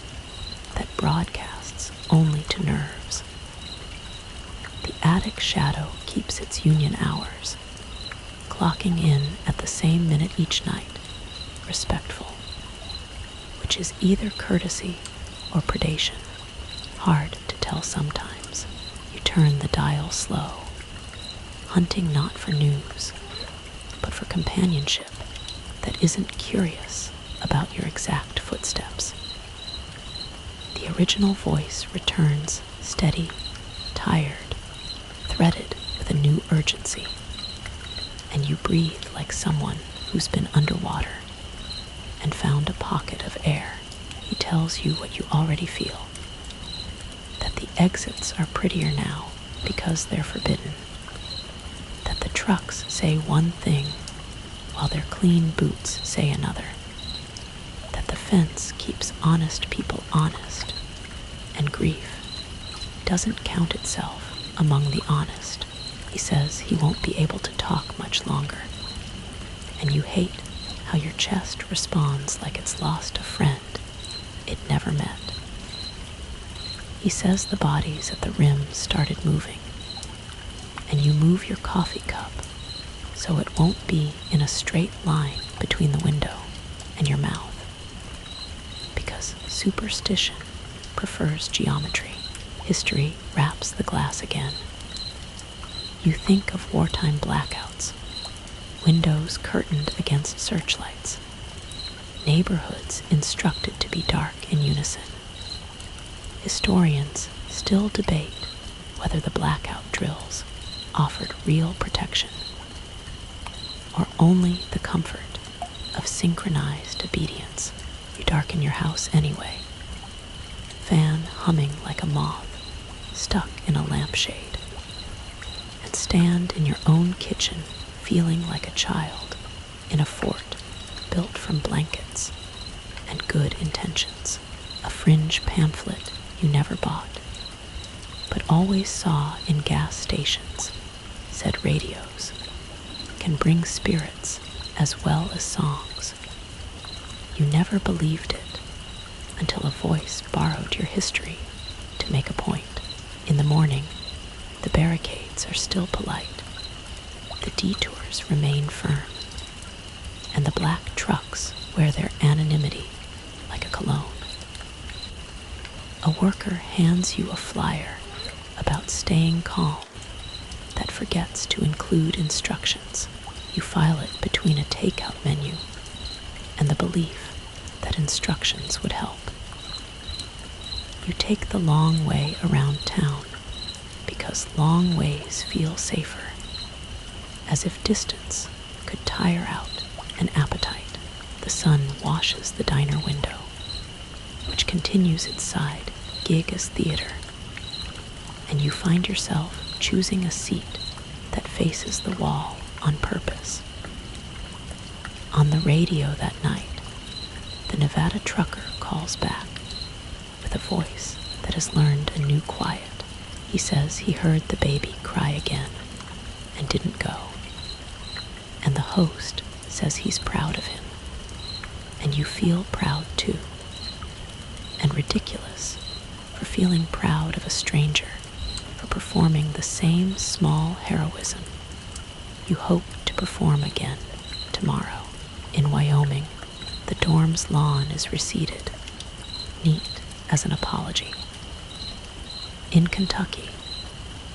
that broadcasts only to nerves. The attic shadow keeps its union hours, clocking in at the same minute each night, respectful, which is either courtesy or predation. Hard to tell sometimes. You turn the dial slow, hunting not for news, but for companionship that isn't curious about your exact footsteps. The original voice returns steady, tired, threaded with a new urgency, and you breathe like someone who's been underwater and found a pocket of air. He tells you what you already feel, that the exits are prettier now because they're forbidden, that the trucks say one thing while their clean boots say another, that the fence keeps honest people honest, and grief doesn't count itself among the honest. He says he won't be able to talk much longer, and you hate how your chest responds like it's lost a friend it never met. He says the bodies at the rim started moving, and you move your coffee cup so it won't be in a straight line between the window and your mouth, because superstition prefers geometry. History wraps the glass again. You think of wartime blackouts, windows curtained against searchlights, neighborhoods instructed to be dark in unison. Historians still debate whether the blackout drills offered real protection or only the comfort of synchronized obedience. You darken your house anyway, fan humming like a moth stuck in a lampshade, and stand in your own kitchen feeling like a child in a fort built from blankets and good intentions. A fringe pamphlet you never bought, but always saw in gas stations, said radios can bring spirits as well as songs. You never believed it until a voice borrowed your history to make a point. In the morning, the barricades are still polite, the detours remain firm, and the black trucks wear their anonymity like a cologne. A worker hands you a flyer about staying calm that forgets to include instructions. You file it between a takeout menu and the belief that instructions would help. You take the long way around town because long ways feel safer, as if distance could tire out an appetite. The sun washes the diner window, which continues its side gig as theater, and you find yourself choosing a seat that faces the wall on purpose. On the radio that night, the Nevada trucker calls back with a voice that has learned a new quiet. He says he heard the baby cry again and didn't go, and the host says he's proud of him, and you feel proud too, and ridiculous for feeling proud of a stranger for performing the same small heroism you hope to perform again tomorrow. In Wyoming, the dorm's lawn is receded, neat as an apology. In Kentucky,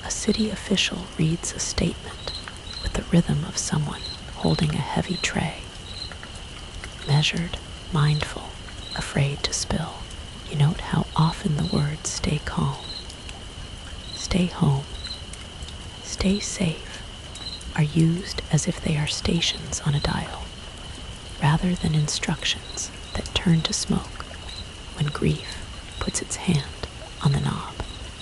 a city official reads a statement with the rhythm of someone holding a heavy tray, measured, mindful, afraid to spill. You note how often the words stay calm, stay home, stay safe are used as if they are stations on a dial, rather than instructions that turn to smoke when grief puts its hand on the knob.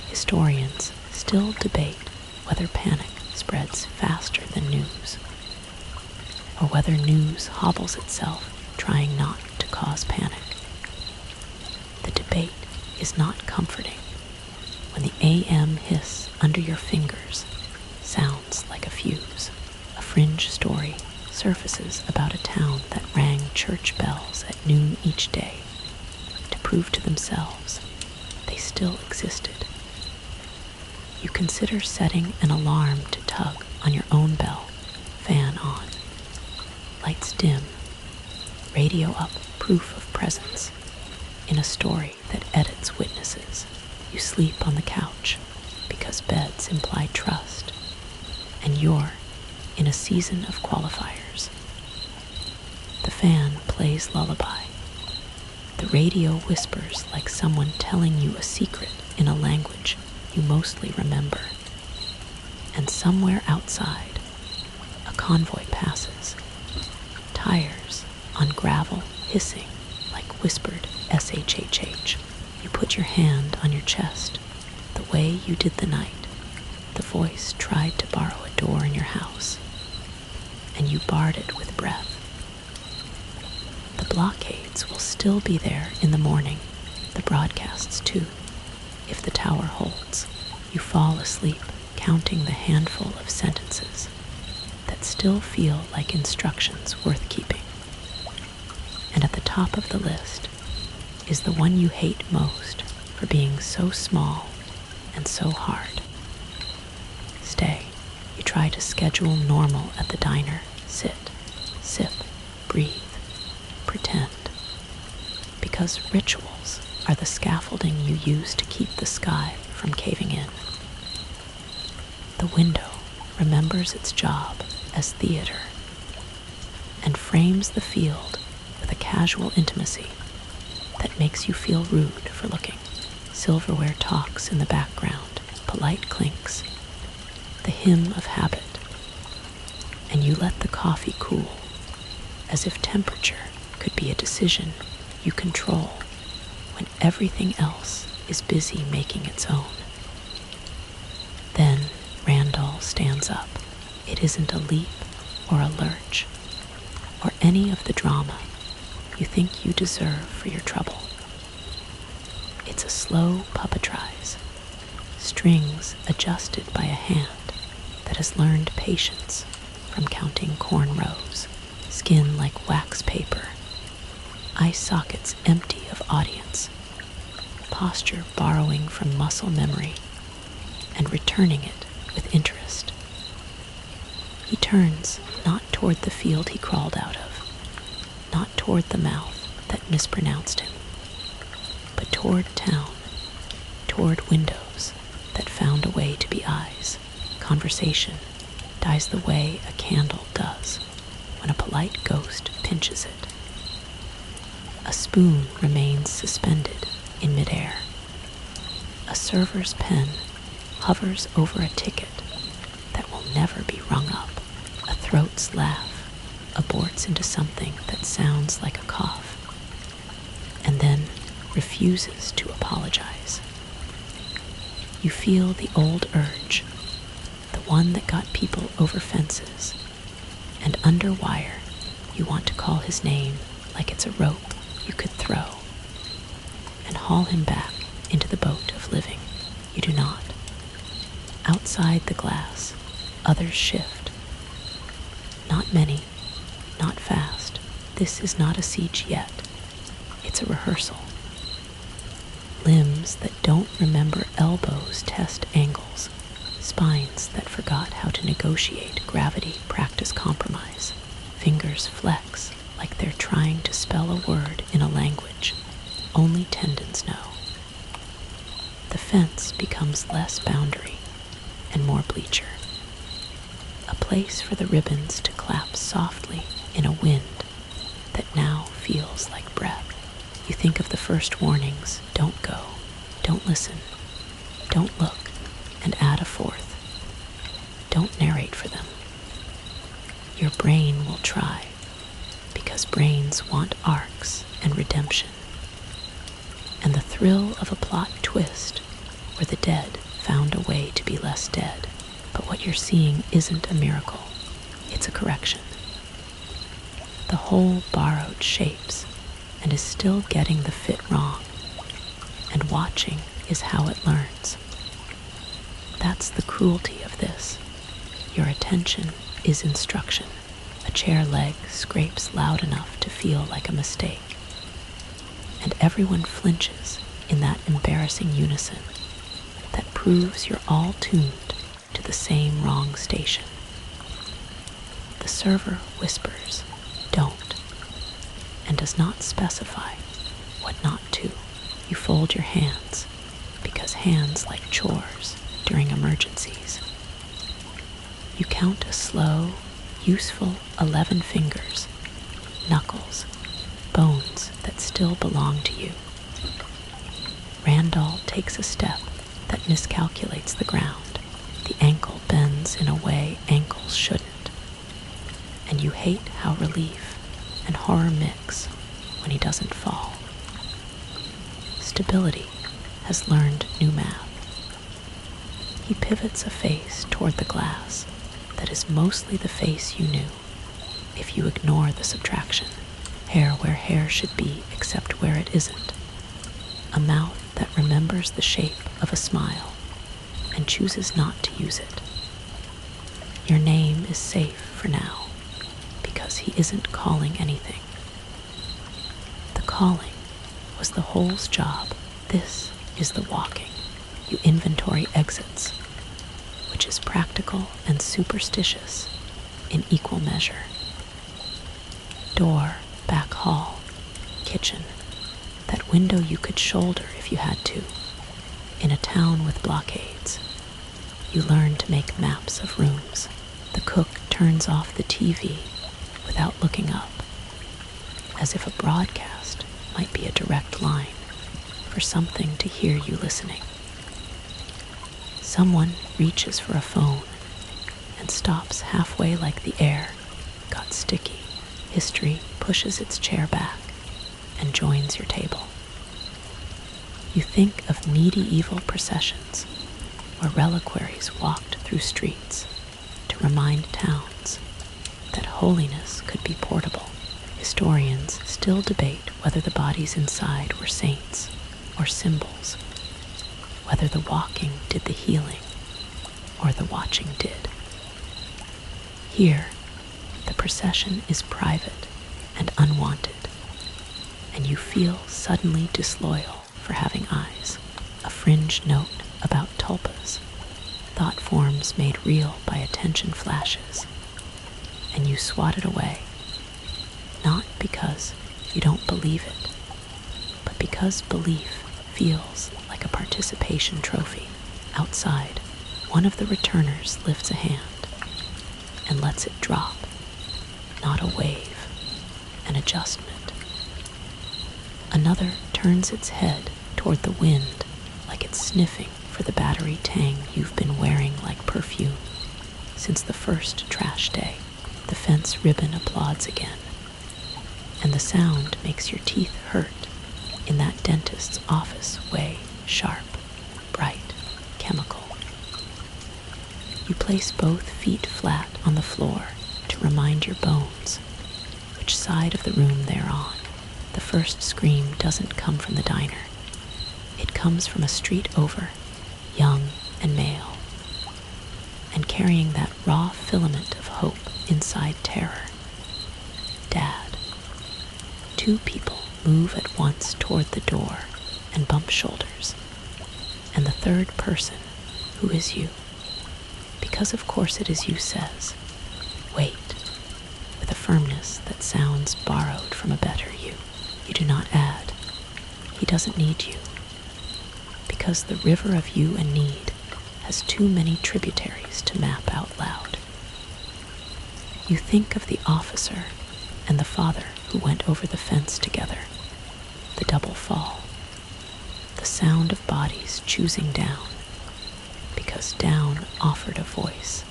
Historians still debate whether panic spreads faster than news, or whether news hobbles itself trying not to cause panic. The debate is not comforting when the AM hiss under your fingers sounds like a fuse. A fringe story surfaces about a town that rang church bells at noon each day to prove to themselves they still existed. You consider setting an alarm to tug on your own bell, fan on, lights dim, radio up, proof of presence in a story that edits witnesses. You sleep on the couch because beds imply trust, and you're in a season of qualifiers. The fan plays lullaby, The radio whispers like someone telling you a secret in a language you mostly remember. And somewhere outside, a convoy passes, tires on gravel hissing like whispered SHHH. You put your hand on your chest, the way you did the night the voice tried to borrow a door in your house, and you barred it with breath. The blockades will still be there in the morning, the broadcasts too. If the tower holds, you fall asleep counting the handful of sentences that still feel like instructions worth keeping. And at the top of the list is the one you hate most for being so small and so hard. Stay. You try to schedule normal at the diner. Sit, sip, breathe, pretend. Because rituals are the scaffolding you use to keep the sky from caving in. The window remembers its job as theater and frames the field with a casual intimacy that makes you feel rude for looking. Silverware talks in the background, polite clinks, the hymn of habit, and you let the coffee cool, as if temperature could be a decision you control when everything else is busy making its own. Then Randall stands up. It isn't a leap or a lurch or any of the drama you think you deserve for your trouble. It's a slow puppetrize, strings adjusted by a hand that has learned patience from counting corn rows, skin like wax paper, eye sockets empty of audience, posture borrowing from muscle memory and returning it with interest. He turns not toward the field he crawled out of, not toward the mouth that mispronounced him, but toward town, toward windows that found a way to be eyes. Conversation dies the way a candle does when a polite ghost pinches it. A spoon remains suspended in midair. A server's pen hovers over a ticket that will never be rung up. A throat's laugh aborts into something that sounds like a cough, and then refuses to apologize. You feel the old urge, the one that got people over fences, and under wire you want to call his name like it's a rope you could throw, and haul him back into the boat of living. You do not. Outside the glass, others shift. Not many, not fast. This is not a siege yet. It's a rehearsal. Limbs that don't remember elbows test angles. Spines that forgot how to negotiate gravity practice compromise. Fingers flex like they're trying to spell a word in a language only tendons know. The fence becomes less boundary and more bleacher. A place for the ribbons to clap softly in a wind that now feels like breath. You think of the first warnings. Don't go. Don't listen. Don't look. And add a fourth. Don't narrate for them. Your brain will try, because brains want arcs and redemption. And the thrill of a plot twist where the dead found a way to be less dead. But what you're seeing isn't a miracle. It's a correction. The whole borrowed shapes and is still getting the fit wrong. And watching is how it learns. That's the cruelty of this. Your attention is instruction. A chair leg scrapes loud enough to feel like a mistake. And everyone flinches in that embarrassing unison that proves you're all tuned to the same wrong station. The server whispers, "Don't," and does not specify what not to. You fold your hands, because hands like chores during emergencies. You count a slow, useful 11 fingers, knuckles, bones that still still belong to you. Randall takes a step that miscalculates the ground. The ankle bends in a way ankles shouldn't. And you hate how relief and horror mix when he doesn't fall. Stability has learned new math. He pivots a face toward the glass that is mostly the face you knew, if you ignore the subtraction. Hair where hair should be except where it isn't. A mouth that remembers the shape of a smile and chooses not to use it. Your name is safe for now because he isn't calling anything. The calling was the whole's job. This is the walking. You inventory exits, which is practical and superstitious in equal measure. Door, back hall, kitchen, that window you could shoulder if you had to. In a town with blockades, you learn to make maps of rooms. The cook turns off the TV without looking up, as if a broadcast might be a direct line for something to hear you listening. Someone reaches for a phone and stops halfway like the air got sticky. History pushes its chair back and joins your table. You think of medieval processions where reliquaries walked through streets to remind towns that holiness could be portable. Historians still debate whether the bodies inside were saints or symbols, whether the walking did the healing or the watching did. Here, the procession is private and unwanted, and you feel suddenly disloyal for having eyes. A fringe note about tulpas, thought forms made real by attention flashes, and you swat it away, not because you don't believe it, but because belief feels like a participation trophy. Outside, one of the returners lifts a hand and lets it drop. Not a wave, an adjustment. Another turns its head toward the wind like it's sniffing for the battery tang you've been wearing like perfume since the first trash day. The fence ribbon applauds again, and the sound makes your teeth hurt in that dentist's office way, sharp, bright, chemical. You place both feet flat on the floor to remind your bones which side of the room they're on. The first scream doesn't come from the diner. It comes from a street over, young and male, and carrying that raw filament of hope inside terror. Dad. Two people move at once toward the door and bump shoulders, and the third person, who is you, because of course it is you, says, "Wait," with a firmness that sounds borrowed from a better you. You do not add, "He doesn't need you," because the river of you and need has too many tributaries to map out loud. You think of the officer and the father who went over the fence together, the double fall, the sound of bodies choosing down, because down offered a voice,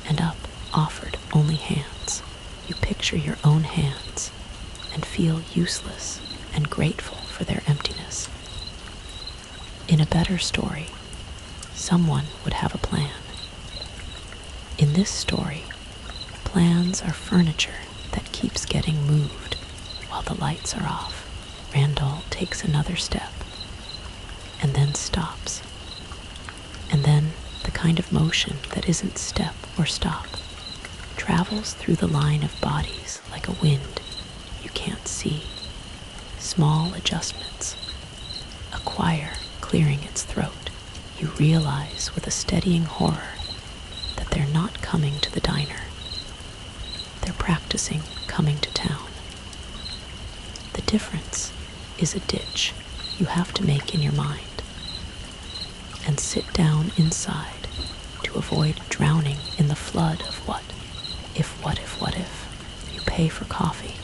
and up offered only hands. You picture your own hands and feel useless and grateful for their emptiness. In a better story, someone would have a plan. In this story, plans are furniture that keeps getting moved while the lights are off. Randall takes another step and then stops. And then the kind of motion that isn't step or stop travels through the line of bodies like a wind you can't see. Small adjustments. A choir clearing its throat. You realize with a steadying horror that they're not coming to the diner. They're practicing coming to town. The difference is a ditch you have to make in your mind and sit down inside to avoid drowning in the flood of what if you pay for coffee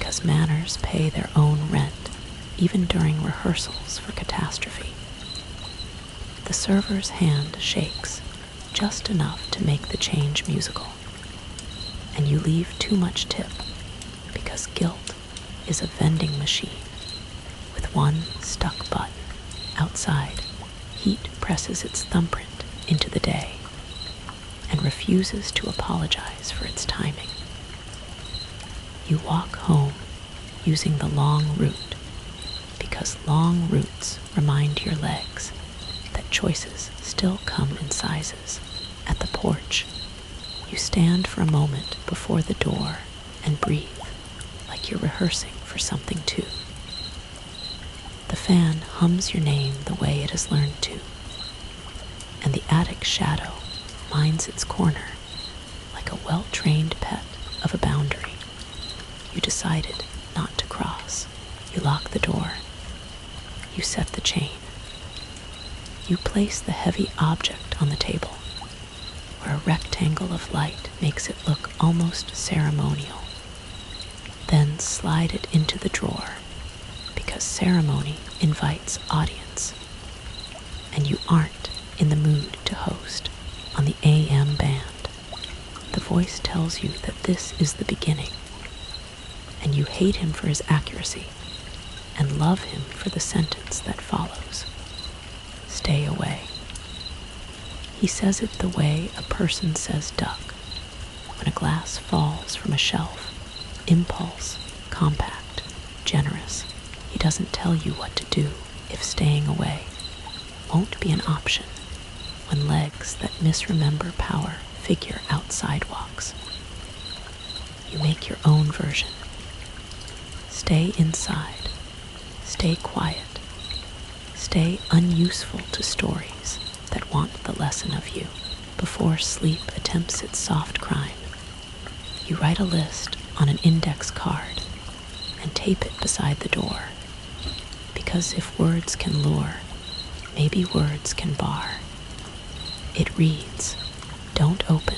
because manners pay their own rent, even during rehearsals for catastrophe. The server's hand shakes just enough to make the change musical, and you leave too much tip because guilt is a vending machine with one stuck button. Outside, heat presses its thumbprint into the day and refuses to apologize for its timing. You walk home using the long route because long routes remind your legs that choices still come in sizes. At the porch, you stand for a moment before the door and breathe like you're rehearsing for something too. The fan hums your name the way it has learned to, and the attic shadow minds its corner like a well-trained pet of a boundary you decided not to cross. You lock the door. You set the chain. You place the heavy object on the table, where a rectangle of light makes it look almost ceremonial. Then slide it into the drawer, because ceremony invites audience, and you aren't in the mood to host on the AM band. The voice tells you that this is the beginning, and you hate him for his accuracy and love him for the sentence that follows. Stay away. He says it the way a person says duck when a glass falls from a shelf. Impulse, compact, generous. He doesn't tell you what to do if staying away won't be an option when legs that misremember power figure out sidewalks. You make your own version. Stay inside. Stay quiet. Stay unuseful to stories that want the lesson of you. Before sleep attempts its soft crime, you write a list on an index card and tape it beside the door. Because if words can lure, maybe words can bar. It reads, don't open,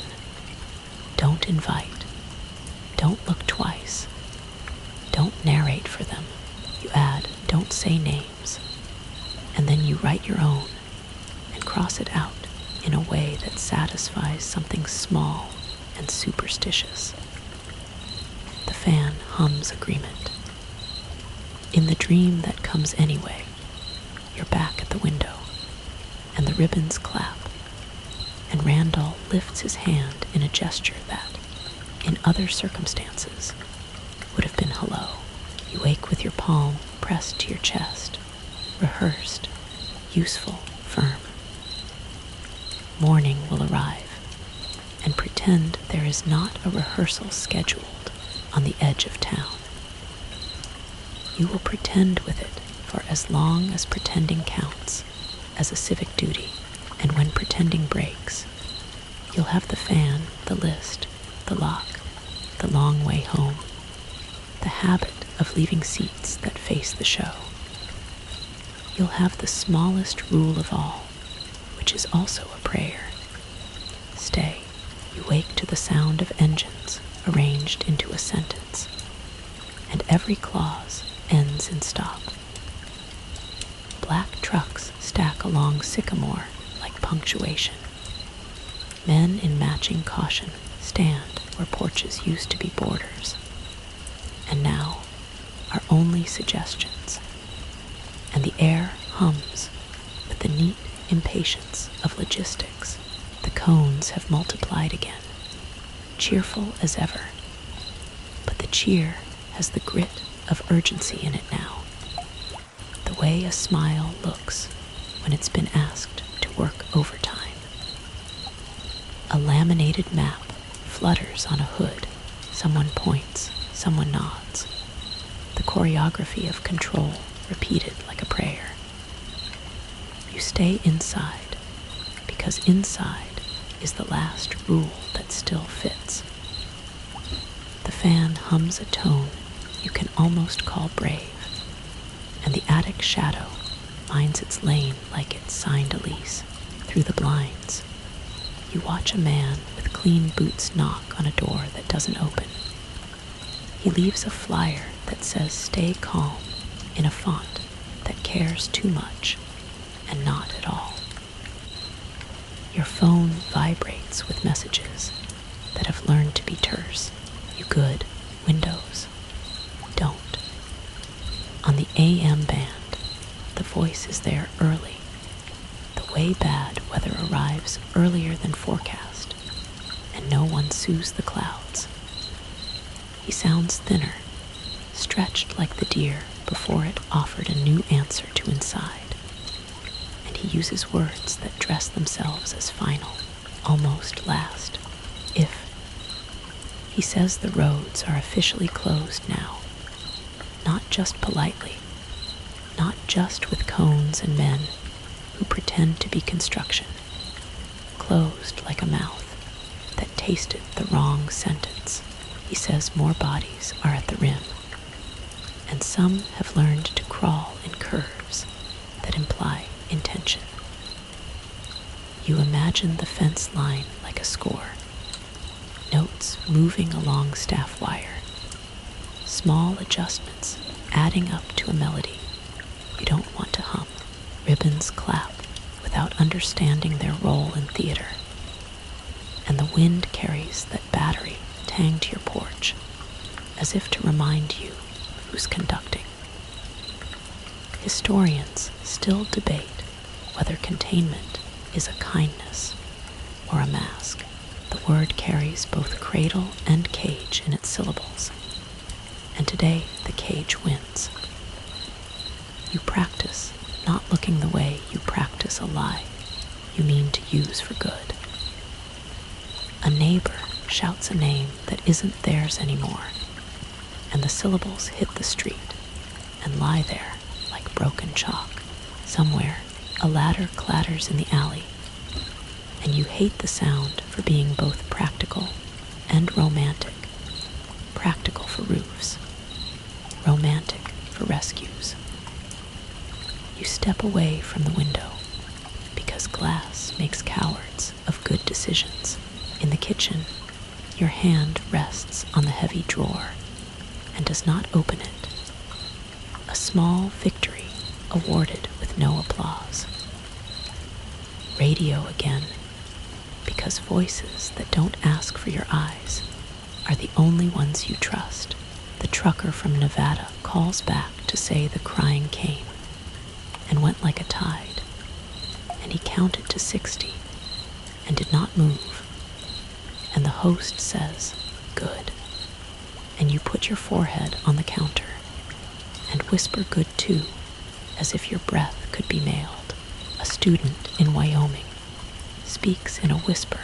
don't invite, don't look twice, don't narrate for them. You add, don't say names, and then you write your own and cross it out in a way that satisfies something small and superstitious. The fan hums agreement. In the dream that comes anyway, you're back at the window, and the ribbons clap, and Randall lifts his hand in a gesture that, in other circumstances, would have been hello. You wake with your palm pressed to your chest, rehearsed, useful, firm. Morning will arrive, and pretend there is not a rehearsal scheduled on the edge of town. You will pretend with it for as long as pretending counts as a civic duty, and when pretending breaks, you'll have the fan, the list, the lock, the long way home, the habit of leaving seats that face the show. You'll have the smallest rule of all, which is also a prayer. Stay. You wake to the sound of engines arranged into a sentence, and every clause ends in stop. Black trucks stack along sycamore like punctuation. Men in matching caution stand where porches used to be borders, and now are only suggestions. And the air hums with the neat impatience of logistics. The cones have multiplied again, cheerful as ever, but the cheer has the grit of urgency in it now, the way a smile looks when it's been asked to work overtime. A laminated map flutters on a hood. Someone points, someone nods. The choreography of control repeated like a prayer. You stay inside, because inside is the last rule that still fits. The fan hums a tone you can almost call brave, and the attic shadow finds its lane like it's signed a lease. Through the blinds, you watch a man clean boots knock on a door that doesn't open. He leaves a flyer that says stay calm in a font that cares too much and not at all. Your phone vibrates with messages that have learned to be terse. You good, Windows, don't. On the AM band, the voice is there early. The way bad weather arrives earlier than forecast, and no one sues the clouds. He sounds thinner, stretched like the deer before it offered a new answer to inside. And he uses words that dress themselves as final, almost last, if. He says the roads are officially closed now, not just politely, not just with cones and men who pretend to be construction, closed like a mouth that tasted the wrong sentence. He says more bodies are at the rim, and some have learned to crawl in curves that imply intention. You imagine the fence line like a score, notes moving along staff wire, small adjustments adding up to a melody you don't want to hum. Ribbons clap without understanding their role in theater, and the wind carries that battery tang to your porch, as if to remind you who's conducting. Historians still debate whether containment is a kindness or a mask. The word carries both cradle and cage in its syllables, and today the cage wins. You practice not looking the way you practice a lie you mean to use for good. A neighbor shouts a name that isn't theirs anymore, and the syllables hit the street and lie there like broken chalk. Somewhere, a ladder clatters in the alley, and you hate the sound for being both practical and romantic. Practical for roofs, romantic for rescues. You step away from the window because glass makes cowards of good decisions. In the kitchen, your hand rests on the heavy drawer and does not open it. A small victory awarded with no applause. Radio again, because voices that don't ask for your eyes are the only ones you trust. The trucker from Nevada calls back to say the crying came and went like a tide, and he counted to 60 and did not move. And the host says, good, and you put your forehead on the counter and whisper good too, as if your breath could be mailed. A student in Wyoming speaks in a whisper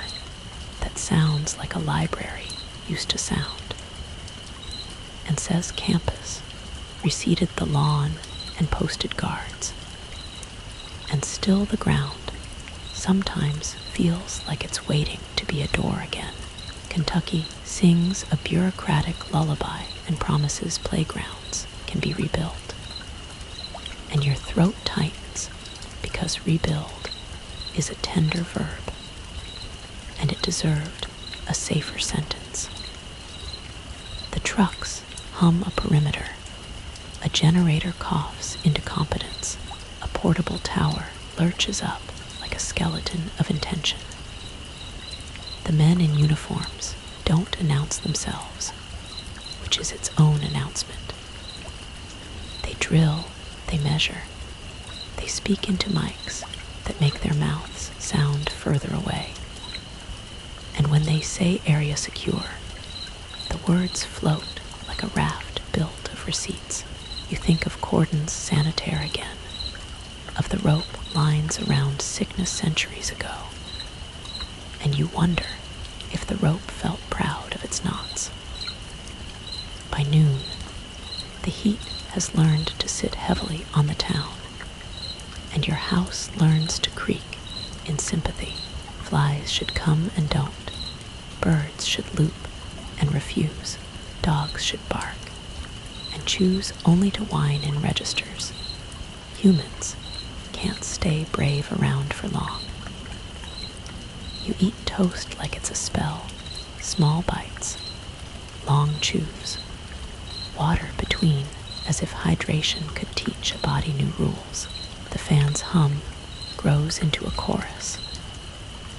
that sounds like a library used to sound, and says campus receded the lawn and posted guards, and still the ground sometimes feels like it's waiting to be a door again. Kentucky sings a bureaucratic lullaby and promises playgrounds can be rebuilt, and your throat tightens because rebuild is a tender verb, and it deserved a safer sentence. The trucks hum a perimeter. A generator coughs into competence. A portable tower lurches up like a skeleton of intention. The men in uniforms don't announce themselves, which is its own announcement. They drill, they measure, they speak into mics that make their mouths sound further away. And when they say area secure, the words float like a raft built of receipts. You think of cordons sanitaire again, of the rope lines around sickness centuries ago, and you wonder if the rope felt proud of its knots. By noon, the heat has learned to sit heavily on the town, and your house learns to creak in sympathy. Flies should come and don't. Birds should loop and refuse. Dogs should bark and choose only to whine in registers. Humans can't stay brave around for long. You eat toast like it's a spell, small bites, long chews. water between, as if hydration could teach a body new rules. The fan's hum grows into a chorus,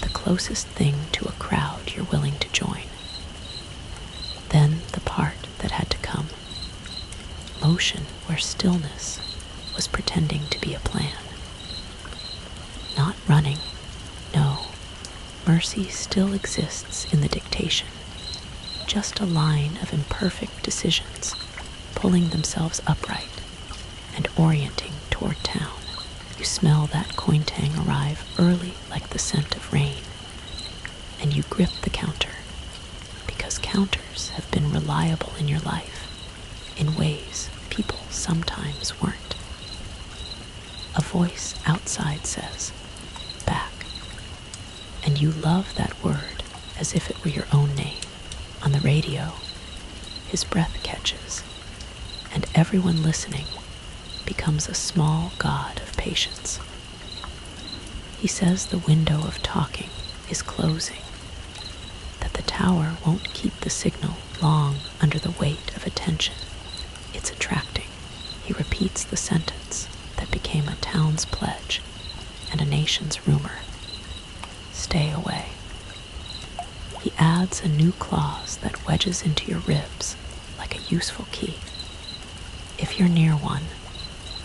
the closest thing to a crowd you're willing to join. Then the part that had to come. Motion where stillness was pretending to be a plan. Not running, no. Mercy still exists in the dictation. Just a line of imperfect decisions, pulling themselves upright and orienting toward town. You smell that coin tang arrive early like the scent of rain, and you grip the counter, because counters have been reliable in your life in ways people sometimes weren't. A voice outside says, back, and you love that word as if it were your own name. On the radio, his breath catches, and everyone listening becomes a small god of patience. He says the window of talking is closing, that the tower won't keep the signal long under the weight of attention. It's attracting. He repeats the sentence that became a town's pledge and a nation's rumor. Stay away. He adds a new clause that wedges into your ribs like a useful key. If you're near one,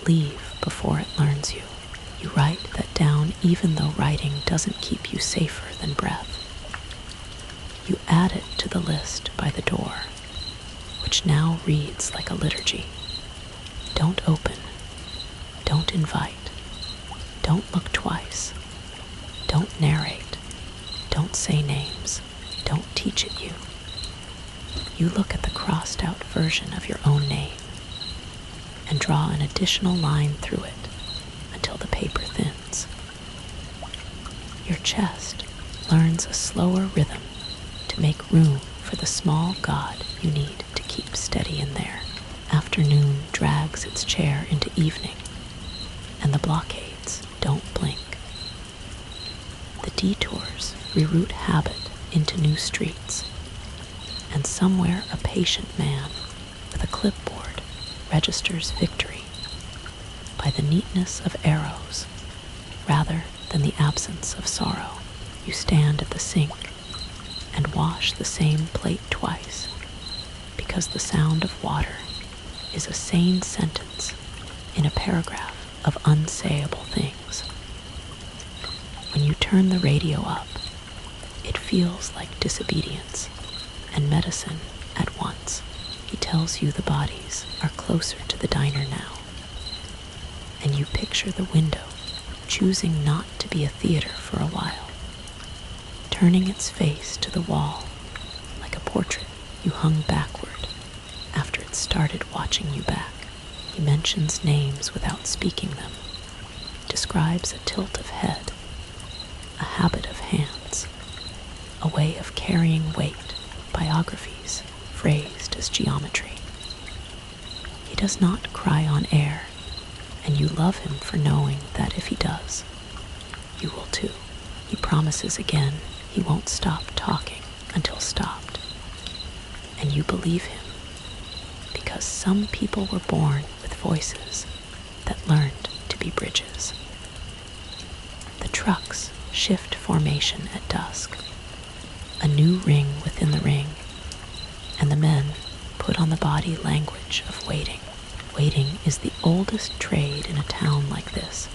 leave before it learns you. You write that down even though writing doesn't keep you safer than breath. You add it to the list by the door, which now reads like a liturgy. Don't open. Don't invite. Don't look twice. Don't narrate. Don't say names. Don't teach it you. You look at the crossed out version of your own name and draw an additional line through it until the paper thins. Your chest learns a slower rhythm to make room for the small god you need to keep steady in there. Afternoon drags its chair into evening, and the blockades don't blink. The detours reroute habit into new streets, and somewhere a patient man with a clipboard registers victory by the neatness of arrows rather than the absence of sorrow. You stand at the sink and wash the same plate twice, because the sound of water is a sane sentence in a paragraph of unsayable things. When you turn the radio up, it feels like disobedience and medicine at once. He tells you the bodies are closer to the diner now, and you picture the window choosing not to be a theater for a while, turning its face to the wall like a portrait you hung backward after it started watching you back. He mentions names without speaking them, describes a tilt of head, a habit of hands, a way of carrying weight, biographies phrased as geometry. He does not cry on air, and you love him for knowing that if he does, you will too. He promises again he won't stop talking until stopped, and you believe him because some people were born with voices that learned to be bridges. The trucks shift formation at dusk, a new ring within the ring, and the men put on the body language of waiting. Waiting is the oldest trade in a town like this.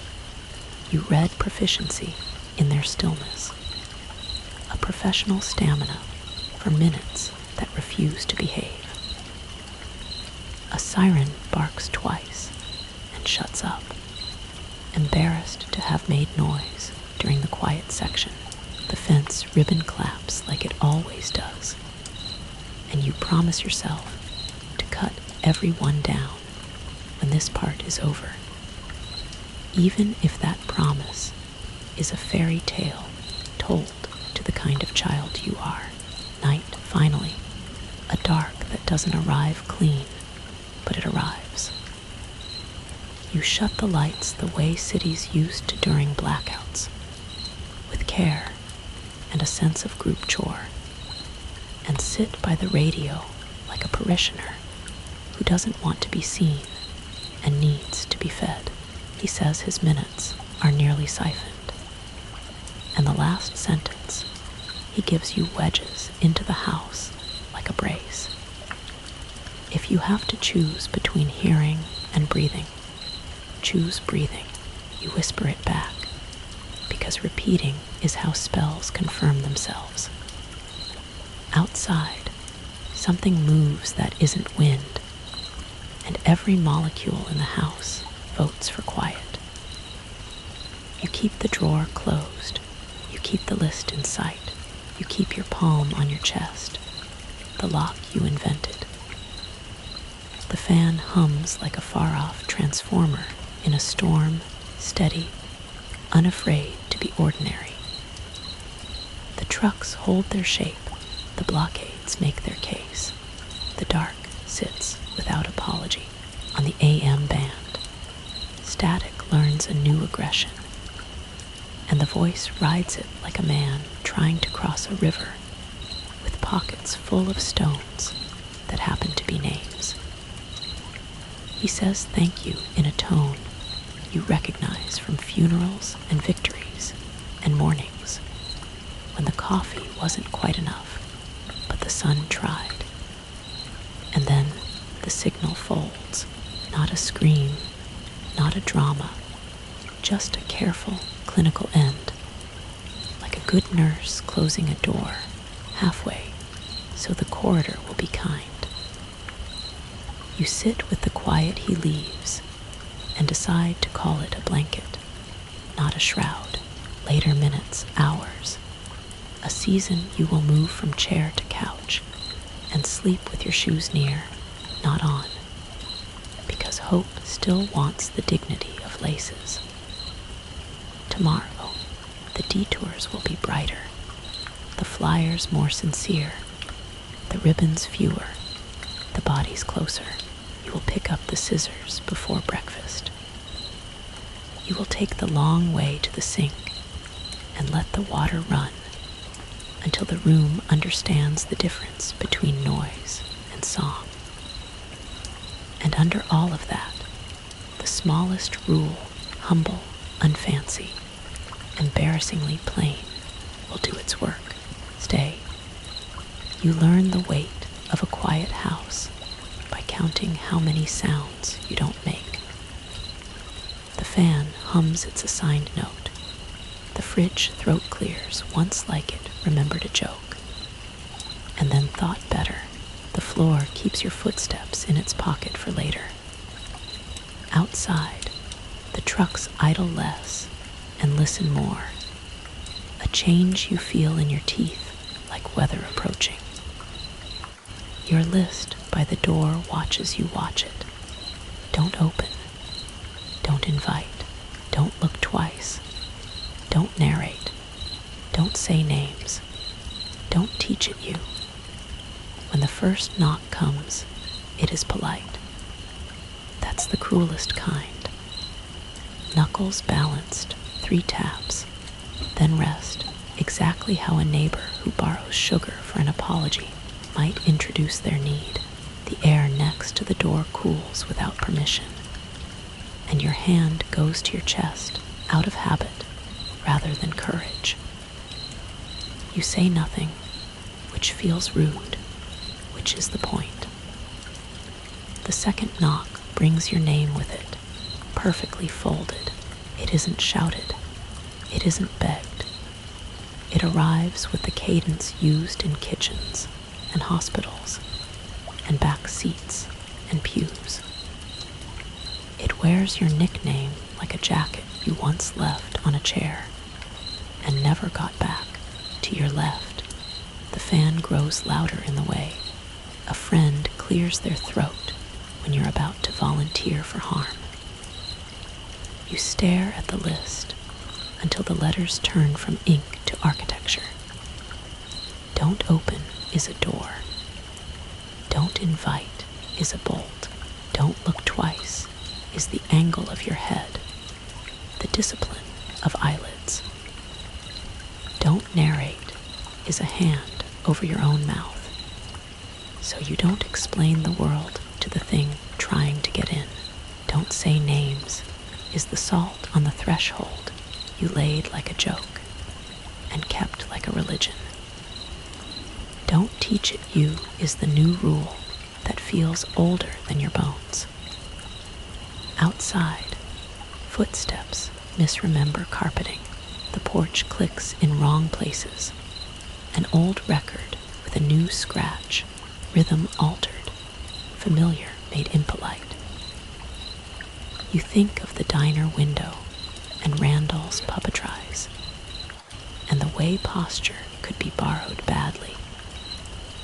You read proficiency in their stillness, a professional stamina for minutes that refuse to behave. A siren barks twice and shuts up, embarrassed to have made noise during the quiet section. The fence ribbon claps like it always does, and you promise yourself to cut everyone down when this part is over, even if that promise is a fairy tale told to the kind of child you are. Night, finally, a dark that doesn't arrive clean, but it arrives. You shut the lights the way cities used to during blackouts, with care and a sense of group chore, and sit by the radio like a parishioner who doesn't want to be seen and needs to be fed. He says his minutes are nearly siphoned. And the last sentence, he gives you wedges into the house like a brace. If you have to choose between hearing and breathing, choose breathing. You whisper it back, because repeating is how spells confirm themselves. Outside, something moves that isn't wind, and every molecule in the house votes for quiet. You keep the drawer closed. You keep the list in sight. You keep your palm on your chest, the lock you invented. The fan hums like a far-off transformer in a storm, steady, unafraid to be ordinary. The trucks hold their shape. The blockades make their case. The dark sits without apology on the AM band. Static learns a new aggression, and the voice rides it like a man trying to cross a river with pockets full of stones that happen to be names. He says thank you in a tone you recognize from funerals and victories and mornings, when the coffee wasn't quite enough, but the sun tried. And then the signal folds, not a scream, not a drama, just a careful clinical end, like a good nurse closing a door halfway so the corridor will be kind. You sit with the quiet he leaves and decide to call it a blanket, not a shroud. Later minutes, hours, a season you will move from chair to couch and sleep with your shoes near, not on, because hope still wants the dignity of laces. Tomorrow, the detours will be brighter, the flyers more sincere, the ribbons fewer, the bodies closer. You will pick up the scissors before breakfast. You will take the long way to the sink and let the water run until the room understands the difference between noise and song. And under all of that, the smallest rule, humble, unfancy, embarrassingly plain, will do its work. Stay. You learn the weight of a quiet house by counting how many sounds you don't make. The fan hums its assigned note. The fridge throat clears, once like it remembered a joke, and then thought better. The floor keeps your footsteps in its pocket for later. Outside, the trucks idle less and listen more, a change you feel in your teeth like weather approaching. Your list by the door watches you watch it. Don't open. Don't invite. Don't look twice. Don't narrate. Don't say names. Don't teach it you. When the first knock comes, it is polite. That's the cruelest kind. Knuckles balanced, 3 taps, then rest, exactly how a neighbor who borrows sugar for an apology might introduce their need. The air next to the door cools without permission, and your hand goes to your chest out of habit rather than courage. You say nothing, which feels rude, which is the point. The second knock brings your name with it, perfectly folded. It isn't shouted. It isn't begged. It arrives with the cadence used in kitchens and hospitals and back seats and pews. It wears your nickname like a jacket you once left on a chair and never got back. To your left, the fan grows louder in the way. A friend clears their throat when you're about to volunteer for harm. You stare at the list until the letters turn from ink to architecture. Don't open is a door. Don't invite is a bolt. Don't look twice is the angle of your head, the discipline of eyelids. Don't narrate is a hand over your own mouth, so you don't explain the world to the thing is the salt on the threshold you laid like a joke and kept like a religion. Don't teach it you is the new rule that feels older than your bones. Outside, footsteps misremember carpeting. The porch clicks in wrong places. An old record with a new scratch, rhythm altered, familiar made impolite. You think of the diner window and Randall's puppetries, and the way posture could be borrowed badly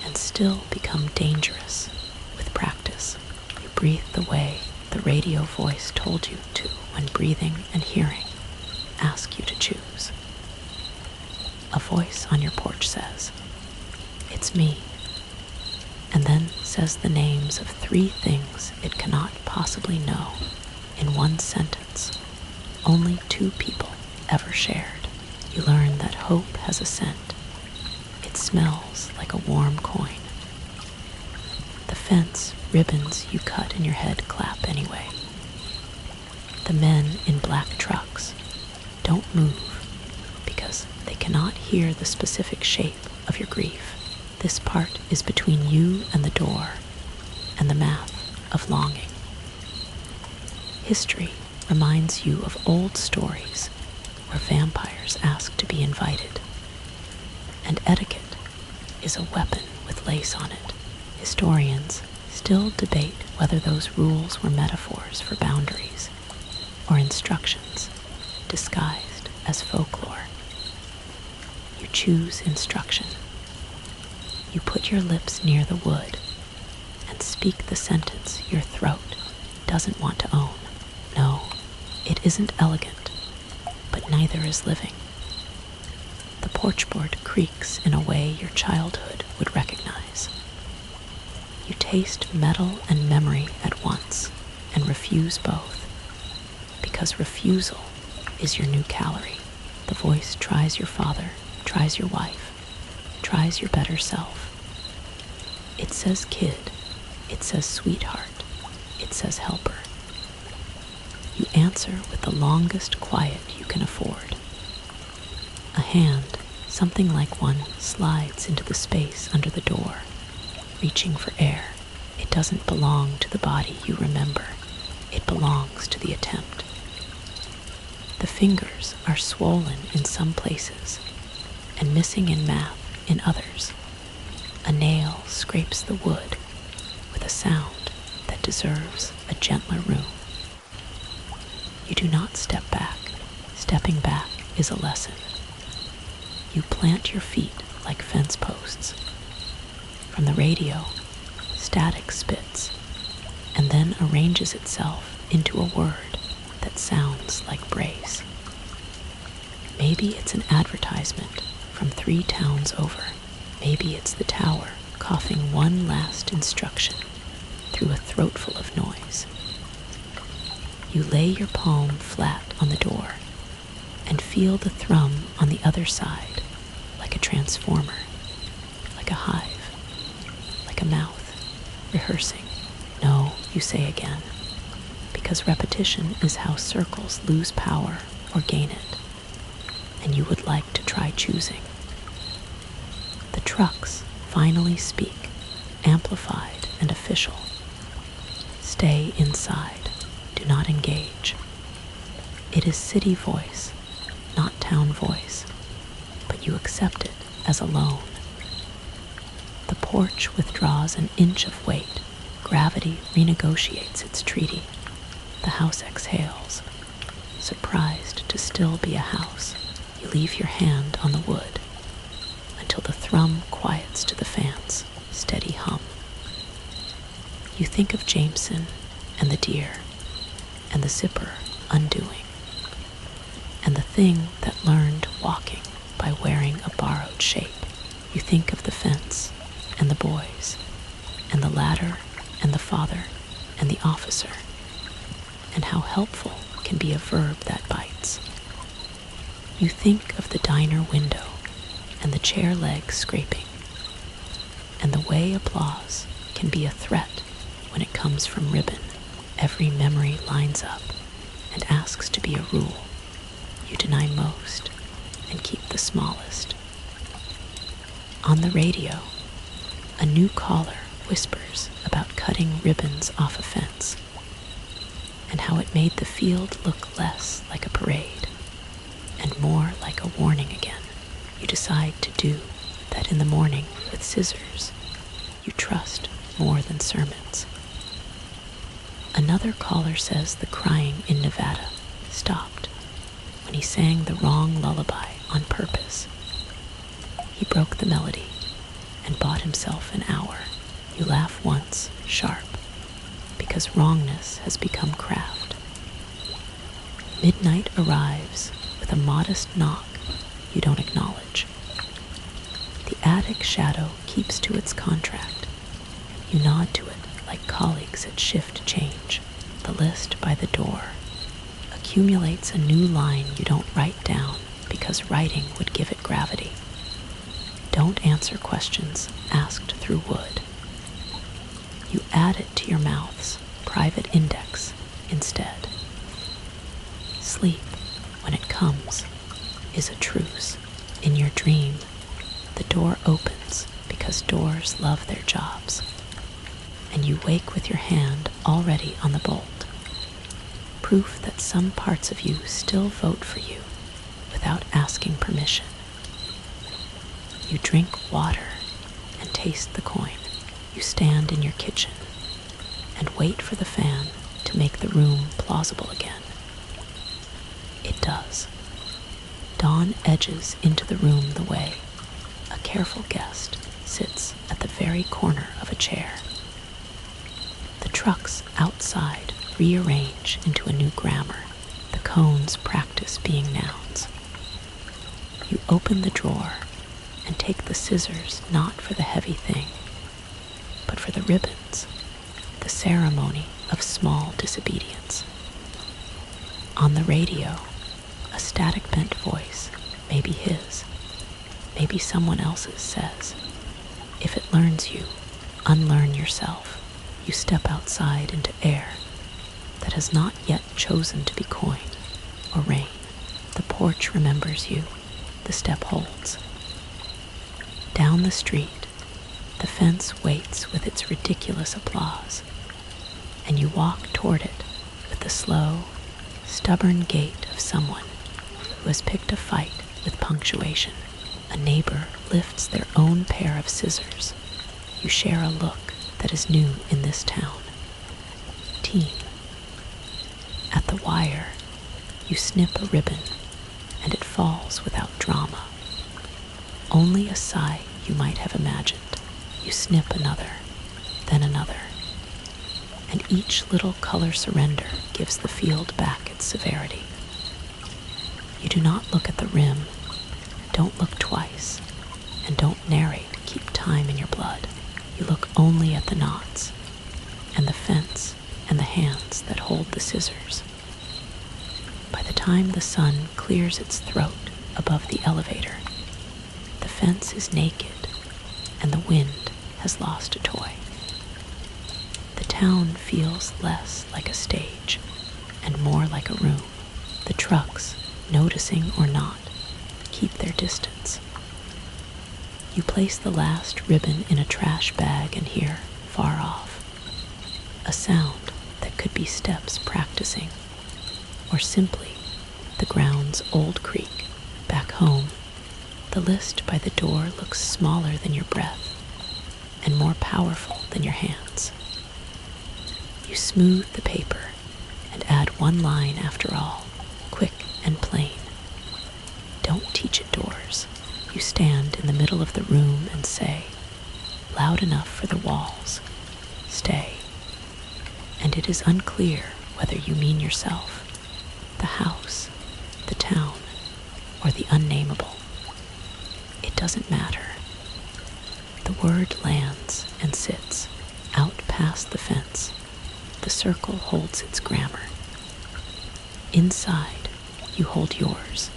and still become dangerous with practice. You breathe the way the radio voice told you to when breathing and hearing ask you to choose. A voice on your porch says, "It's me," and then says the names of 3 things it cannot possibly know in one sentence only 2 people ever shared. You learn that hope has a scent. It smells like a warm coin. The fence ribbons you cut in your head clap anyway. The men in black trucks don't move because they cannot hear the specific shape of your grief. This part is between you and the door and the math of longing. History reminds you of old stories where vampires ask to be invited, and etiquette is a weapon with lace on it. Historians still debate whether those rules were metaphors for boundaries or instructions disguised as folklore. You choose instruction. You put your lips near the wood and speak the sentence your throat doesn't want to own. No, it isn't elegant, but neither is living. The porchboard creaks in a way your childhood would recognize. You taste metal and memory at once and refuse both, because refusal is your new calorie. The voice tries your father, tries your wife, tries your better self. It says kid, it says sweetheart, it says helper. You answer with the longest quiet you can afford. A hand, something like one, slides into the space under the door, reaching for air. It doesn't belong to the body you remember. It belongs to the attempt. The fingers are swollen in some places and missing in math in others. A nail scrapes the wood with a sound that deserves a gentler room. You do not step back. Stepping back is a lesson. You plant your feet like fence posts. From the radio, static spits and then arranges itself into a word that sounds like brace. Maybe it's an advertisement from 3 towns over. Maybe it's the tower coughing one last instruction through a throatful of noise. You lay your palm flat on the door and feel the thrum on the other side like a transformer, like a hive, like a mouth, rehearsing. No, you say again, because repetition is how circles lose power or gain it, and you would like to try choosing. The trucks finally speak, amplified and official. Stay inside. Do not engage. It is city voice, not town voice, but you accept it as alone. The porch withdraws an inch of weight. Gravity renegotiates its treaty. The house exhales, surprised to still be a house. You leave your hand on the wood until the thrum quiets to the fan's steady hum. You think of Jameson and the deer and the zipper undoing and the thing that learned walking by wearing a borrowed shape. You think of the fence and the boys and the ladder and the father and the officer and how helpful can be a verb that bites. You think of the diner window and the chair leg scraping and the way applause can be a threat when it comes from ribbon. Every memory lines up and asks to be a rule, you deny most and keep the smallest. On the radio, a new caller whispers about cutting ribbons off a fence and how it made the field look less like a parade and more like a warning again. You decide to do that in the morning with scissors you trust more than sermons. Another caller says the crying in Nevada stopped when he sang the wrong lullaby on purpose. He broke the melody and bought himself an hour. You laugh once, sharp, because wrongness has become craft. Midnight arrives with a modest knock you don't acknowledge. The attic shadow keeps to its contract. You nod to it like colleagues at shift change. The list by the door accumulates a new line you don't write down because writing would give it gravity. Don't answer questions asked through wood. You add it to your mouth's private index instead. Sleep, when it comes, is a truce. In your dream, the door opens because doors love their jobs, and you wake with your hand already on the bolt. Proof that some parts of you still vote for you without asking permission. You drink water and taste the coin. You stand in your kitchen and wait for the fan to make the room plausible again. It does. Dawn edges into the room the way a careful guest sits at the very corner of a chair. The trucks outside rearrange into a new grammar. The cones practice being nouns. You open the drawer and take the scissors not for the heavy thing, but for the ribbons, the ceremony of small disobedience. On the radio, a static bent voice, maybe his, maybe someone else's, says, if it learns you, unlearn yourself. You step outside into air that has not yet chosen to be coin or rain. The porch remembers you, the step holds. Down the street, the fence waits with its ridiculous applause, and you walk toward it with the slow, stubborn gait of someone who has picked a fight with punctuation. A neighbor lifts their own pair of scissors. You share a look that is new in this town. Team. At the wire, you snip a ribbon, and it falls without drama. Only a sigh you might have imagined. You snip another, then another, and each little color surrender gives the field back its severity. You do not look at the rim, don't look twice, and don't narrate, keep time in your blood. You look only at the knots, and the fence, and the hands that hold the scissors. By the time the sun clears its throat above the elevator, the fence is naked, and the wind has lost a toy. The town feels less like a stage, and more like a room. The trucks, noticing or not, keep their distance. You place the last ribbon in a trash bag and hear, far off, a sound that could be steps practicing, or simply the ground's old creak. Back home, the list by the door looks smaller than your breath and more powerful than your hands. You smooth the paper and add one line after all, quick and plain. Don't teach it doors. You stand in the middle of the room and say, loud enough for the walls, stay. And it is unclear whether you mean yourself, the house, the town, or the unnameable. It doesn't matter. The word lands and sits out past the fence. The circle holds its grammar. Inside, you hold yours.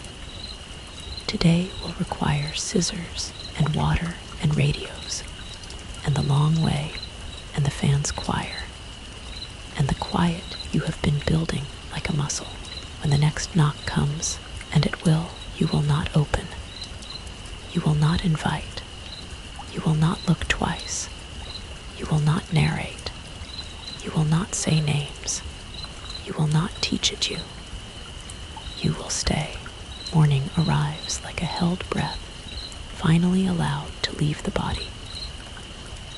Today will require scissors and water and radios, and the long way and the fan's choir, and the quiet you have been building like a muscle. When the next knock comes, and it will, you will not open. You will not invite. You will not look twice. You will not narrate. You will not say names. You will not teach it you. You will stay. Morning arrives like a held breath, finally allowed to leave the body.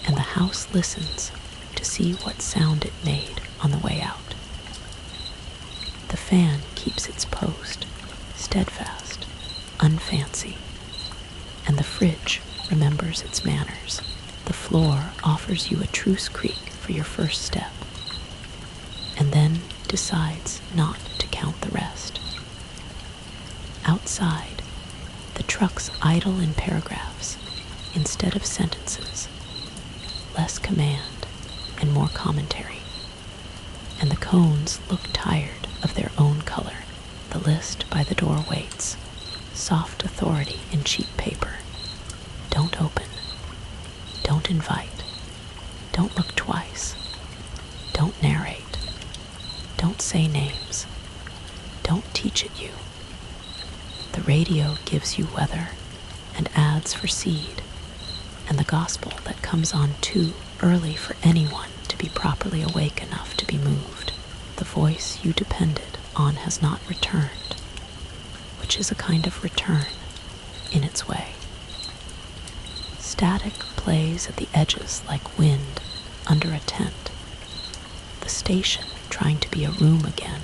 And the house listens to see what sound it made on the way out. The fan keeps its post, steadfast, unfancy, and the fridge remembers its manners. The floor offers you a truce creak for your first step, and then decides not to count the rest. Outside, the trucks idle in paragraphs instead of sentences, less command and more commentary, and the cones look tired of their own color. The list by the door waits, soft authority in cheap paper. Don't open. Don't invite. Don't look twice. Don't narrate. Don't say names. Don't teach it you. The radio gives you weather and ads for seed, and the gospel that comes on too early for anyone to be properly awake enough to be moved. The voice you depended on has not returned, which is a kind of return in its way. Static plays at the edges like wind under a tent. The station trying to be a room again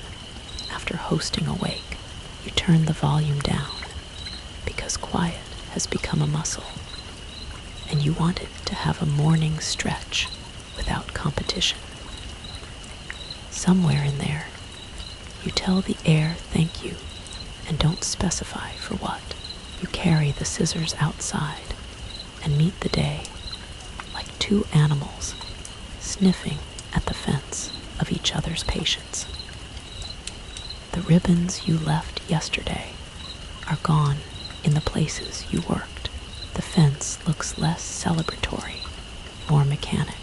after hosting a wake. You turn the volume down because quiet has become a muscle, and you want it to have a morning stretch without competition. Somewhere in there, you tell the air thank you and don't specify for what. You carry the scissors outside and meet the day like two animals sniffing at the fence of each other's patience. The ribbons you left yesterday are gone in the places you worked. The fence looks less celebratory, more mechanic,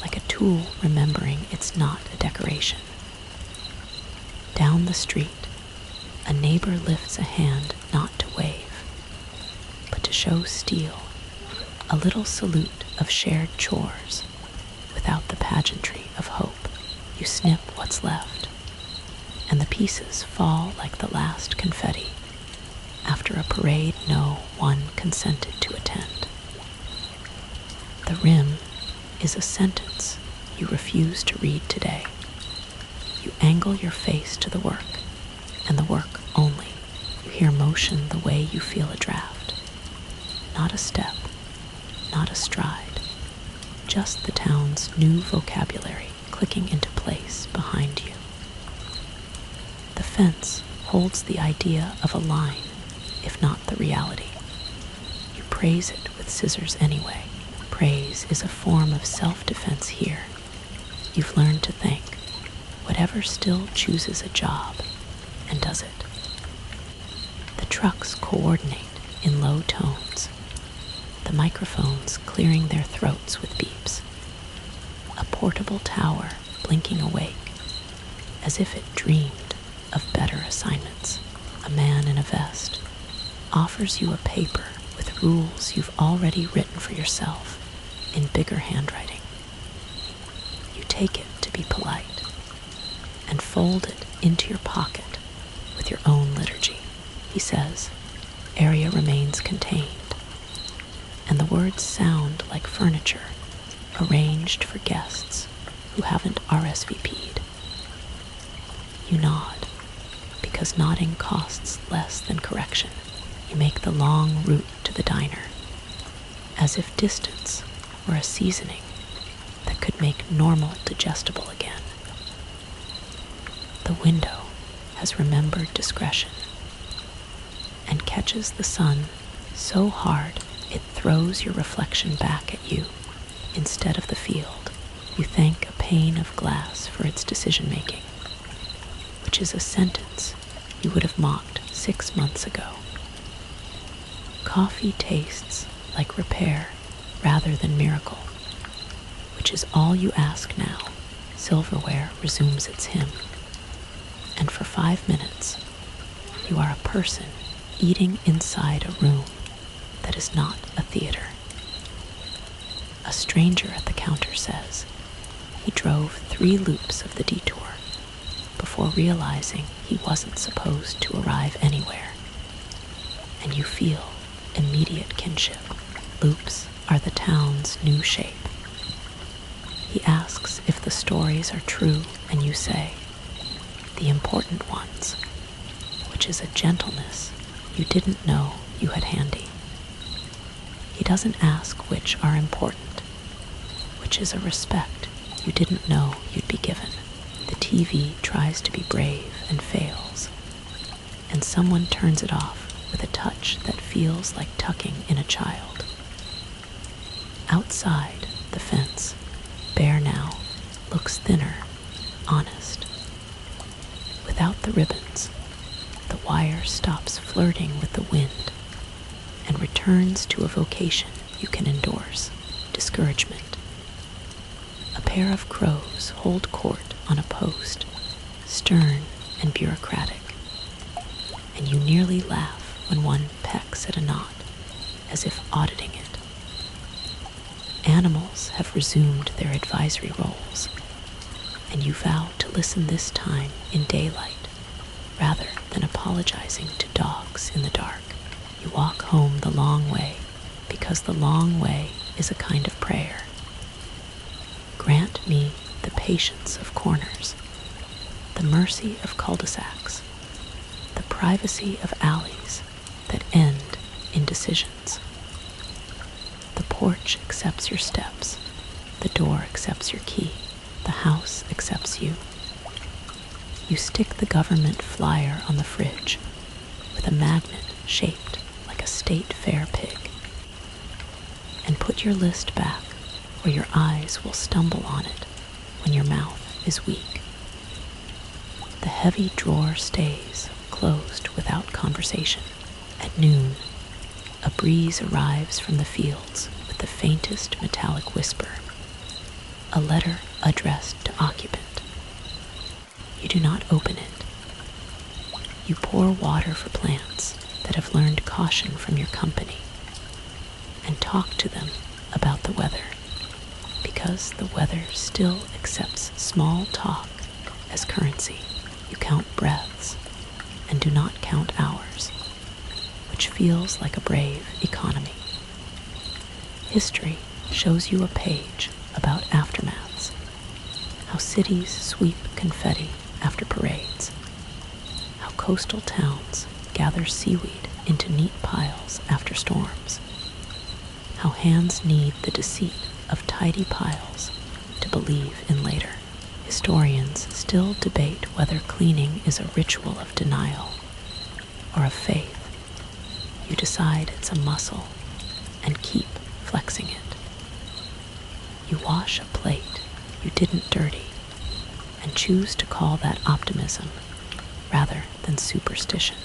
like a tool remembering it's not a decoration. Down the street, a neighbor lifts a hand not to wave, but to show steel, a little salute of shared chores without the pageantry of hope. You snip what's left, and the pieces fall like the last confetti after a parade no one consented to attend. The rim is a sentence you refuse to read today. You angle your face to the work, and the work only. You hear motion the way you feel a draft. Not a step, not a stride, just the town's new vocabulary clicking into place behind you. The fence holds the idea of a line, if not the reality. You praise it with scissors anyway. Praise is a form of self-defense here. You've learned to think, whatever still chooses a job and does it. The trucks coordinate in low tones, the microphones clearing their throats with beeps. A portable tower blinking awake, as if it dreamed of better assignments. A man in a vest offers you a paper with rules you've already written for yourself in bigger handwriting. You take it to be polite and fold it into your pocket with your own liturgy. He says, area remains contained, and the words sound like furniture arranged for guests who haven't RSVP'd. You nod, because nodding costs less than correction. You make the long route to the diner, as if distance were a seasoning that could make normal digestible again. The window has remembered discretion and catches the sun so hard it throws your reflection back at you instead of the field. You thank a pane of glass for its decision-making, which is a sentence you would have mocked 6 months ago. Coffee tastes like repair rather than miracle, which is all you ask now. Silverware resumes its hymn. And for 5 minutes, you are a person eating inside a room that is not a theater. A stranger at the counter says he drove 3 loops of the detour before realizing he wasn't supposed to arrive anywhere. And you feel immediate kinship. Loops are the town's new shape. He asks if the stories are true, and you say, the important ones, which is a gentleness you didn't know you had handy. He doesn't ask which are important, which is a respect you didn't know you'd be given. The TV tries to be brave and fails, and someone turns it off with a touch that feels like tucking in a child. Outside, the fence, bare now, looks thinner, honest. Without the ribbons, the wire stops flirting with the wind and returns to a vocation you can endorse, discouragement. A pair of crows hold court on a post, stern and bureaucratic, and you nearly laugh when one pecks at a knot, as if auditing it. Animals have resumed their advisory roles, and you vow to listen this time in daylight rather than apologizing to dogs in the dark. You walk home the long way because the long way is a kind of prayer. Grant me the patience of corners, the mercy of cul-de-sacs, the privacy of alleys that end in decisions. The porch accepts your steps, the door accepts your key, the house accepts you. You stick the government flyer on the fridge with a magnet shaped like a state fair pig, and put your list back where your eyes will stumble on it when your mouth is weak. The heavy drawer stays closed without conversation. At noon, a breeze arrives from the fields with the faintest metallic whisper, a letter addressed to occupant. You do not open it. You pour water for plants that have learned caution from your company and talk to them about the weather, because the weather still accepts small talk as currency. You count breaths and do not count hours, which feels like a brave economy. History shows you a page about aftermaths, how cities sweep confetti after parades, how coastal towns gather seaweed into neat piles after storms, how hands need the deceit of tidy piles to believe in later. Historians still debate whether cleaning is a ritual of denial or of faith. You decide it's a muscle and keep flexing it. You wash a plate you didn't dirty and choose to call that optimism rather than superstition.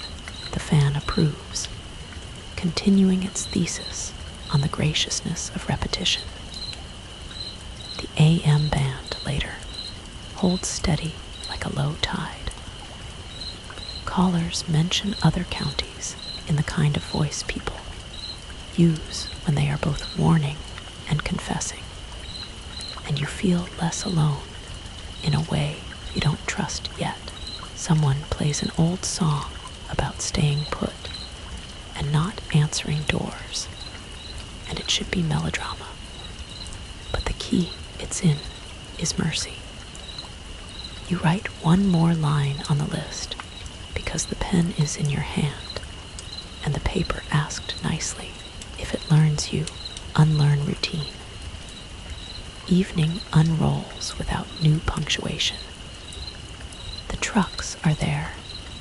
The fan approves, continuing its thesis on the graciousness of repetition. The AM band later holds steady like a low tide. Callers mention other counties in the kind of voice people use when they are both warning and confessing, and you feel less alone in a way you don't trust yet. Someone plays an old song about staying put and not answering doors, and it should be melodrama, but the key it's in is mercy. You write one more line on the list because the pen is in your hand and the paper asked nicely if it learns you unlearn routine. Evening unrolls without new punctuation. The trucks are there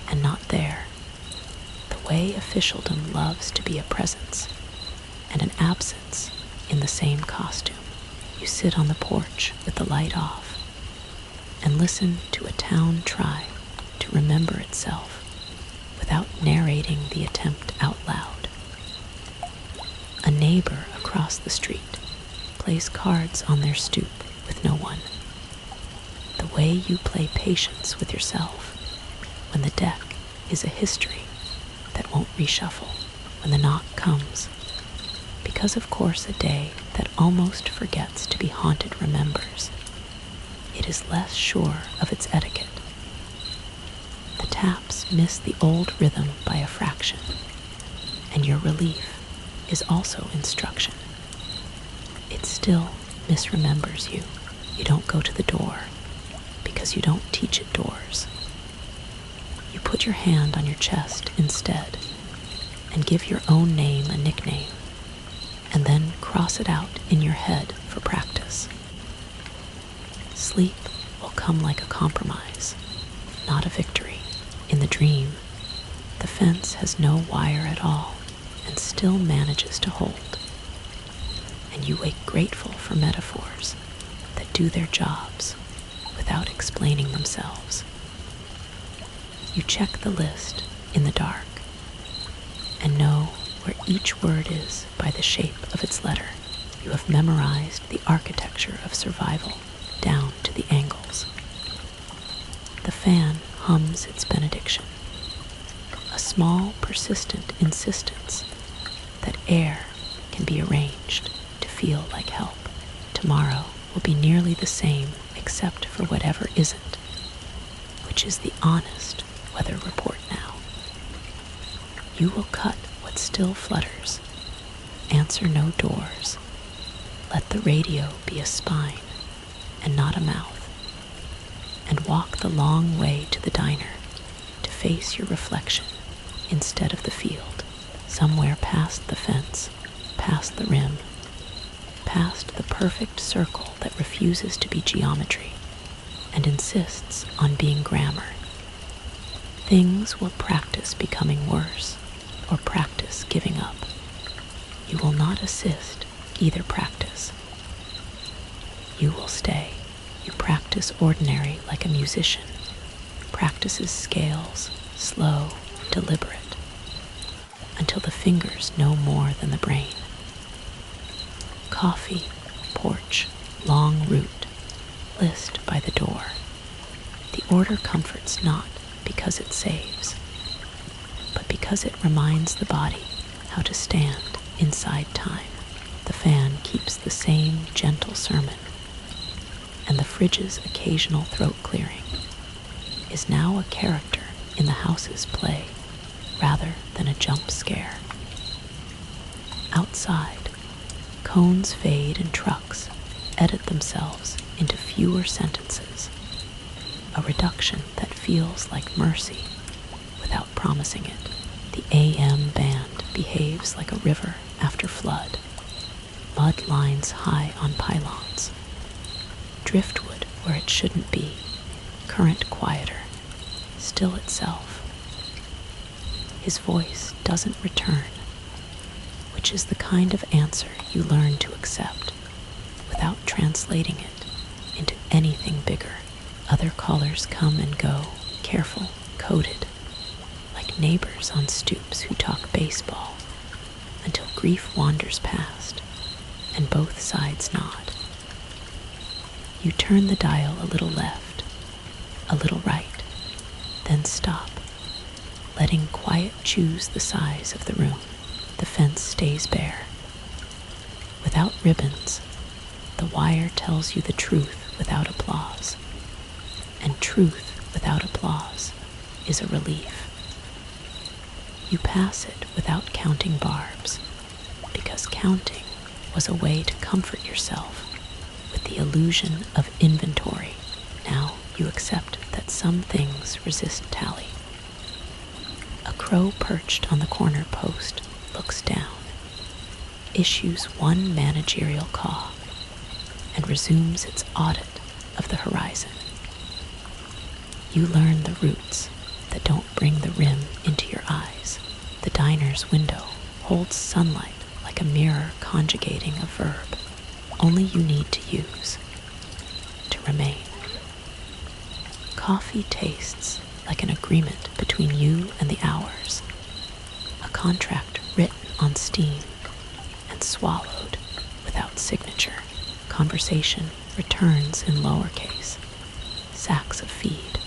and not there, the way officialdom loves to be a presence and an absence in the same costume. You sit on the porch with the light off and listen to a town try to remember itself without narrating the attempt out loud. A neighbor across the street plays cards on their stoop with no one. The way you play patience with yourself when the deck is a history that won't reshuffle when the knock comes, because of course a day that almost forgets to be haunted remembers. It is less sure of its etiquette. The taps miss the old rhythm by a fraction, and your relief is also instruction. It still misremembers you. You don't go to the door because you don't teach it doors. You put your hand on your chest instead and give your own name a nickname, and then cross it out in your head for practice. Sleep will come like a compromise, not a victory. In the dream, the fence has no wire at all and still manages to hold. And you wake grateful for metaphors that do their jobs without explaining themselves. You check the list in the dark and know where each word is by the shape of its letter. You have memorized the architecture of survival down to the angles. The fan hums its benediction, a small, persistent insistence that air can be arranged to feel like help. Tomorrow will be nearly the same except for whatever isn't, which is the honest weather report now. You will cut what still flutters, answer no doors, let the radio be a spine and not a mouth, and walk the long way to the diner to face your reflection instead of the field, somewhere past the fence, past the rim, past the perfect circle that refuses to be geometry and insists on being grammar. Things will practice becoming worse or practice giving up. You will not assist either practice. You will stay. You practice ordinary like a musician, practices scales, slow, deliberate, until the fingers know more than the brain. Coffee, porch, long route, list by the door. The order comforts not because it saves, but because it reminds the body how to stand inside time. The fan keeps the same gentle sermon, and the fridge's occasional throat clearing is now a character in the house's play rather than a jump scare. Outside, cones fade and trucks edit themselves into fewer sentences, a reduction that feels like mercy without promising it. The AM band behaves like a river after flood, mud lines high on pylons, driftwood where it shouldn't be, current quieter, still itself. His voice doesn't return, which is the kind of answer you learn to accept without translating it into anything bigger. Other callers come and go, careful, coded, like neighbors on stoops who talk baseball, until grief wanders past and both sides nod. You turn the dial a little left, a little right, then stop, letting quiet choose the size of the room. The fence stays bare. Without ribbons, the wire tells you the truth without applause, and truth without applause is a relief. You pass it without counting barbs, because counting was a way to comfort yourself with the illusion of inventory. Now you accept that some things resist tally. A crow perched on the corner post looks down, issues one managerial caw, and resumes its audit of the horizon. You learn the roots that don't bring the rim into your eyes. The diner's window holds sunlight like a mirror conjugating a verb only you need to use, to remain. Coffee tastes like an agreement between you and the hours, a contract written on steam and swallowed without signature. Conversation returns in lowercase, sacks of feed.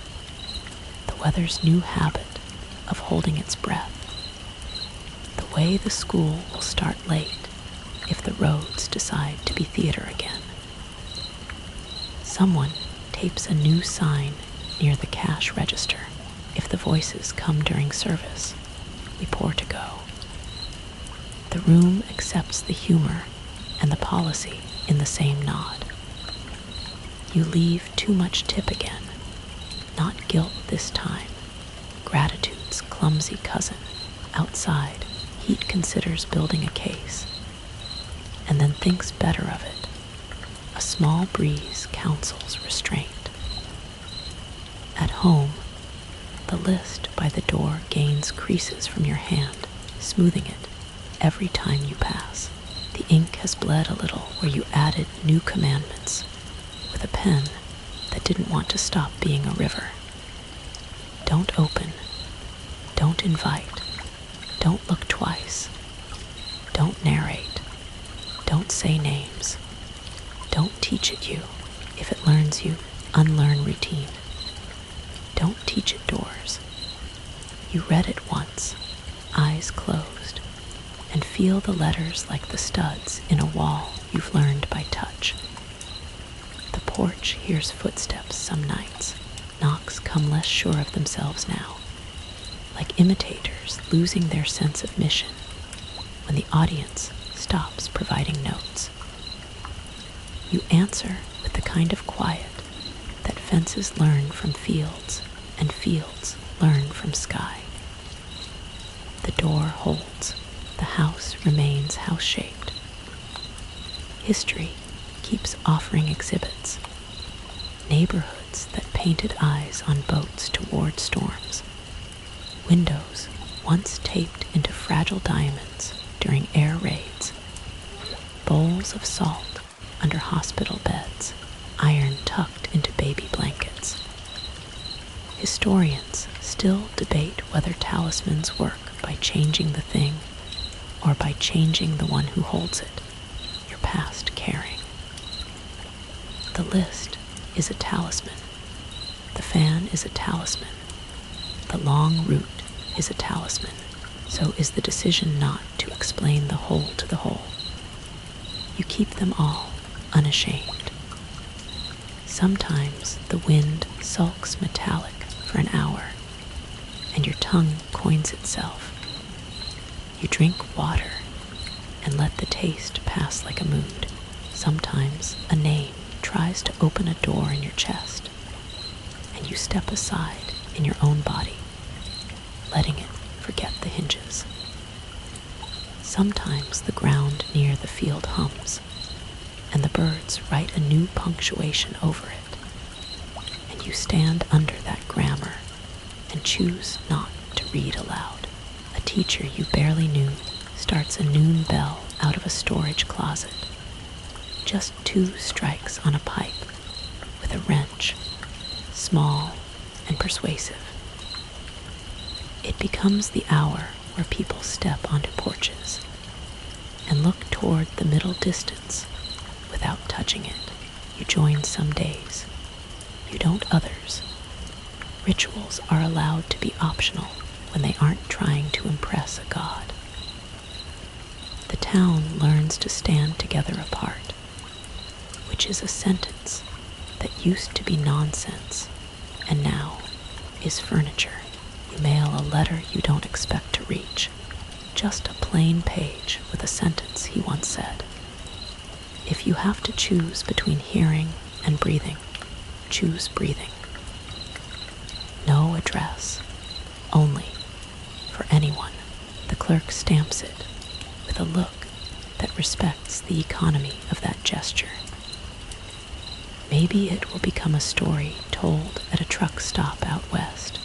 The weather's new habit of holding its breath. The way the school will start late if the roads decide to be theater again. Someone tapes a new sign near the cash register. If the voices come during service, we pour to go. The room accepts the humor and the policy in the same nod. You leave too much tip again. Not guilt this time. Gratitude's clumsy cousin. Outside, heat considers building a case, and then thinks better of it. A small breeze counsels restraint. At home, the list by the door gains creases from your hand, smoothing it every time you pass. The ink has bled a little where you added new commandments with a pen that didn't want to stop being a river. Don't open. Don't invite. Don't look twice. Don't narrate. Don't say names. Don't teach it you. If it learns you, unlearn routine. Don't teach it doors. You read it once, eyes closed, and feel the letters like the studs in a wall you've learned by touch. The porch hears footsteps some nights. Knocks come less sure of themselves now, like imitators losing their sense of mission when the audience stops providing notes. You answer with the kind of quiet that fences learn from fields and fields learn from sky. The door holds. The house remains house-shaped. History keeps offering exhibits. Neighborhoods that painted eyes on boats toward storms. Windows once taped into fragile diamonds during air raids. Bowls of salt under hospital beds, iron tucked into baby blankets. Historians still debate whether talismans work by changing the thing or by changing the one who holds it, your past carrying. The list is a talisman. The fan is a talisman. The long route is a talisman. So is the decision not to explain the whole to the whole. You keep them all unashamed. Sometimes the wind sulks metallic for an hour, and your tongue coins itself. You drink water and let the taste pass like a mood. Sometimes a name tries to open a door in your chest, and you step aside in your own body, letting it forget the hinges. Sometimes the ground near the field hums, and the birds write a new punctuation over it, and you stand under that grammar and choose not to read aloud. A teacher you barely knew starts a noon bell out of a storage closet. Just 2 strikes on a pipe with a wrench, small and persuasive. It becomes the hour where people step onto porches and look toward the middle distance without touching it. You join some days. You don't others. Rituals are allowed to be optional when they aren't trying to impress a god. The town learns to stand together apart, which is a sentence that used to be nonsense and now is furniture. You mail a letter you don't expect to reach, just a plain page with a sentence he once said. If you have to choose between hearing and breathing, choose breathing. No address, only for anyone. The clerk stamps it with a look that respects the economy of that gesture. Maybe it will become a story told at a truck stop out west.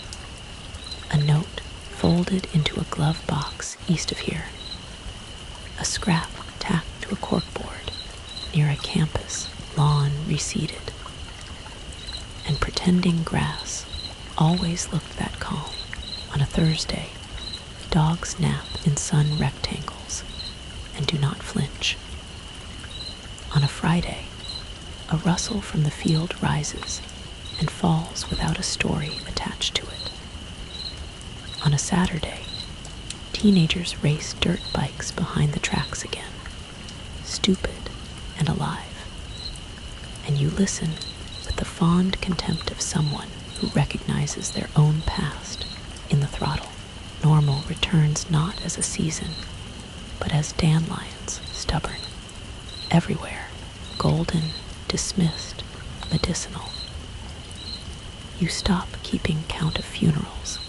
A note folded into a glove box east of here. A scrap tacked to a corkboard near a campus lawn reseeded. And pretending grass always looked that calm. On a Thursday, dogs nap in sun rectangles and do not flinch. On a Friday, a rustle from the field rises and falls without a story attached to it. On a Saturday, teenagers race dirt bikes behind the tracks again, stupid and alive. And you listen with the fond contempt of someone who recognizes their own past in the throttle. Normal returns not as a season, but as dandelions, stubborn, everywhere, golden, dismissed, medicinal. You stop keeping count of funerals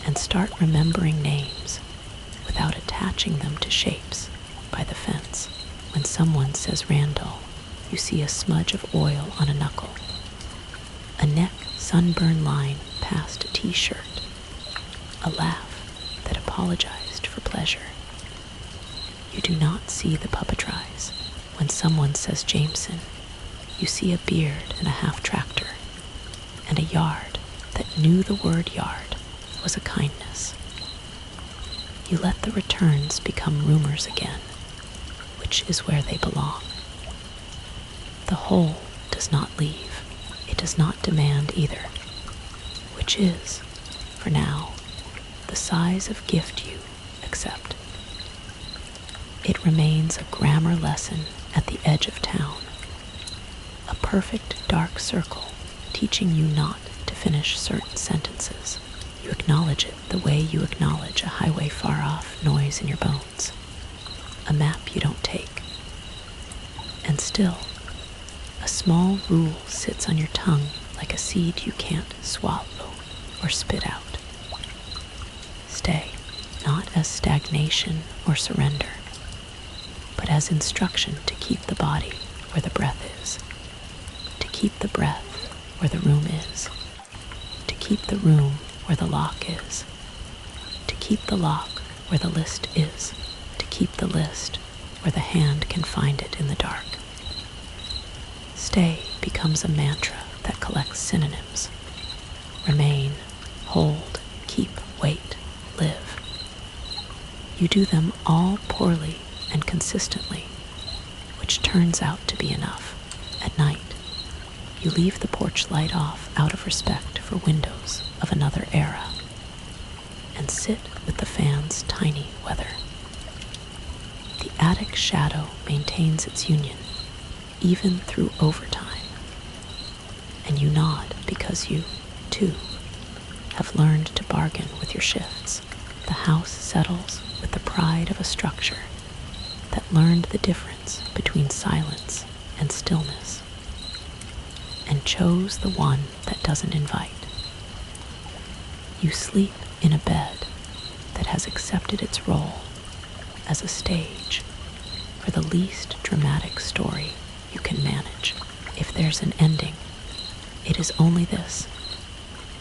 and start remembering names without attaching them to shapes by the fence. When someone says Randall, you see a smudge of oil on a knuckle, a neck sunburn line past a t-shirt, a laugh that apologized for pleasure. You do not see the puppetries. When someone says Jameson, you see a beard and a half-tractor, and a yard that knew the word yard was a kindness. You let the returns become rumors again, which is where they belong. The whole does not leave. It does not demand either, which is, for now, the size of gift you accept. It remains a grammar lesson at the edge of town, a perfect dark circle teaching you not to finish certain sentences. You acknowledge it the way you acknowledge a highway far off noise in your bones, a map you don't take. And still, a small rule sits on your tongue like a seed you can't swallow or spit out. Stay, not as stagnation or surrender, but as instruction to keep the body where the breath is, to keep the breath where the room is, to keep the room where the lock is, to keep the lock where the list is, to keep the list where the hand can find it in the dark. Stay becomes a mantra that collects synonyms. Remain, hold, keep, wait, live. You do them all poorly and consistently, which turns out to be enough. At night, you leave the porch light off out of respect for windows of another era, and sit with the fan's tiny weather. The attic shadow maintains its union, even through overtime, and you nod because you, too, have learned to bargain with your shifts. The house settles with the pride of a structure that learned the difference between silence and stillness, and chose the one that doesn't invite. You sleep in a bed that has accepted its role as a stage for the least dramatic story you can manage. If there's an ending, it is only this: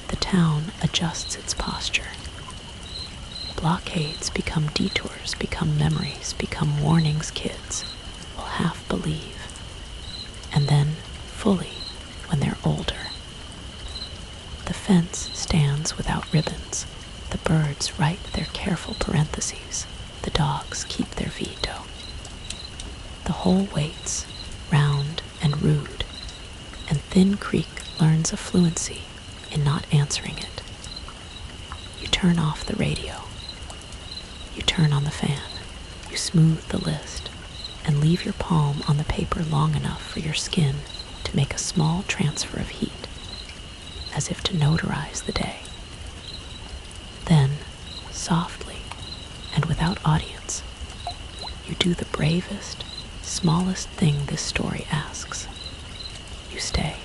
the town adjusts its posture. Blockades become detours, become memories, become warnings kids will half believe, and then fully when they're older. The fence stands without ribbons. The birds write their careful parentheses. The dogs keep their veto. The whole waits, round and rude, and Thin Creek learns a fluency in not answering it. You turn off the radio. You turn on the fan. You smooth the list and leave your palm on the paper long enough for your skin to make a small transfer of heat, as if to notarize the day. Then, softly and without audience, you do the bravest, smallest thing this story asks. You stay,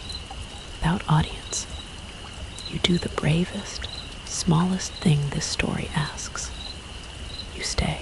without audience. You do the bravest, smallest thing this story asks. You stay.